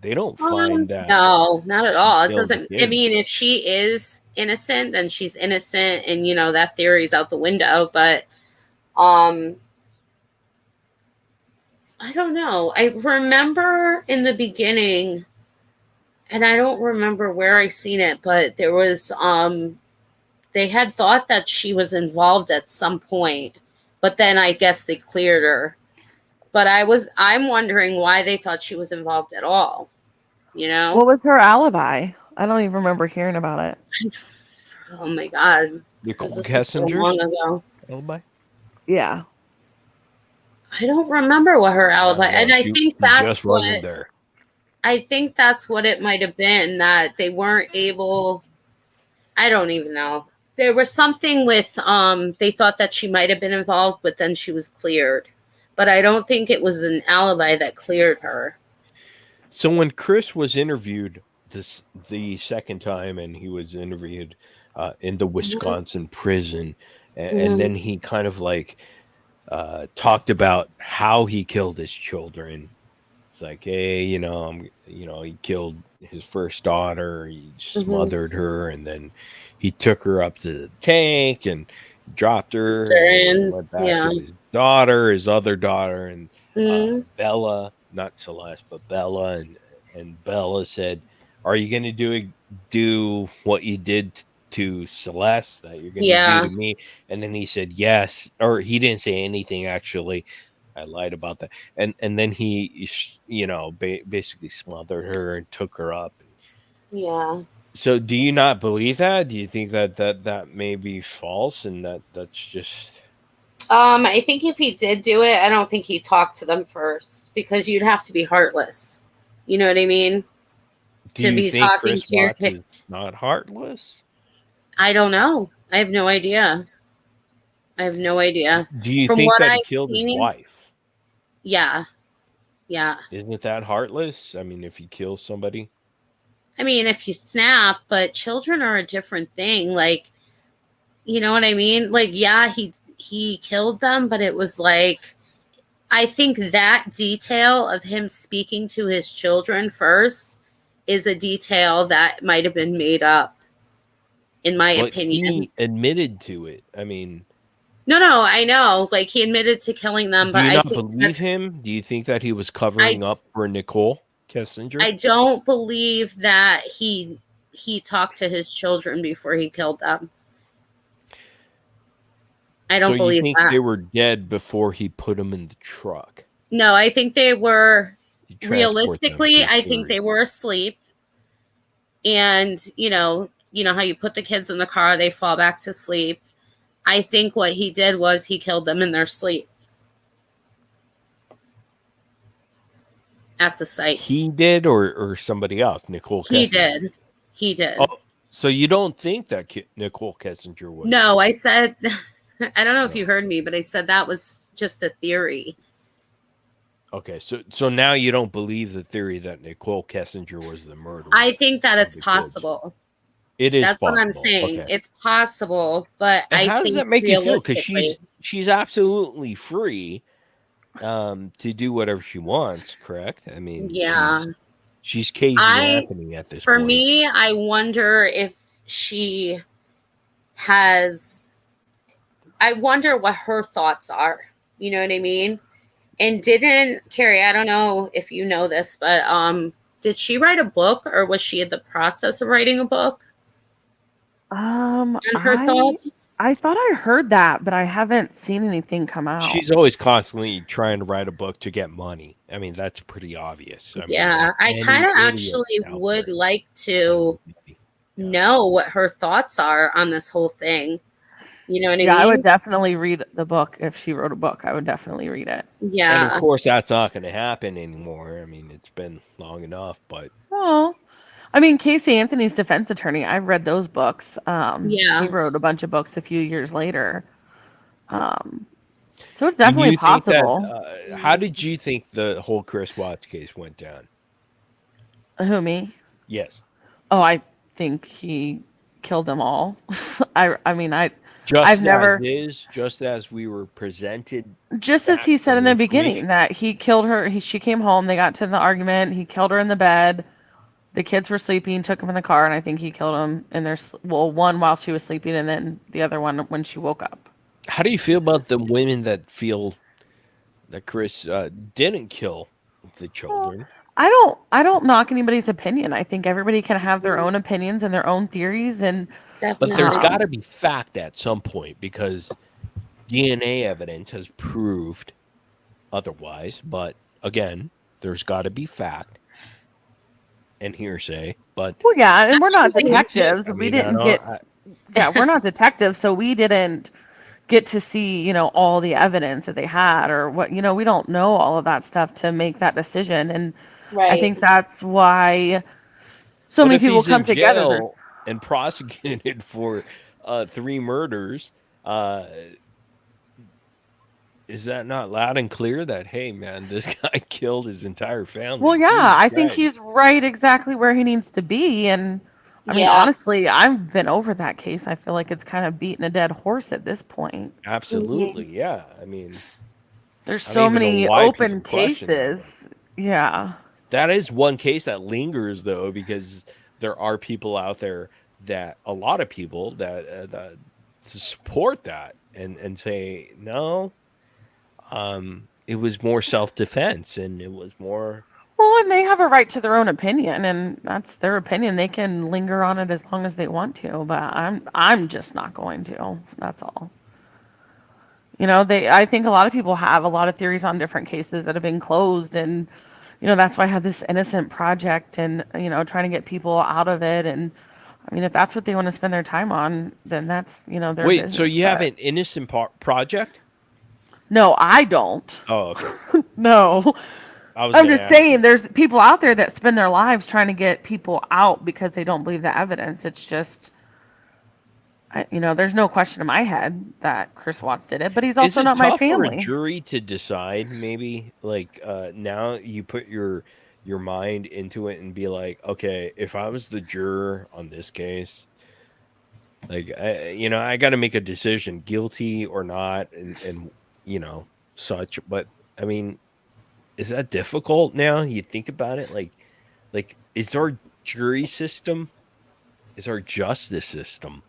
they don't find that No, not at she all. It killed the doesn't. I mean, kids. if she is innocent, then she's innocent, and that theory's out the window. But um, I don't know. I remember in the beginning, and I don't remember where I seen it, but there was they had thought that she was involved at some point, but then I guess they cleared her. But I'm wondering why they thought she was involved at all. You know? What was her alibi? I don't even remember hearing about it. Oh my god, because Nicole this was so long Kessinger's ago. alibi? Yeah. I don't remember what her I alibi, don't know. and I She think just wasn't there. it might have been that they weren't able. I don't even know. There was something with they thought that she might have been involved, but then she was cleared. But I don't think it was an alibi that cleared her. So when Chris was interviewed the second time, and he was interviewed in the Hmm. Wisconsin prison, and Hmm. then he kind of like talked about how he killed his children. It's like, hey, he killed his first daughter, he Hmm. smothered her, and then he took her up to the tank and dropped her, and then he And went back yeah. to his other daughter, and Hmm. Bella, not Celeste, but Bella, and Bella said, "Are you going to do what you did to Celeste that you're going to do Yeah. to me?" And then he said yes, or he didn't say anything actually. I lied about that. And then he, basically smothered her and took her up. Yeah. So, do you not believe that? Do you think that may be false, and that's just I think if he did do it, I don't think he talked to them first because you'd have to be heartless. You know what I mean? Do to you be think talking Chris to your Watts kid. is not heartless? I don't know. I have no idea. I have no idea. Do you From think what that he I've killed his seen, wife? yeah, yeah. Isn't that heartless? I mean, if you kill somebody. I mean, if you snap, but children are a different thing. Like, you know what I mean? Like, yeah, he killed them, but it was like, I think that detail of him speaking to his children first is a detail that might have been made up, in my But opinion. he admitted to it. I mean, No, I know. Like, he admitted to killing them, do but you I not think that believe him? Do you think that he was I covering up for Nicole Kessinger? I don't believe that he talked to his children before he killed them. I So don't you believe think that. they were dead before he put them in the truck? No, I think they were To transport them realistically, to I think they Syria. were asleep. And you know how you put the kids in the car, they fall back to sleep. I think what he did was he killed them in their sleep at the site. He did, or somebody else? Nicole He Kessinger. did. He did. Oh, so you don't think that Nicole Kessinger was? No, I said, I don't know if No. you heard me, but I said that was just a theory. Okay, so now you don't believe the theory that Nicole Kessinger was the murderer. I think that of it's the kids. possible. It is That's possible. what I'm saying. Okay. It's possible, but And I how does think that make you feel? Because realistically, she's absolutely free to do whatever she wants, correct? I mean, yeah. she's Casey I Anthony at this For point. me, I wonder if she has. I wonder what her thoughts are. You know what I mean? And didn't Carrie? I don't know if you know this, but did she write a book, or was she in the process of writing a book? And her thoughts. I thought I heard that, but I haven't seen anything come out. She's always constantly trying to write a book to get money. I mean, that's pretty obvious. I Yeah, mean, I any kind of idiot actually out would there like to know what her thoughts are on this whole thing. You know what I Yeah, I would mean? definitely read the book if she wrote a book. I would definitely read it. And of Yeah. course, that's not going to happen anymore. I mean, it's been long enough, but Well, I mean, Casey Anthony's defense attorney, I've read those books. Yeah. He wrote a bunch of books a few years later. So it's do definitely you think that? possible. How did you think the whole Chris Watts case went down? Who, me? Yes, Oh, I think he killed them all. I mean, just I've never, just as we were presented. just as he facts said in and the information. beginning, that he killed her. She came home, they got to the argument, he killed her in the bed. The kids were sleeping, took them in the car, and I think he killed them in their, one while she was sleeping, and then the other one when she woke up. How do you feel about the women that feel that Chris didn't kill the children? I don't knock anybody's opinion. I think everybody can have their own opinions and their own theories, and But there's Definitely. got to be fact at some point because DNA evidence has proved otherwise. But again, there's got to be fact and hearsay. But well, yeah, and we're not Absolutely. detectives. I We mean, I didn't don't- get, I- yeah, we're not detectives, so we didn't get to see, all the evidence that they had or what, we don't know all of that stuff to make that decision. And I Right. think that's why so but many if people he's come in together. jail and prosecuted for 3 murders, is that not loud and clear that, hey, man, this guy killed his entire family? Well, yeah, I think Jesus he's right exactly where he needs to be. And I mean, Yeah. honestly, I've been over that case. I feel like it's kind of beating a dead horse at this point. Christ. Absolutely, yeah. I mean, There's I so don't even know many why open people question that, cases. Yeah. that is one case that lingers, though, because there are people out there that a lot of people that support that and say no, it was more self-defense and it was more. Well, and they have a right to their own opinion, and that's their opinion. They can linger on it as long as they want to, but I'm just not going to. That's all. I think a lot of people have a lot of theories on different cases that have been closed, and that's why I have this innocent project and trying to get people out of it. And I mean, if that's what they want to spend their time on, then that's their Wait, business. so you have but- an innocent project? No, I don't. Oh, okay. No. was I'm gonna just ask you. saying, there's people out there that spend their lives trying to get people out because they don't believe the evidence. It's just, there's no question in my head that Chris Watts did it, but he's Is also it not my tough for a family. jury to decide? Maybe like now you put your mind into it and be like, okay, if I was the juror on this case, like I got to make a decision, guilty or not, and such. But I mean, is that difficult now? You think about it, like is our jury system, is our justice system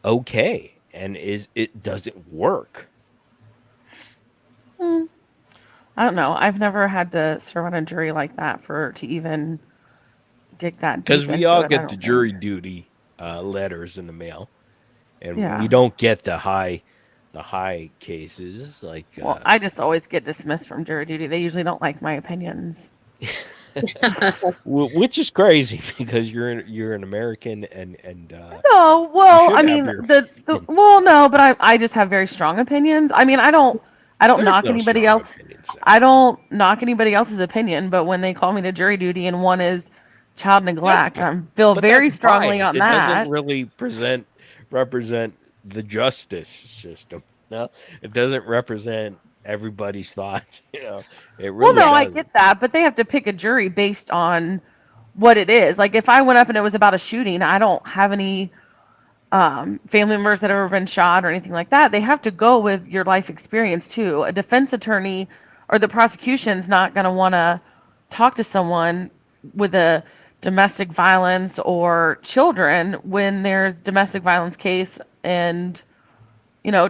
okay, and does it work? Hmm. I don't know. I've never had to serve on a jury like that to even dig that Because deep we into all it. I get the don't think. jury duty letters in the mail, and we Yeah. don't get the high cases like Well, I just always get dismissed from jury duty. They usually don't like my opinions. which is crazy because you're an American, and No, you well, should I have mean, your opinion. well, no, but I just have very strong opinions. I mean, I don't There's knock no anybody strong else. opinions there. I don't knock anybody else's opinion, but when they call me to jury duty and one is child neglect, That's I feel but that's very strongly biased. on It doesn't that. really represent the justice system. No, it doesn't represent everybody's thoughts. It Well, really no, I doesn't. get that, but they have to pick a jury based on what it is. Like if I went up and it was about a shooting, I don't have any family members that have ever been shot or anything like that. They have to go with your life experience too. A defense attorney or the prosecution's not going to want to talk to someone with a domestic violence or children when there's domestic violence case and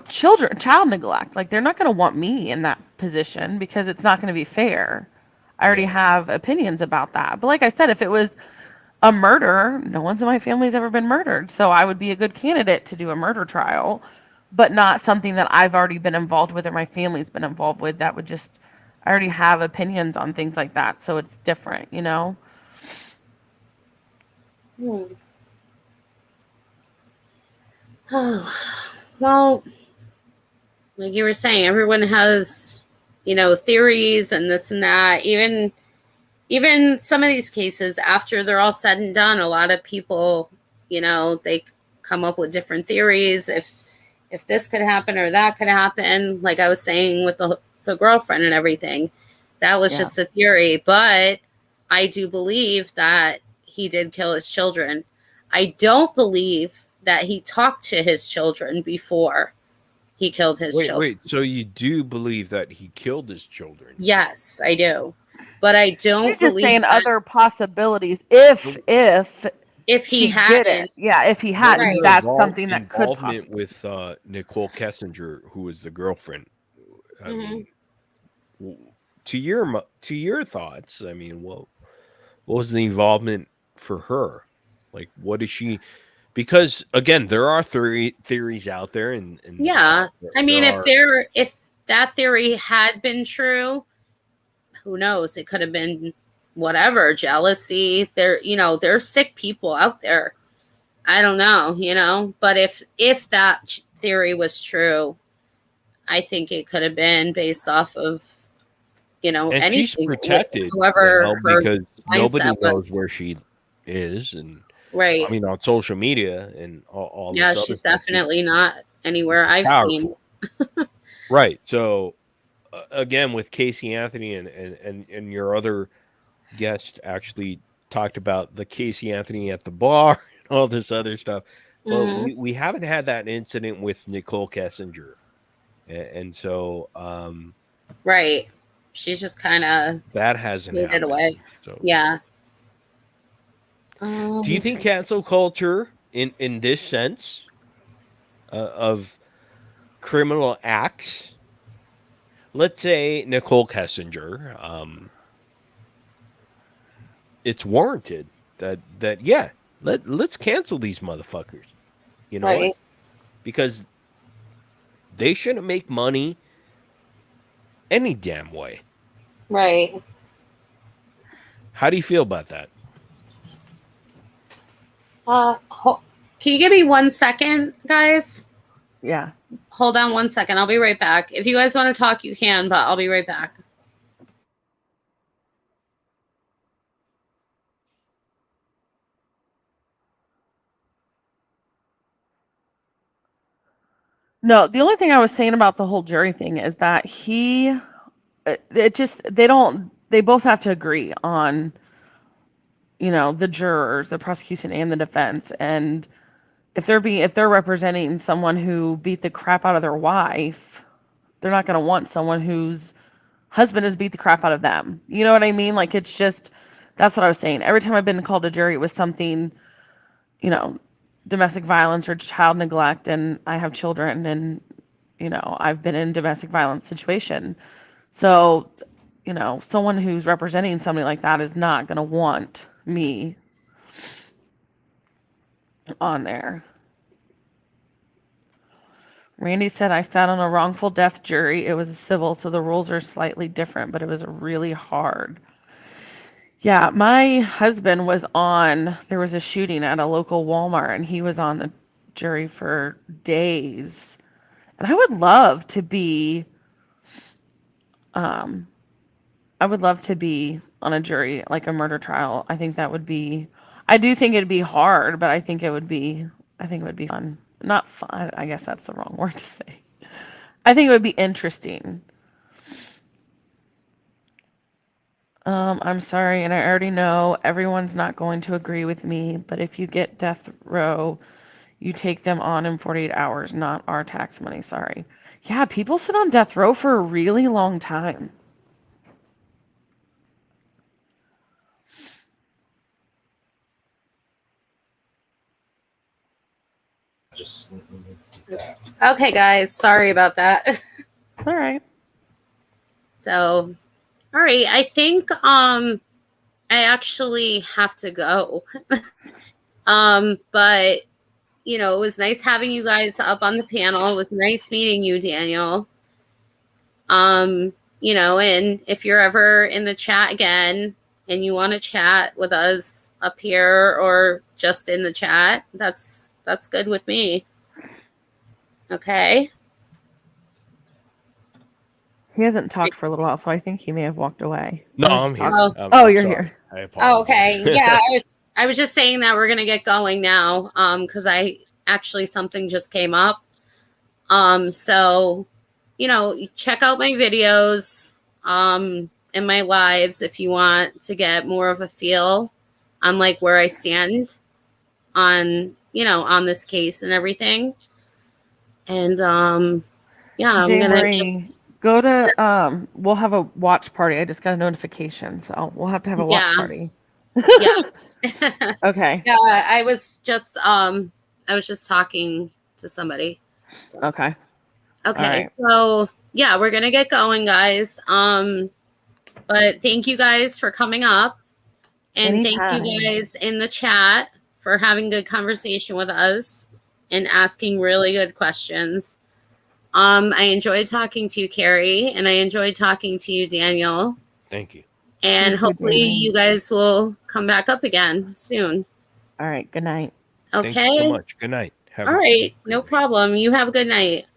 child neglect. Like they're not going to want me in that position because it's not going to be fair. I already Yeah. have opinions about that. But like I said, if it was a murder, no one's in my family's ever been murdered. So I would be a good candidate to do a murder trial, but not something that I've already been involved with or my family's been involved with. That would just, I already have opinions on things like that. So it's different. Hmm. Oh, well, like you were saying, everyone has, theories and this and that. Even some of these cases, after they're all said and done, a lot of people, they come up with different theories. If this could happen or that could happen, like I was saying with the girlfriend and everything, that was Yeah. just a theory. But I do believe that he did kill his children. I don't believe that he talked to his children before he killed his children. Wait. So you do believe that he killed his children? Yes, I do. But I don't She's just believe saying that other possibilities. If if he he did it, hadn't, yeah, if he What was hadn't, right. your that's something that could involvement possibly. with Nicole Kessinger, who was the girlfriend? I Mm-hmm. mean, to your thoughts, I mean, what was the involvement for her? Like, what is she? Because again, there are theories out there, and Yeah. I there mean, are. if that theory had been true, who knows? It could have been whatever, jealousy. There's sick people out there. I don't know. But if that theory was true, I think it could have been based off of, And she's anything, protected now whoever her because nobody mindset knows was. where she is, and I Right. mean on social media and all Yeah, this other she's stuff, definitely not anywhere which is I've seen. powerful, right? So again, with Casey Anthony and your other guest actually talked about the Casey Anthony at the bar and all this other stuff, but Hmm. we haven't had that incident with Nicole Kessinger, and so Right. She's just kind of that hasn't faded happened. away. So Yeah. do you think cancel culture in this sense of criminal acts, let's say Nicole Kessinger, it's warranted that yeah, let's cancel these motherfuckers. You know what? Right. Because they shouldn't make money any damn way. Right. How do you feel about that? Can you give me 1 second, guys? Yeah. Hold on 1 second. I'll be right back. If you guys want to talk, you can, but I'll be right back. No, the only thing I was saying about the whole jury thing is that they both have to agree on, the jurors, the prosecution and the defense. And if they're representing someone who beat the crap out of their wife, they're not going to want someone whose husband has beat the crap out of them. You know what I mean? Like, it's just, that's what I was saying. Every time I've been called a jury, it was something, domestic violence or child neglect, and I have children, and I've been in a domestic violence situation. So, someone who's representing somebody like that is not going to want me on there. Randy said, I sat on a wrongful death jury. It was a civil, so the rules are slightly different, but it was really hard. Yeah, my husband there was a shooting at a local Walmart, and he was on the jury for days. And I would love to be on a jury, like a murder trial. I do think it'd be hard, but I think it would be fun. Not fun, I guess that's the wrong word to say. I think it would be interesting. I'm sorry, and I already know everyone's not going to agree with me, but if you get death row, you take them on in 48 hours, not our tax money. Sorry. Yeah, people sit on death row for a really long time. Okay, guys, sorry about that. All right. So, all right, I think I actually have to go. But it was nice having you guys up on the panel. It was nice meeting you, Daniel. And if you're ever in the chat again and you want to chat with us up here or just in the chat, that's good with me. Okay. He hasn't talked for a little while, so I think he may have walked away. No, I'm here. You're sorry. here. I apologize. Oh, okay. Yeah, I was just saying that we're gonna get going now. Because something just came up. So, check out my videos, and my lives if you want to get more of a feel on like where I stand on, on this case and everything. And yeah, Jay Marie, go to we'll have a watch party. I just got a notification, so we'll have to have a watch party. Yeah. Okay. Yeah, I was just talking to somebody. So. Okay. Okay. Right. So yeah, we're gonna get going, guys. But thank you guys for coming up, and Anytime. Thank you guys in the chat for having good conversation with us and asking really good questions. I enjoyed talking to you, Carrie, and I enjoyed talking to you, Daniel. Thank you. And hopefully you guys will come back up again soon. All right. Good night. Okay. Thank you so much. Good night. All right. No problem. You have a good night.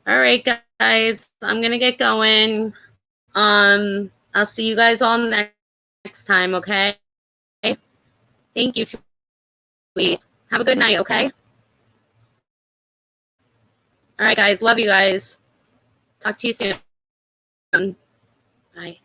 All right, guys. I'm going to get going. I'll see you guys all next time, okay? Thank you. Have a good night, okay? All right, guys. Love you guys. Talk to you soon. Bye.